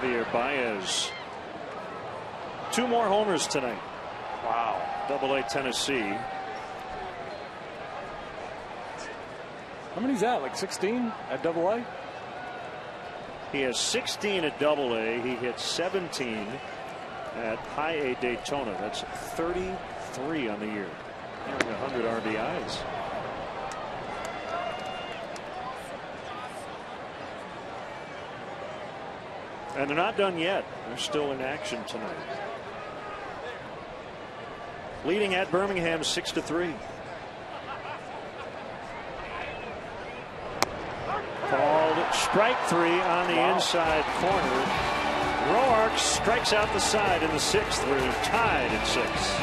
Javier Baez. 2 more homers tonight. Wow. AA Tennessee. How many's that? Like 16 at AA? He has 16 at AA. He hit 17 at High A Daytona. That's 33 on the year. Nearing 100 RBIs. And they're not done yet. They're still in action tonight. Leading at Birmingham 6-3. Called strike 3 on the inside corner. Roark strikes out the side in the 6th. We're tied at 6.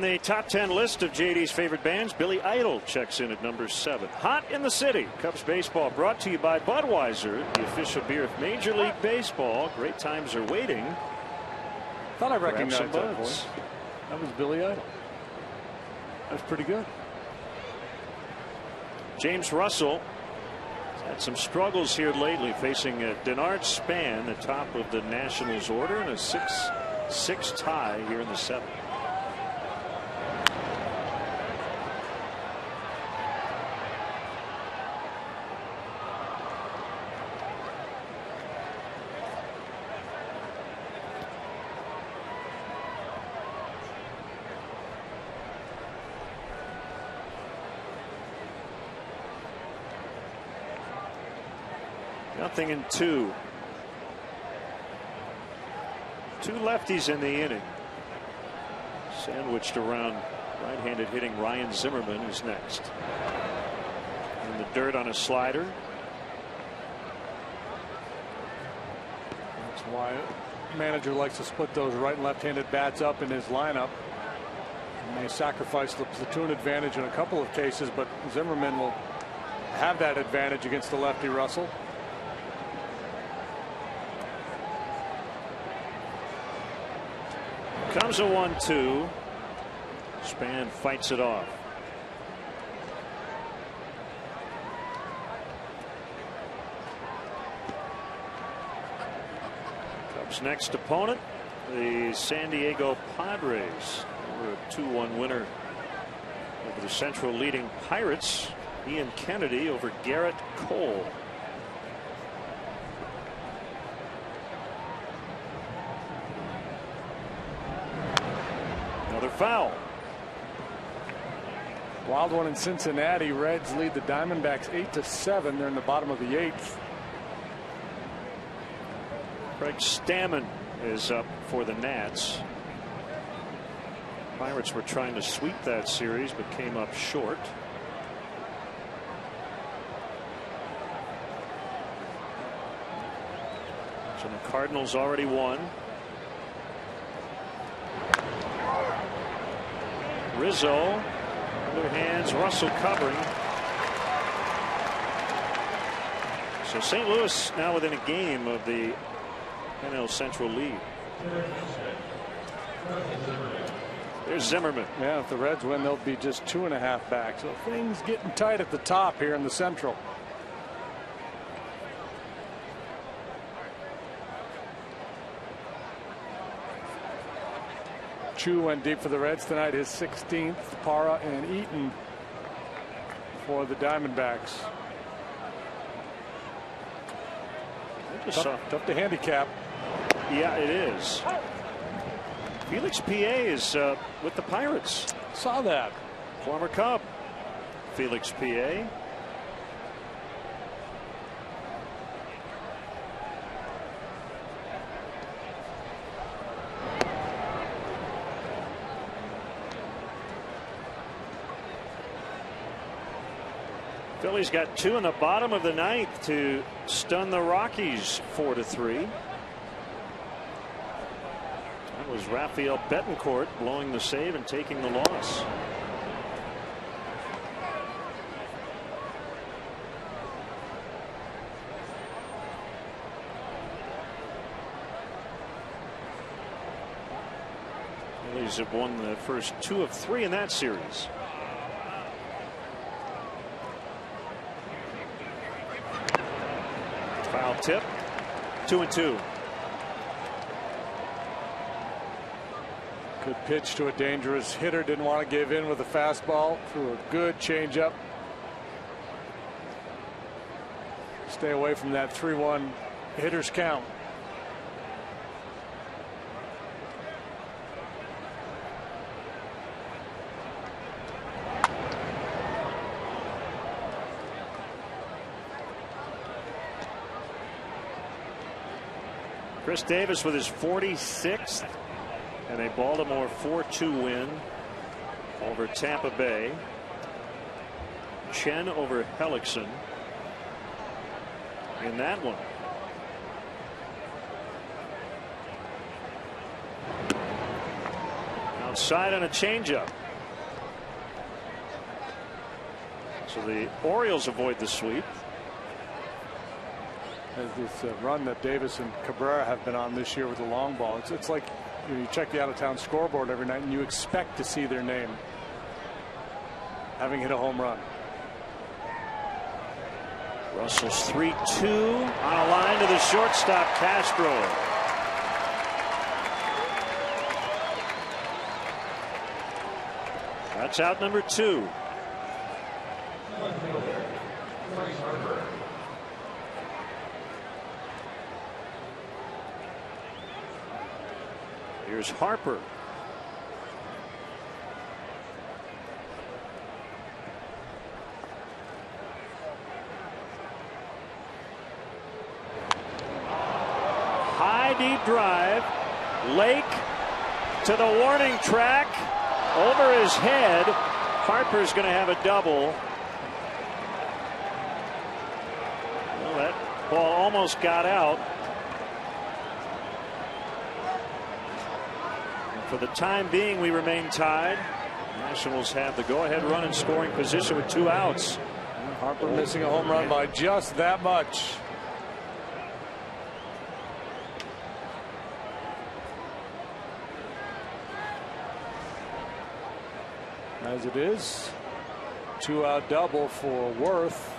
the top 10 list of JD's favorite bands, Billy Idol checks in at number 7. Hot in the City. Cubs baseball brought to you by Budweiser, the official beer of Major League Baseball. Great times are waiting. Thought I recognized that Buds. voice. That was Billy Idol. That's pretty good. James Russell has had some struggles here lately, facing Denard Span, the top of the Nationals order, and a 6-6 tie here in the 7th. Nothing in 2. 2 lefties in the inning. Sandwiched around right-handed hitting Ryan Zimmerman, who's next. In the dirt on a slider. That's why the manager likes to split those right and left-handed bats up in his lineup. He may sacrifice the platoon advantage in a couple of cases, but Zimmerman will have that advantage against the lefty Russell. Comes a 1-2. Span fights it off. Cubs' next opponent, the San Diego Padres. They were a 2-1 winner over the Central leading Pirates. Ian Kennedy over Garrett Cole. Foul. Wild one in Cincinnati. Reds lead the Diamondbacks 8-7. They're in the bottom of the 8th. Craig Stammen is up for the Nats. Pirates were trying to sweep that series but came up short. So the Cardinals already won. Rizzo, other hands, Russell covering. So St. Louis now within a game of the NL Central lead. There's Zimmerman. Yeah, if the Reds win, they'll be just 2.5 back. So things getting tight at the top here in the Central. Chu went deep for the Reds tonight, his 16th. Parra and Eaton for the Diamondbacks. Tough to handicap. Yeah, it is. Felix PA is with the Pirates. Saw that. Former Cub. Felix PA. Phillies got 2 in the bottom of the 9th to stun the Rockies 4-3. That was Rafael Betancourt blowing the save and taking the loss. Phillies have won the first 2 of 3 in that series. Foul tip. 2-2. Good pitch to a dangerous hitter. Didn't want to give in with a fastball. Threw a good changeup. Stay away from that 3-1 hitter's count. Chris Davis with his 46th and a Baltimore 4-2 win over Tampa Bay. Chen over Hellickson in that one. Now Outside on a changeup. So the Orioles avoid the sweep. As this run that Davis and Cabrera have been on this year with the long ball, it's like you check the out-of-town scoreboard every night and you expect to see their name having hit a home run. Russell's 3-2 on a line to the shortstop, Castro. That's out number 2. Here's Harper. High deep drive. Lake to the warning track. Over his head. Harper's going to have a double. Well, that ball almost got out. And for the time being, we remain tied. Nationals have the go-ahead run in scoring position with 2 outs. Harper missing a home run by just that much. As it is, 2-out double for Worth.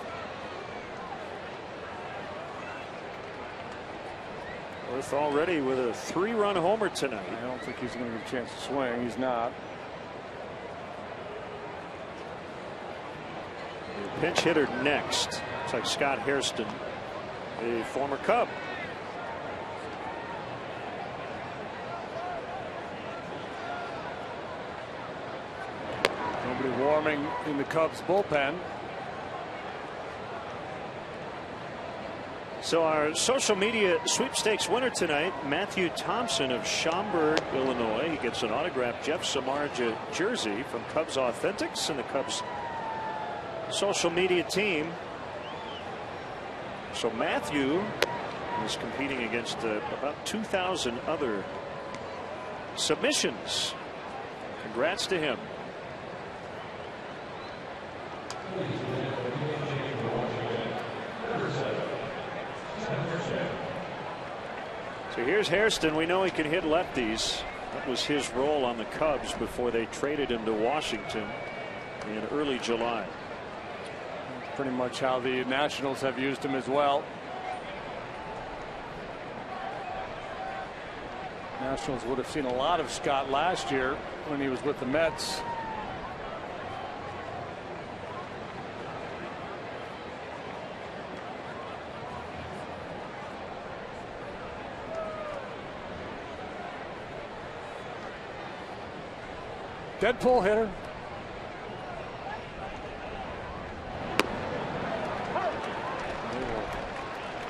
Worth already with a 3-run homer tonight. I don't think he's going to get a chance to swing. He's not. The pinch hitter next. Looks like Scott Hairston, a former Cub. Nobody warming in the Cubs bullpen. So our social media sweepstakes winner tonight, Matthew Thompson of Schaumburg, Illinois. He gets an autographed Jeff Samardzija jersey from Cubs Authentics and the Cubs social media team. So Matthew is competing against about 2,000 other submissions. Congrats to him. So here's Hairston. We know he can hit lefties. That was his role on the Cubs before they traded him to Washington in early July. Pretty much how the Nationals have used him as well. Nationals would have seen a lot of Scott last year when he was with the Mets. Deadpool hitter.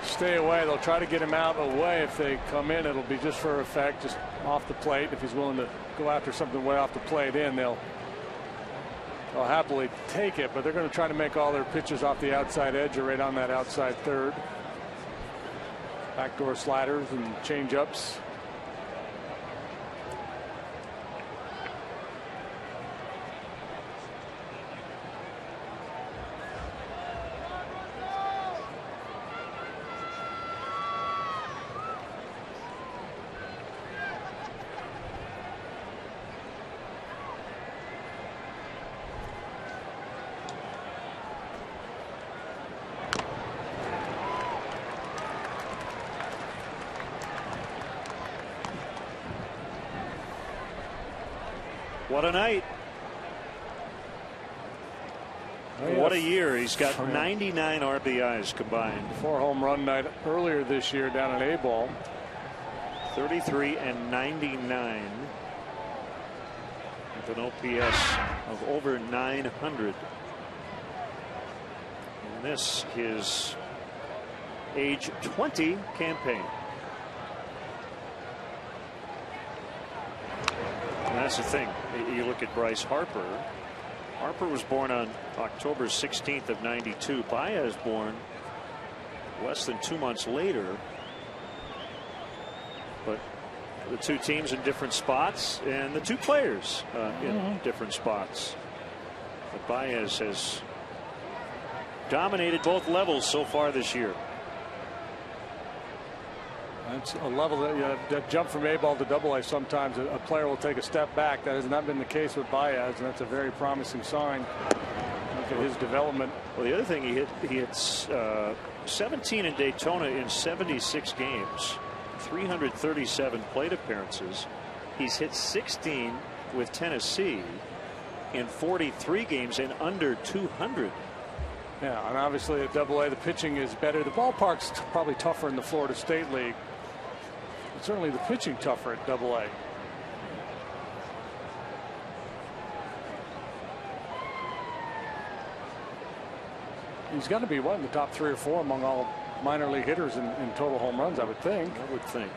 Stay away. They'll try to get him out away. If they come in, it'll be just for effect, just off the plate. If he's willing to go after something way off the plate in, they'll happily take it, but they're going to try to make all their pitches off the outside edge or right on that outside third. Backdoor sliders and change-ups. What a night. What a year. He's got 99 RBIs combined. 4 home run night earlier this year down at A-ball. 33 and 99 with an OPS of over 900. And this his age 20 campaign. And that's the thing. You look at Bryce Harper. Harper was born on October 16th of 92. Baez born less than 2 months later. But The two teams in different spots, and the two players in different spots. But Baez has dominated both levels so far this year. That's a level that jump from A ball to double A. Sometimes a player will take a step back. That has not been the case with Baez, and that's a very promising sign. Look at his development. Well, the other thing he hits 17 in Daytona in 76 games, 337 plate appearances. He's hit 16 with Tennessee in 43 games and under 200. Yeah, and obviously at Double A the pitching is better. The ballpark's probably tougher in the Florida State League. But certainly the pitching tougher at Double A. He's got to be in the top 3 or 4 among all minor league hitters in total home runs, I would think. I would think.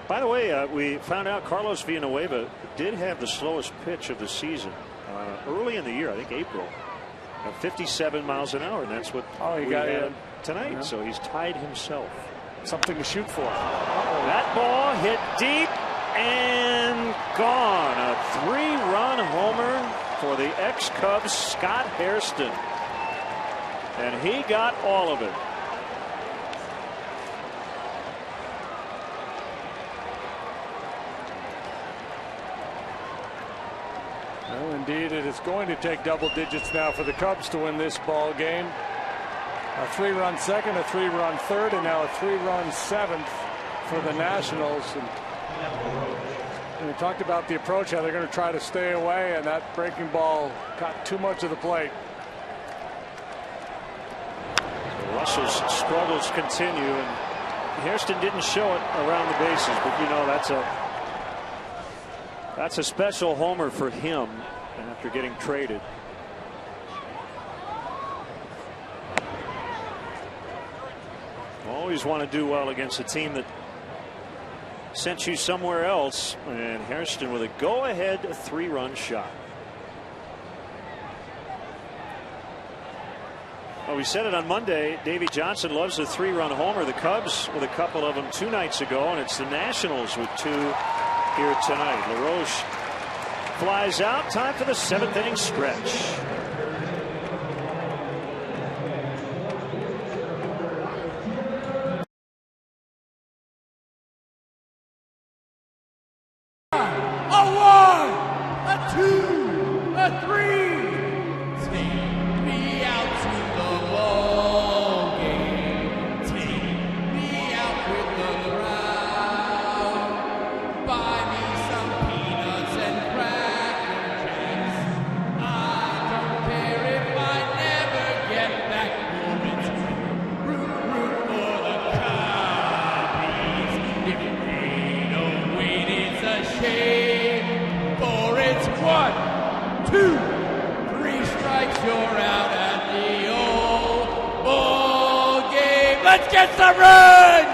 By the way, we found out Carlos Villanueva did have the slowest pitch of the season early in the year, I think April, at 57 miles an hour, and that's what he we got had tonight. Yeah. So he's tied himself. Something to shoot for. That ball hit deep and gone. A 3-run homer for the ex-Cubs, Scott Hairston, and he got all of it. Well, indeed, it is going to take double digits now for the Cubs to win this ball game. A 3-run second, a 3-run third, and now a 3-run seventh for the Nationals. And we talked about the approach, how they're going to try to stay away, and that breaking ball got too much of the plate. So Russell's struggles continue, and Hairston didn't show it around the bases, but you know that's a special homer for him after getting traded. Always want to do well against a team that sent you somewhere else, and Hairston with a go-ahead 3-run shot. Well, we said it on Monday. Davey Johnson loves a 3-run homer. The Cubs with a couple of them 2 nights ago, and it's the Nationals with 2 here tonight. LaRoche flies out. Time for the 7th inning stretch. Let's get some runs!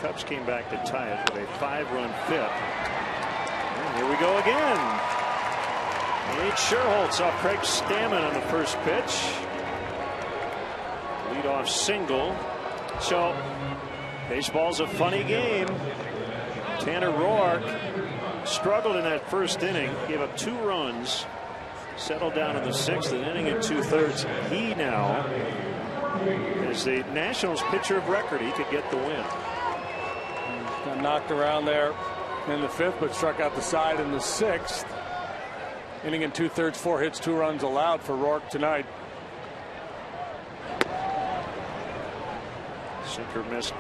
Cubs came back to tie it with a 5-run fifth. And here we go again. Nate Sherholtz off Craig Stammen on the first pitch. Leadoff single. So baseball's a funny game. Tanner Roark struggled in that first inning, gave up 2 runs, settled down in the 6th, an inning and 2/3. He now is the Nationals pitcher of record. He could get the win. Got knocked around there in the 5th, but struck out the side in the 6th. Inning and 2/3, 4 hits, 2 runs allowed for Roark tonight. Sinker missed,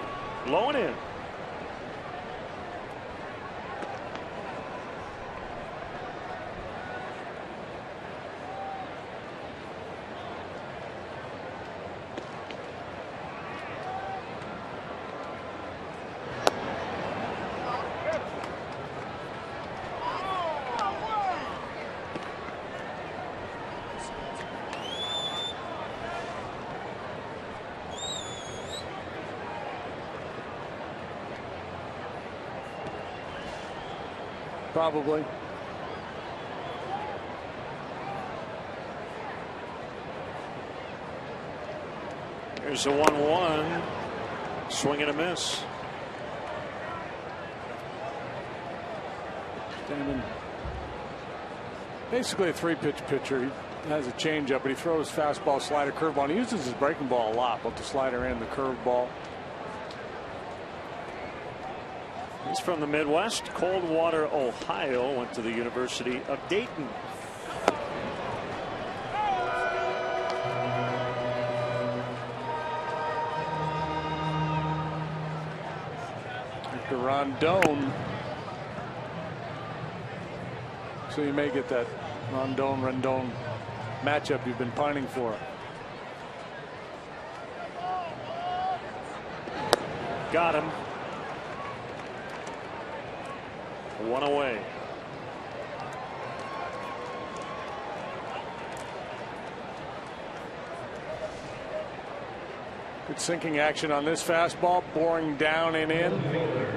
low and in. Probably. Here's a 1-1. Swing and a miss. Stammen, basically a 3-pitch pitcher. He has a changeup, but he throws fastball, slider, curveball. And he uses his breaking ball a lot, both the slider and the curveball. He's from the Midwest, Coldwater, Ohio. Went to the University of Dayton. Victor Rondon. So you may get that Rondon matchup you've been pining for. Got him. 1 away. Good sinking action on this fastball, boring down and in.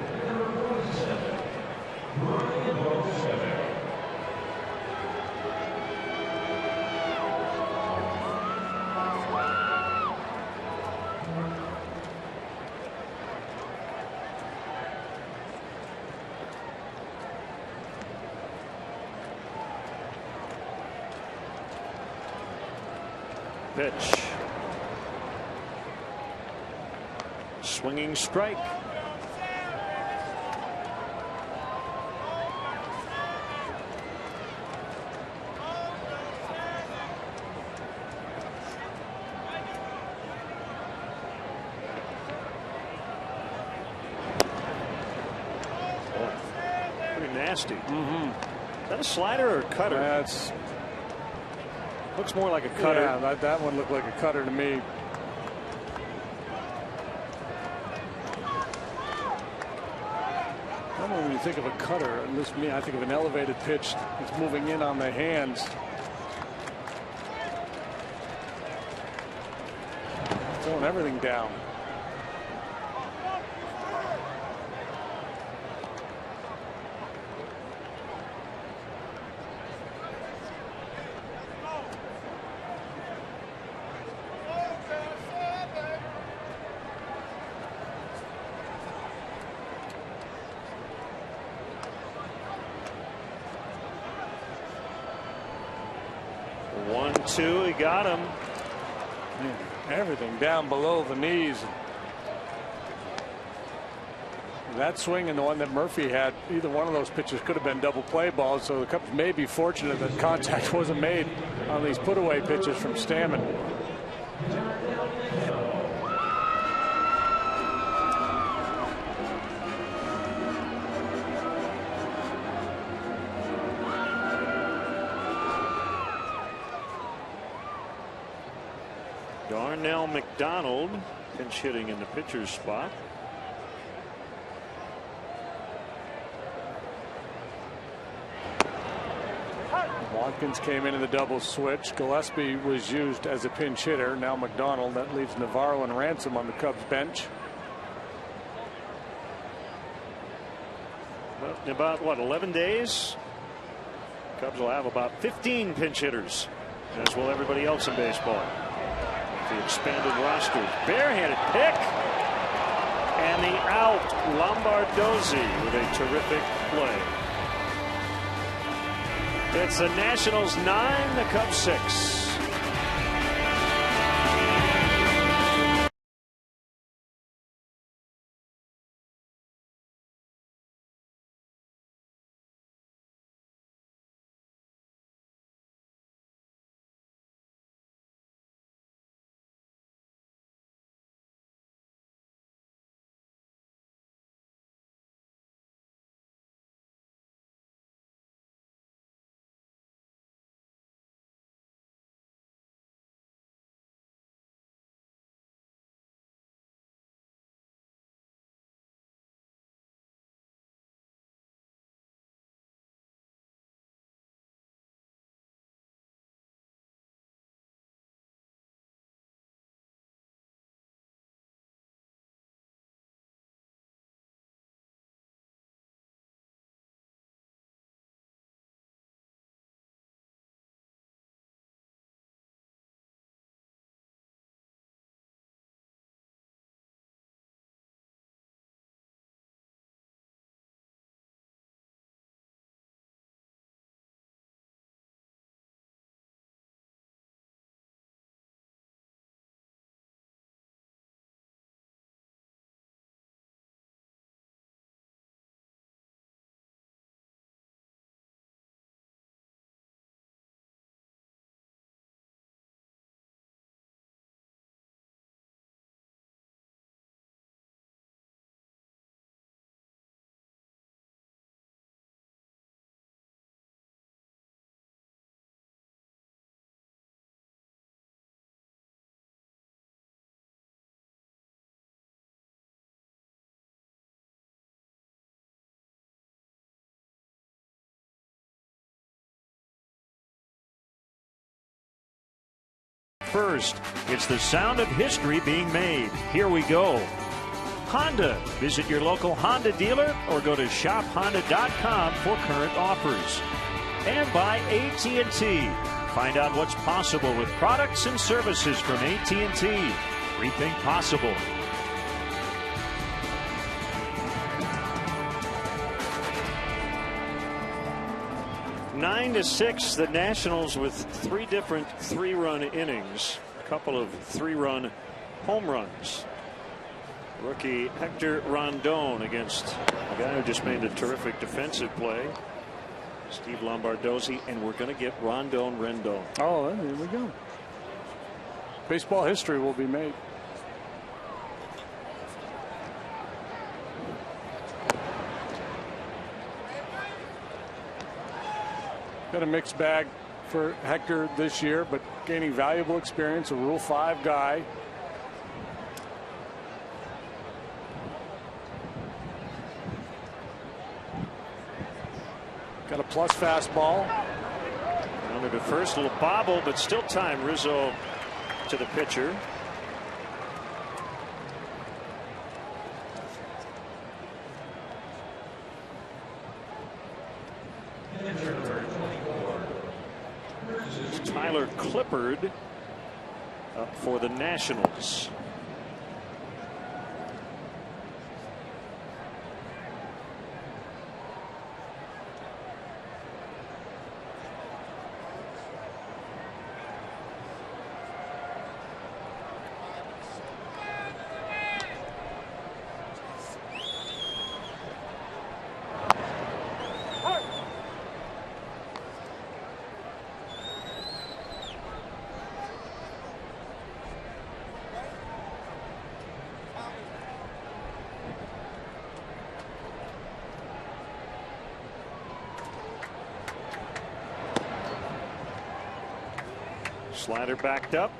Pitch. Swinging strike. Pretty nasty. Is that a slider or a cutter? That's looks more like a cutter. Yeah, that one looked like a cutter to me. Normally when you think of a cutter, at least me, I think of an elevated pitch that's moving in on the hands. Throwing everything down. He got him. Man, everything down below the knees. That swing and the one that Murphy had, either one of those pitches could have been double play balls, so the Cubs may be fortunate that contact wasn't made on these put away pitches from Stammen. Darnell McDonald pinch hitting in the pitcher's spot. Watkins came into the double switch. Gillespie was used as a pinch hitter. Now McDonald. That leaves Navarro and Ransom on the Cubs bench. In about, what, 11 days? Cubs will have about 15 pinch hitters, as will everybody else in baseball. The expanded rosters. Barehanded pick. And the out. Lombardozzi with a terrific play. It's the Nationals 9, the Cubs 6. First, it's the sound of history being made. Here we go. Honda. Visit your local Honda dealer or go to shophonda.com for current offers. And by AT&T. Find out what's possible with products and services from AT&T. Rethink possible. Nine to 6, the Nationals with 3 different 3-run innings, a couple of 3-run home runs. Rookie Hector Rondon against a guy who just made a terrific defensive play, Steve Lombardozzi, and we're going to get Rondon Rendon. Oh, here we go. Baseball history will be made. Got a mixed bag for Hector this year, but gaining valuable experience, a Rule 5 guy. Got a plus fastball. Only the first little bobble, but still time. Rizzo to the pitcher. Tyler Clippard up for the Nationals. Slider backed up.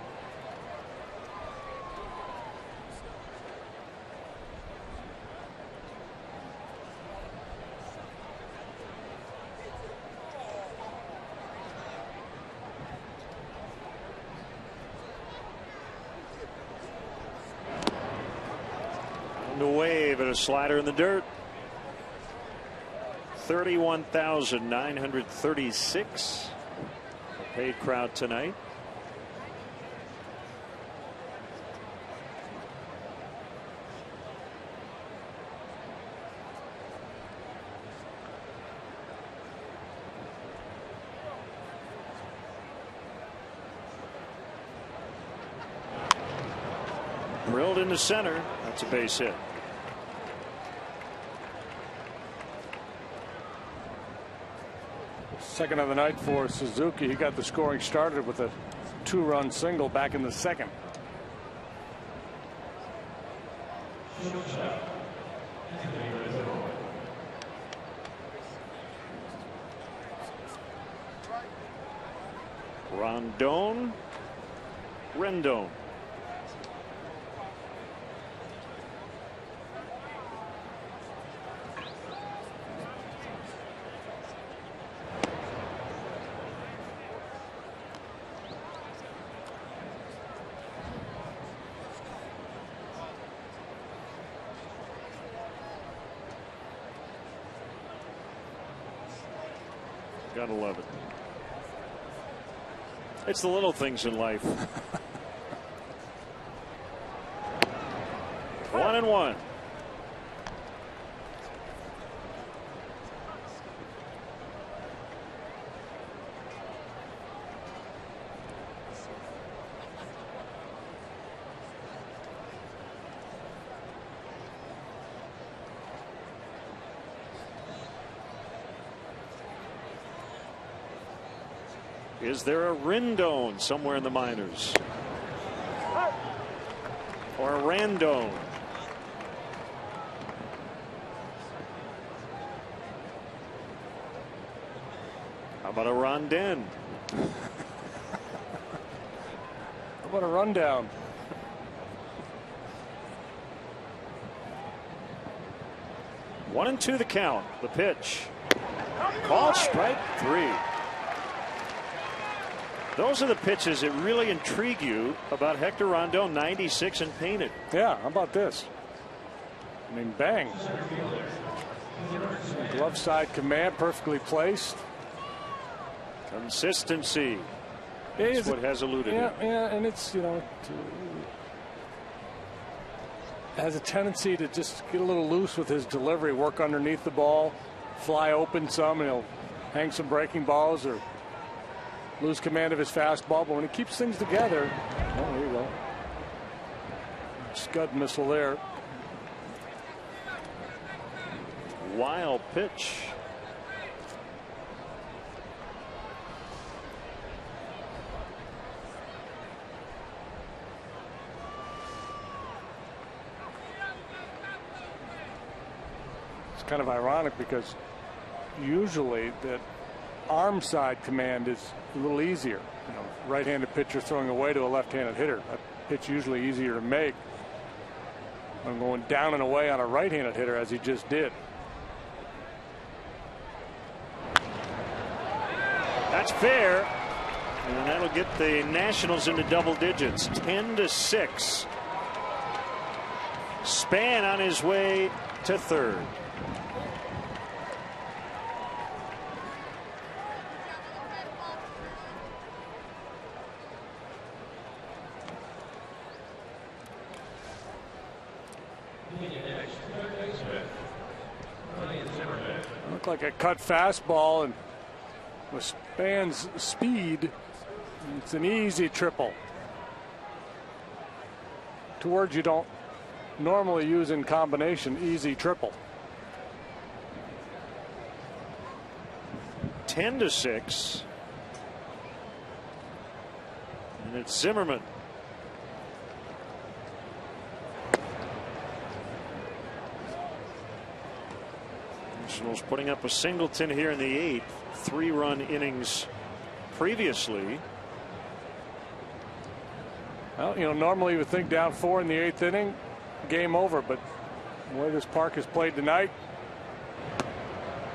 On the wave, and a slider in the dirt. 31,936. A paid crowd tonight. Drilled into center. That's a base hit. Second of the night for Suzuki. He got the scoring started with a 2-run single back in the second. Rendon. Gotta love it. It's the little things in life. 1-1. Is there a Rendon somewhere in the minors? Or a Randone? How about a Rondon? How about a rundown? One and two the count. The pitch. Called strike three. Those are the pitches that really intrigue you about Hector Rondon, 96 and painted. Yeah, how about this? I mean, bang. Glove side command, perfectly placed. Consistency. That's what has eluded him. Yeah, and it's, you know, has a tendency to just get a little loose with his delivery, work underneath the ball, fly open some, and he'll hang some breaking balls or lose command of his fastball. But when he keeps things together, oh, there you go. Scud missile there. Wild pitch. It's kind of ironic because usually that arm side command is a little easier. You know, right-handed pitcher throwing away to a left-handed hitter. That pitch usually easier to make. I'm going down and away on a right-handed hitter as he just did. That's fair. And that'll get the Nationals into double digits. 10-6. Span on his way to third. Looked like a cut fastball, and with Span's speed, it's an easy triple. Two words you don't normally use in combination: easy triple. 10-6. And it's Zimmerman. Nationals putting up a singleton here in the 8th. 3-run innings previously. Well, you know, normally you would think down 4 in the 8th inning, game over, but the way this park is played tonight,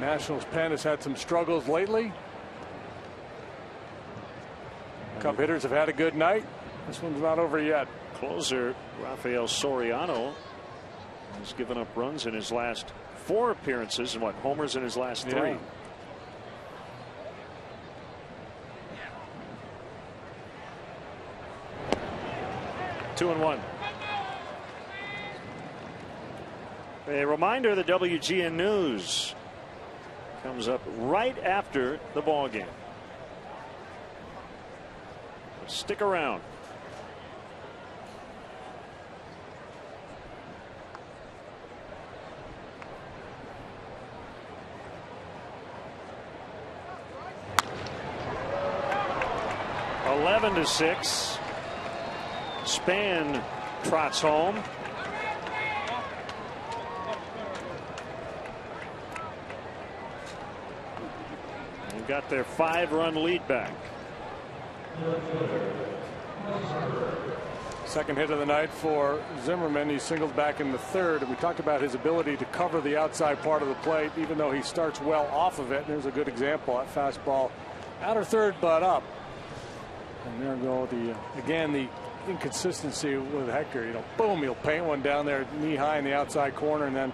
Nationals pen has had some struggles lately. Cub hitters have had a good night. This one's not over yet. Closer Rafael Soriano has given up runs in his last 4 appearances and homers in his last 3. Yeah. Two and 1. A reminder: the WGN News comes up right after the ball game. Stick around. Eleven to 6. Span trots home. They've got their 5-run lead back. Second hit of the night for Zimmerman. He singled back in the 3rd. And we talked about his ability to cover the outside part of the plate, even though he starts well off of it. And there's a good example. That fastball outer 3rd, but up. And there go again the inconsistency with Hector. You know, boom, he'll paint one down there knee high in the outside corner, and then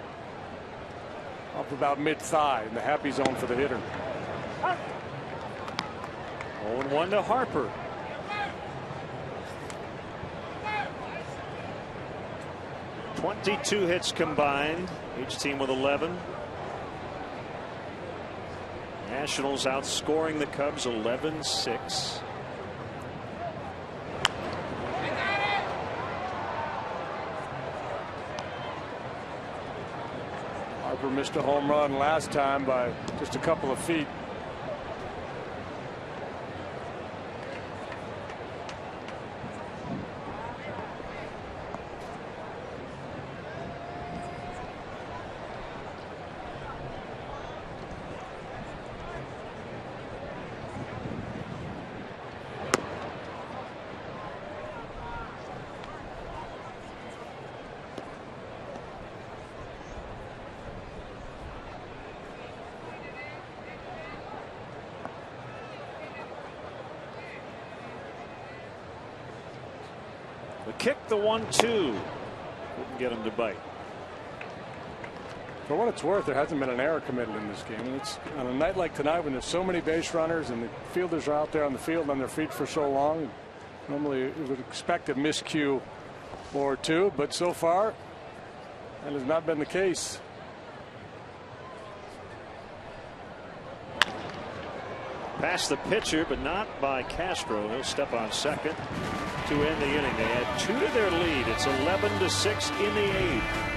up about mid-thigh in the happy zone for the hitter. 0-1 to Harper. .22 hits combined, each team with 11. Nationals outscoring the Cubs 11-6. Harper missed a home run last time by just a couple of feet. The kick, the 1-2. Couldn't get him to bite. For what it's worth, there hasn't been an error committed in this game. And it's on a night like tonight when there's so many base runners and the fielders are out there on the field on their feet for so long. Normally you would expect a miscue or two, but so far that has not been the case. Past the pitcher, but not by Castro. He'll step on second to end the inning. They add 2 to their lead. It's 11-6 in the 8th.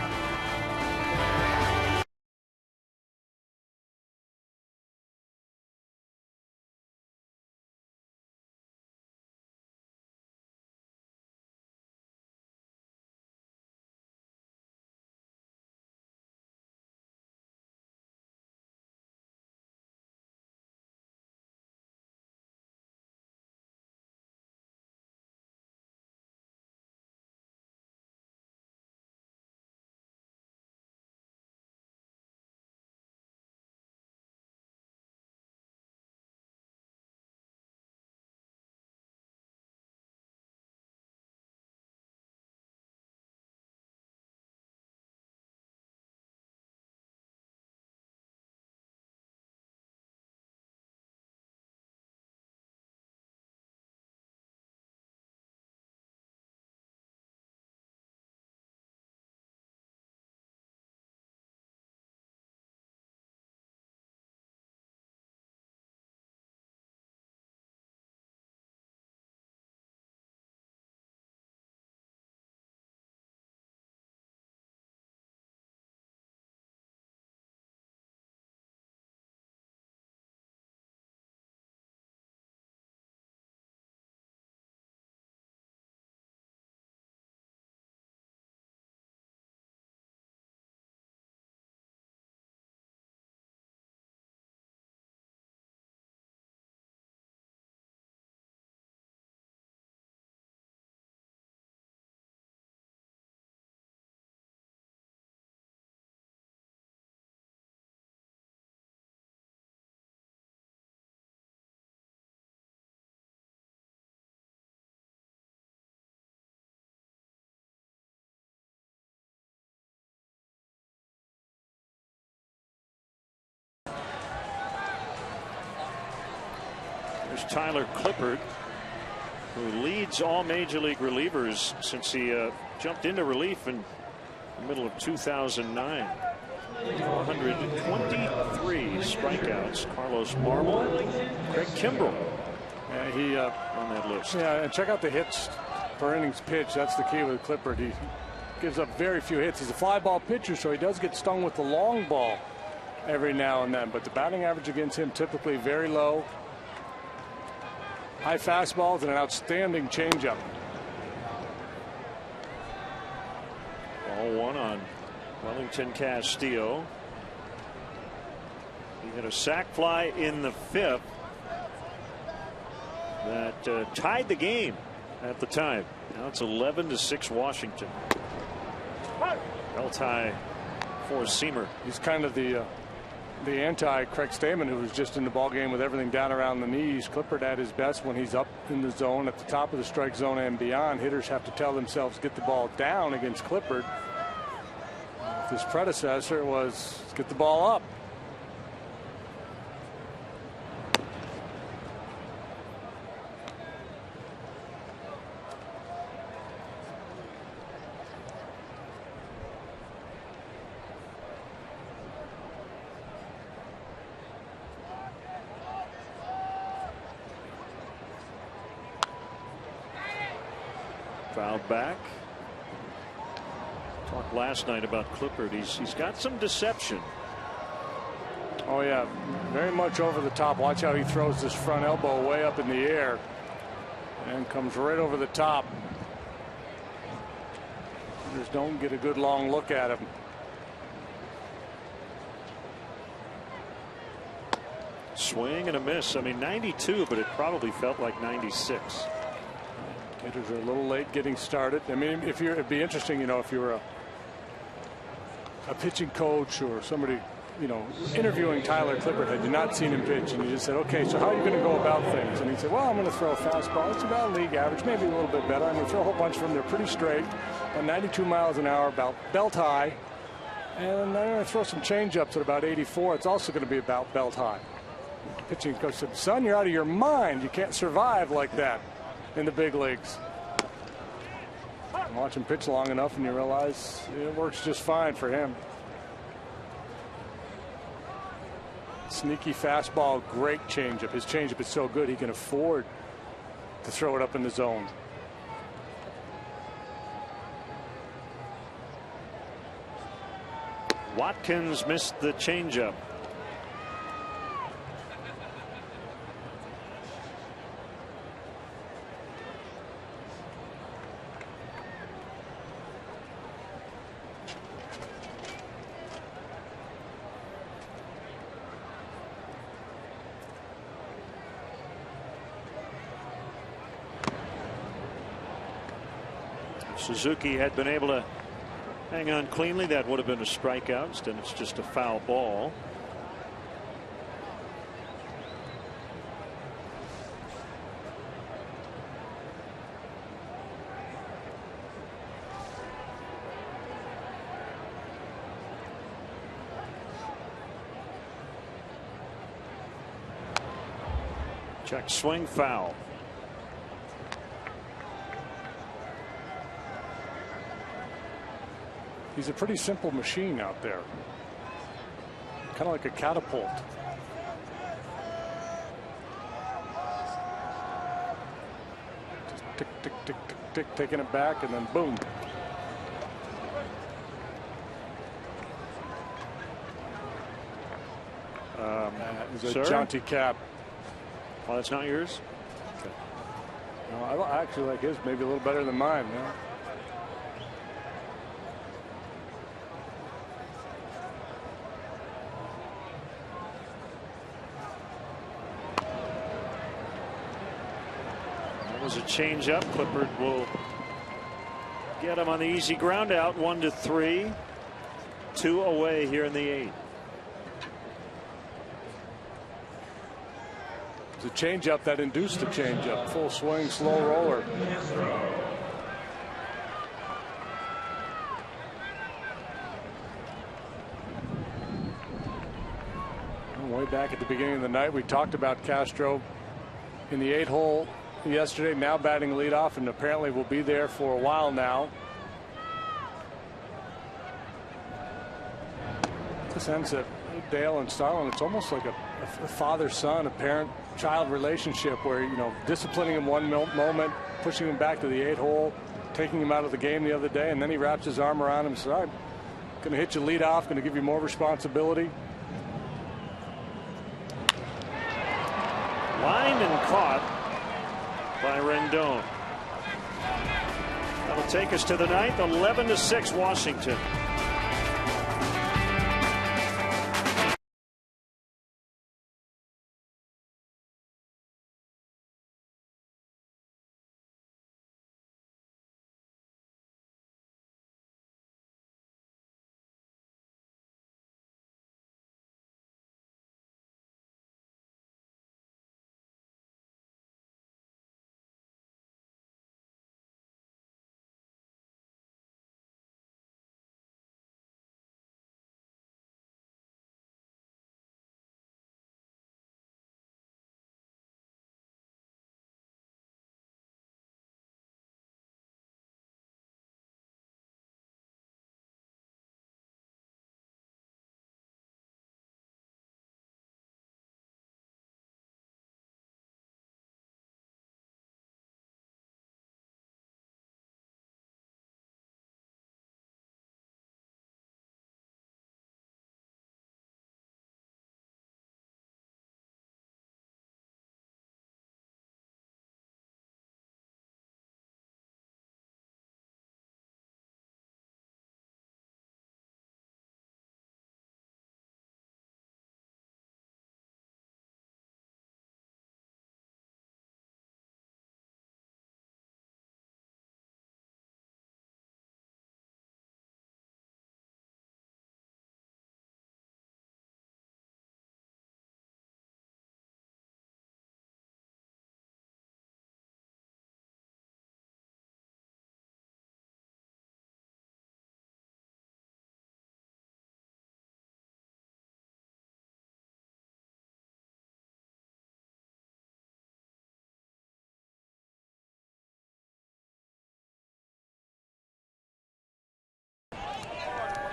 Here's Tyler Clippard, who leads all major league relievers since he jumped into relief in the middle of 2009. 423 strikeouts. Carlos Marmol, Craig Kimbrell on that list. Yeah, and check out the hits per innings pitched. That's the key with Clippard. He gives up very few hits. He's a fly ball pitcher, so he does get stung with the long ball every now and then. But the batting average against him typically very low. High fastballs and an outstanding changeup. Ball one on Wellington Castillo. He hit a sac fly in the fifth that tied the game at the time. Now it's 11-6 Washington. Belt high four-seamer. He's kind of the anti Craig Stammen, who was just in the ball game with everything down around the knees. Clippard at his best when he's up in the zone at the top of the strike zone and beyond. Hitters have to tell themselves get the ball down against Clippard. His predecessor was get the ball up. Fouled back. Talked last night about Clippard. He's got some deception. Oh yeah, very much over the top. Watch how he throws this front elbow way up in the air and comes right over the top. Just don't get a good long look at him. Swing and a miss. I mean 92, but it probably felt like 96. Hitters are a little late getting started. I mean, it'd be interesting, you know, if you were a pitching coach or somebody, you know, interviewing Tyler Clippard, had you not seen him pitch, and you just said, okay, so how are you going to go about things? And he'd say, well, I'm going to throw a fastball. It's about league average, maybe a little bit better. I'm going to throw a whole bunch of them. They're pretty straight, about 92 miles an hour, about belt high. And I'm going to throw some changeups at about 84. It's also going to be about belt high. The pitching coach said, son, you're out of your mind. You can't survive like that in the big leagues. Watch him pitch long enough and you realize it works just fine for him. Sneaky fastball, great changeup. His changeup is so good he can afford to throw it up in the zone. Watkins missed the changeup. Suzuki had been able to hang on cleanly. That would have been a strikeout. Instead, it's just a foul ball. Check swing, foul. He's a pretty simple machine out there. Kind of like a catapult. Just tick, tick, tick, tick, tick, taking it back, and then boom. It's a jaunty cap. Oh, that's not yours? Okay. No, I actually like his maybe a little better than mine. Yeah. A changeup. Clippard will get him on the easy ground out. 1-3. 2 away here in the 8th. It's a changeup that induced the changeup. Full swing, slow roller. Way back at the beginning of the night, we talked about Castro in the 8-hole yesterday, now batting leadoff, and apparently will be there for a while now. The sense that Dale and Starlin, it's almost like a father-son, a parent-child relationship where, you know, disciplining him one moment, pushing him back to the 8-hole, taking him out of the game the other day, and then he wraps his arm around him and says, all right, going to hit you lead off, going to give you more responsibility. Lined and caught by Rendon. That'll take us to the ninth, 11-6 Washington.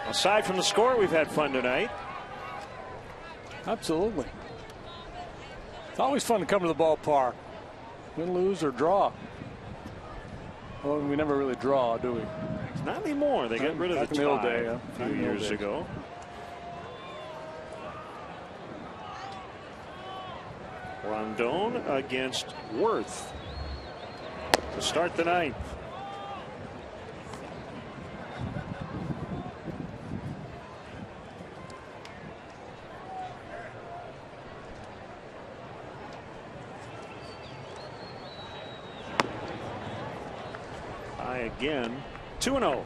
Aside from the score, we've had fun tonight. Absolutely. It's always fun to come to the ballpark. Win, lose, or draw. Well, we never really draw, do we? Not anymore. They got rid of the old tie day, yeah. a few years ago. Rondon against Worth to start the ninth. Again, 2-0.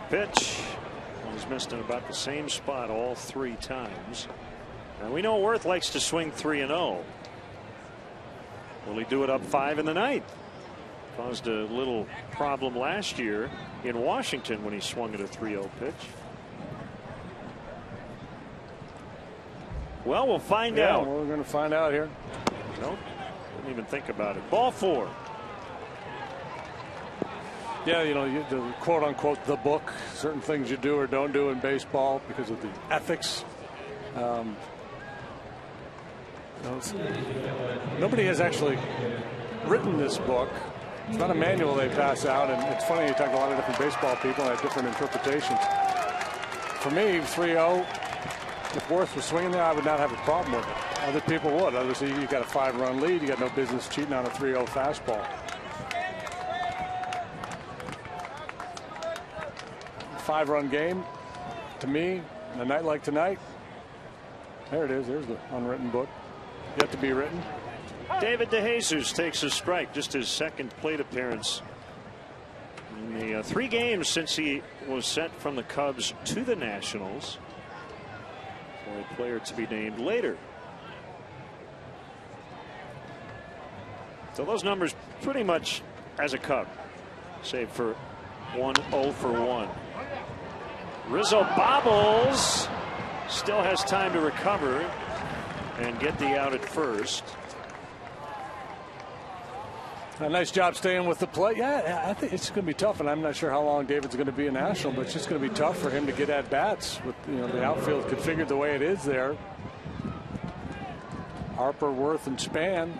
Pitch was missed in about the same spot all three times. Now we know Worth likes to swing 3-0. Will he do it up 5 in the ninth? Caused a little problem last year in Washington when he swung at a 3-0 pitch. Well, we'll find out. Well, we're going to find out here. Nope, didn't even think about it. Ball 4. Yeah, you know, the quote unquote the book, certain things you do or don't do in baseball because of the ethics. Nobody has actually written this book. It's not a manual they pass out, and it's funny, you talk to a lot of different baseball people and have different interpretations. For me, 3-0, if Worth was swinging there, I would not have a problem with it. Other people would. Obviously, you got a 5-run lead. You got no business cheating on a 3-0 fastball. A 5-run game, to me, on a night like tonight, there it is. There's the unwritten book. Yet to be written. David DeJesus takes a strike, just his second plate appearance in the 3 games since he was sent from the Cubs to the Nationals. For a player to be named later. So those numbers pretty much as a Cub. Save for 1-0 for 1. Rizzo bobbles. Still has time to recover and get the out at first. A nice job staying with the play. Yeah, I think it's going to be tough, and I'm not sure how long David's going to be a national, but it's just going to be tough for him to get at bats with the outfield configured the way it is there. Harper, Worth, and Span.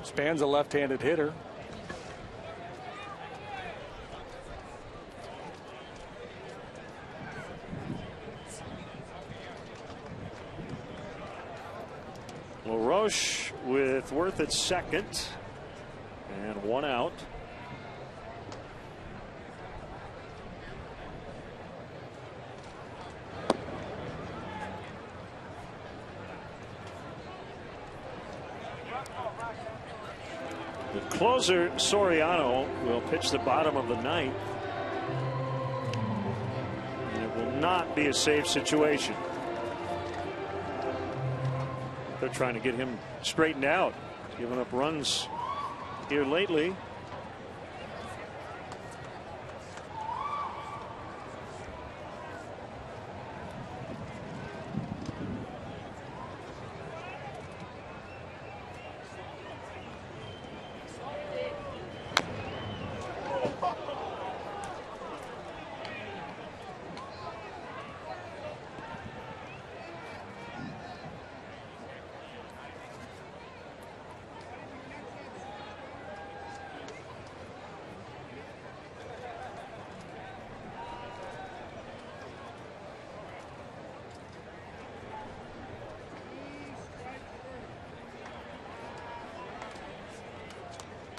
Span's a left-handed hitter. LaRoche with Worth at second and 1 out. The closer, Soriano, will pitch the bottom of the ninth. And it will not be a safe situation. They're trying to get him straightened out. Giving up runs here lately.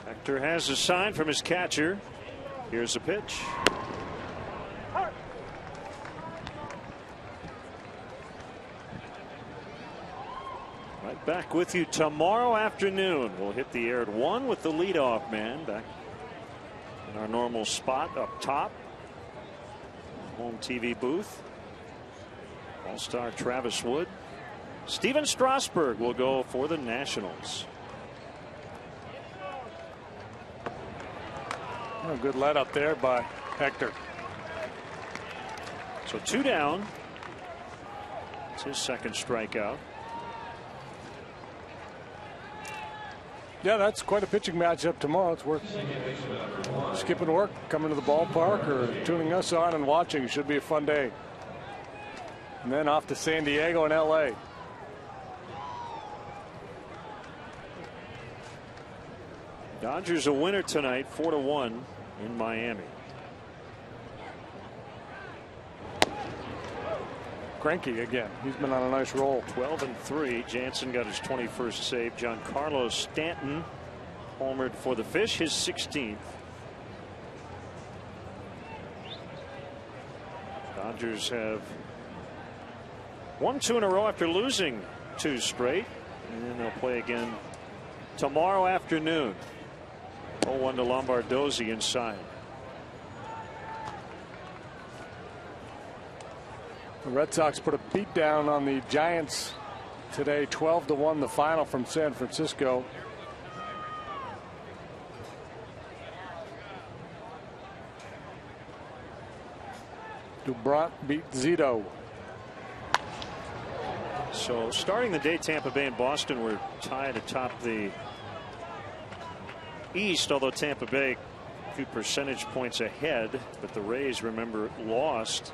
Hector has a sign from his catcher. Here's a pitch. Right back with you tomorrow afternoon. We'll hit the air at 1 with the leadoff man back in our normal spot up top. Home TV booth. All-star Travis Wood. Steven Strasburg will go for the Nationals. A good let up there by Hector. So 2 down. It's his second strikeout. Yeah, that's quite a pitching matchup tomorrow. It's worth skipping work, coming to the ballpark, or tuning us on and watching. It should be a fun day. And then off to San Diego and LA. Dodgers a winner tonight, 4-1 in Miami. Cranky again. He's been on a nice roll. 12-3. Jansen got his 21st save. Giancarlo Stanton homered for the Fish, his 16th. Dodgers have won 2 in a row after losing 2 straight. And they'll play again tomorrow afternoon. 0-1 to Lombardozzi inside. The Red Sox put a beat down on the Giants today, 12-1 the final from San Francisco. DuBrant beat Zito. So starting the day, Tampa Bay and Boston were tied atop the East, although Tampa Bay a few percentage points ahead. But the Rays, remember, lost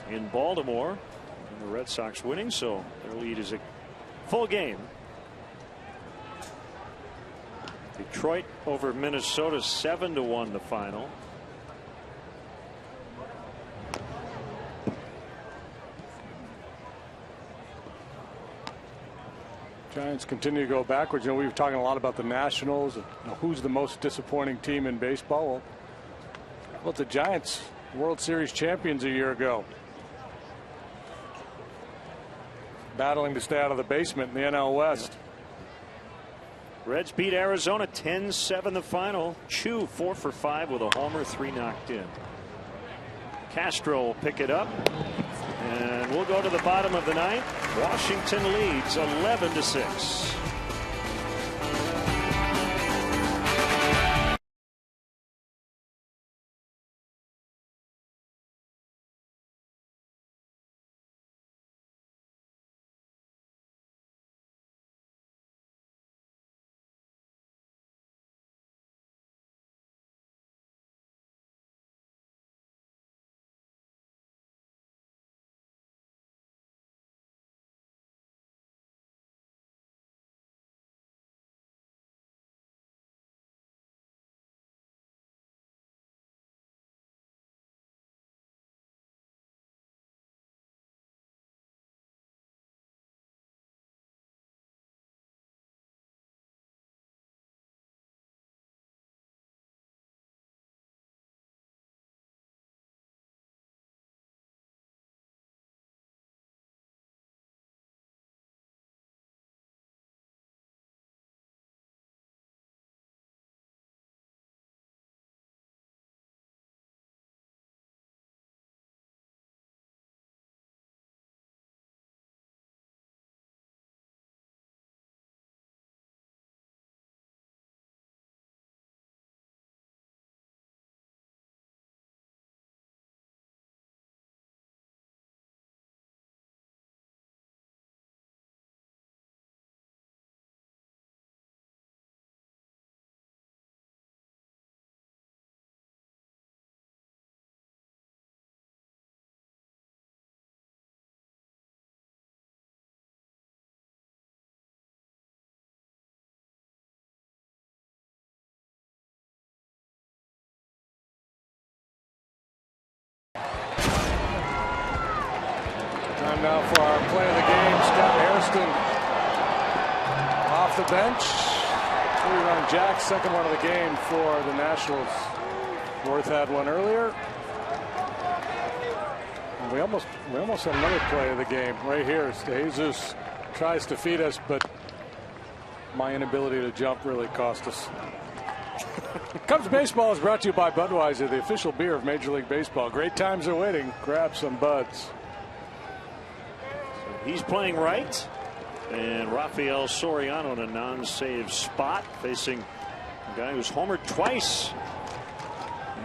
in Baltimore, and the Red Sox winning, so their lead is a full game. Detroit over Minnesota, 7-1 the final. Giants continue to go backwards. We were talking a lot about the Nationals and who's the most disappointing team in baseball. Well, the Giants, World Series champions a year ago, battling to stay out of the basement in the NL West. Reds beat Arizona 10-7 the final. Chu 4 for 5 with a homer, 3 knocked in. Castro will pick it up, and we'll go to the bottom of the ninth. Washington leads 11-6. on now for our play of the game. Scott Hairston off the bench. 3-run jack, second one of the game for the Nationals. Worth had one earlier. And we almost had another play of the game right here. Jesus tries to feed us, but my inability to jump really cost us. Cubs Baseball is brought to you by Budweiser, the official beer of Major League Baseball. Great times are waiting. Grab some Buds. So he's playing right. And Rafael Soriano in a non-save spot, facing a guy who's homered twice,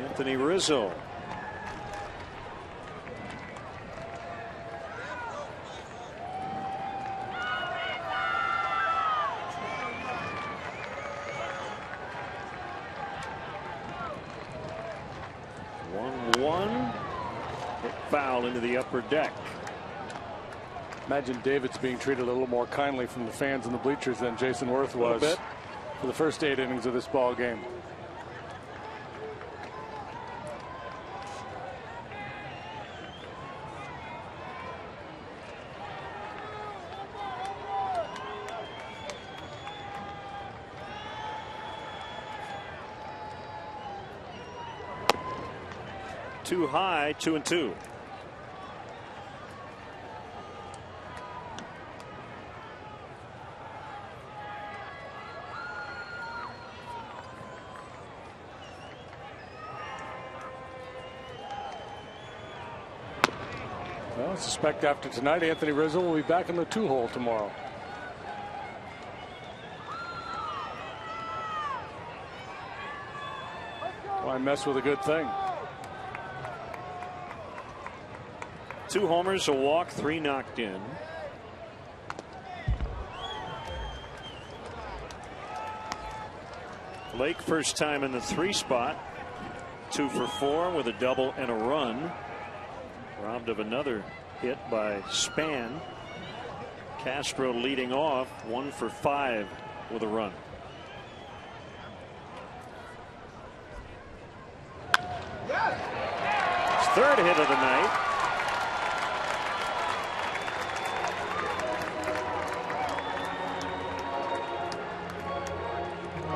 Anthony Rizzo. Foul into the upper deck. Imagine David's being treated a little more kindly from the fans in the bleachers than Jason Worth was for the first 8 innings of this ball game. Too high, 2-2. Well, I suspect after tonight, Anthony Rizzo will be back in the 2-hole tomorrow. Why mess with a good thing? 2 homers, a walk, 3 knocked in. Lake first time in the 3 spot. 2 for 4 with a double and a run. Robbed of another hit by Span. Castro leading off, 1 for 5 with a run. His 3rd hit of the night.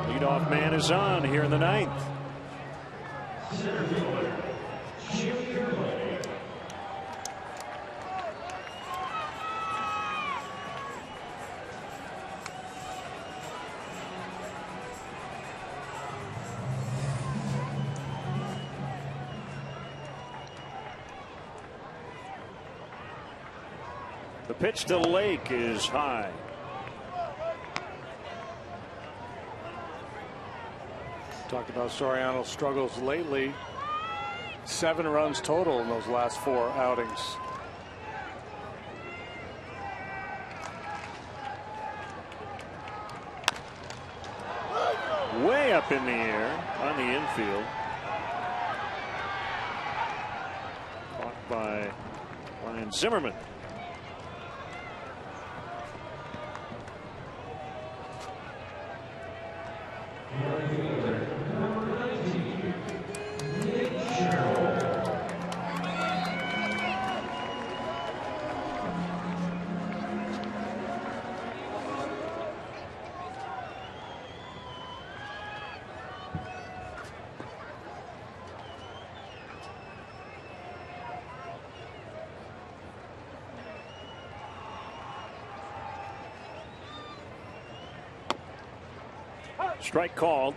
Leadoff man is on here in the 9th. The pitch to Lake is high. Talked about Soriano's struggles lately. 7 runs total in those last 4 outings. Way up in the air on the infield. Caught by Ryan Zimmerman. Strike called.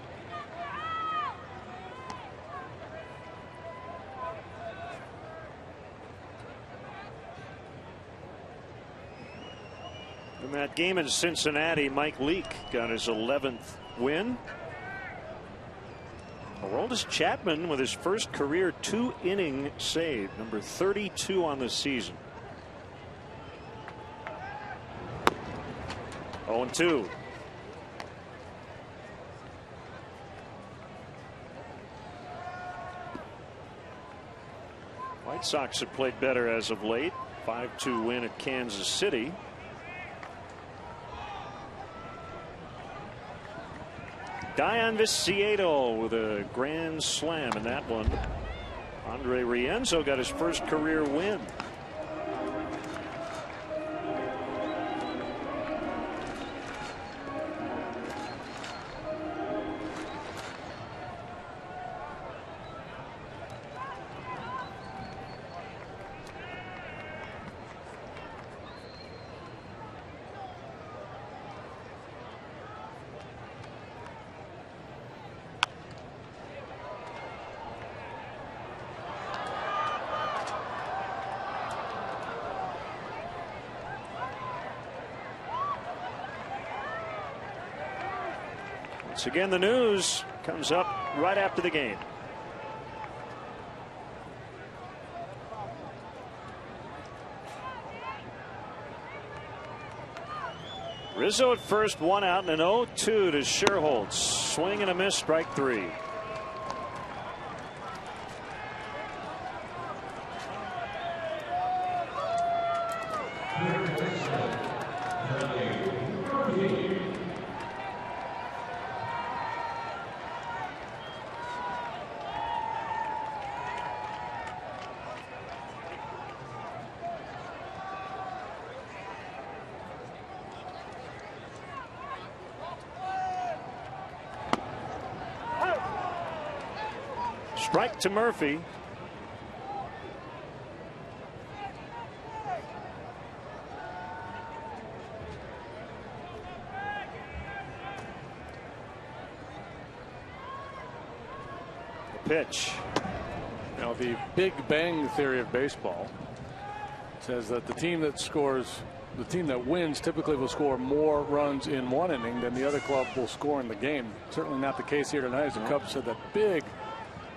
In that game in Cincinnati, Mike Leake got his 11th win. Aroldis Chapman with his first career 2-inning save, number 32 on the season. 0-2. White Sox have played better as of late. 5-2 win at Kansas City. Dion Viciedo with a grand slam in that one. Andre Rienzo got his first career win. Once again, the news comes up right after the game. Rizzo at first, 1 out, and an 0-2 to Sherholtz. Swing and a miss, strike 3. Strike to Murphy. The pitch. Now, the Big Bang theory of baseball says that the team that wins typically will score more runs in one inning than the other club will score in the game. Certainly not the case here tonight, as the Cubs had that big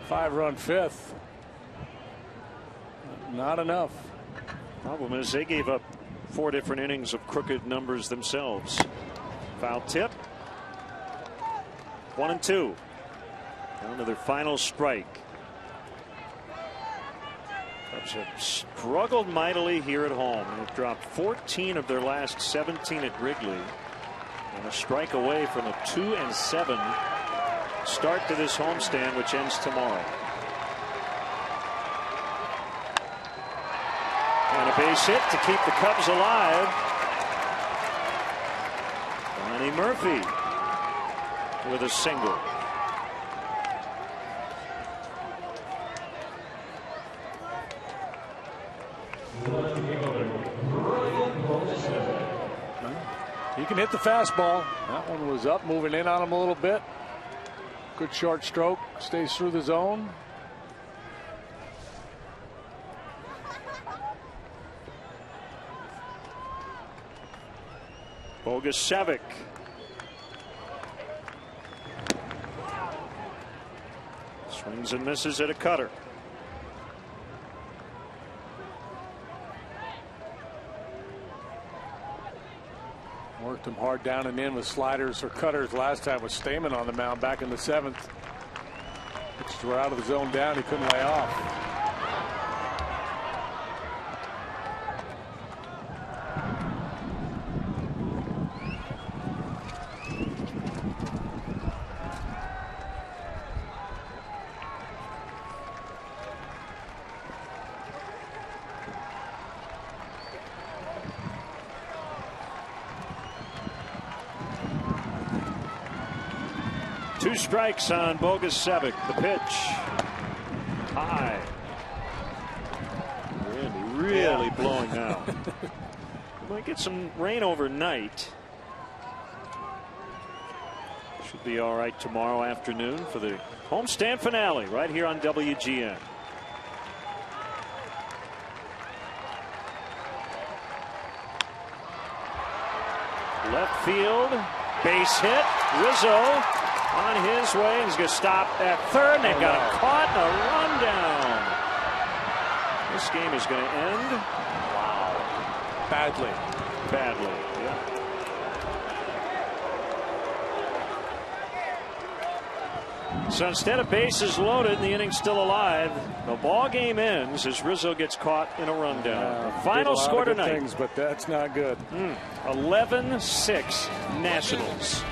5-run fifth. Not enough. Problem is they gave up 4 different innings of crooked numbers themselves. Foul tip. 1-2. Down to their final strike. Cubs have struggled mightily here at home. They've dropped 14 of their last 17 at Wrigley. And a strike away from a 2-7 start to this homestand, which ends tomorrow. And a base hit to keep the Cubs alive. Ronnie Murphy with a single. He can hit the fastball. That one was up, moving in on him a little bit. Good short stroke, stays through the zone. Bogusevic. Swings and misses at a cutter. Worked him hard down and in with sliders or cutters last time with Stamen on the mound back in the 7th. Pitches were out of the zone down. He couldn't lay off. Two strikes on Bogusevic. The pitch. High. Really blowing now. Might get some rain overnight. Should be all right tomorrow afternoon for the homestand finale right here on WGN. Left field. Base hit. Rizzo on his way. He's going to stop at third. And they've got him caught in a rundown. This game is going to end. Wow. Badly. Badly. Yeah. So instead of bases loaded and the inning's still alive, the ball game ends as Rizzo gets caught in a rundown. The final score tonight. But that's not good. 11-6 Nationals.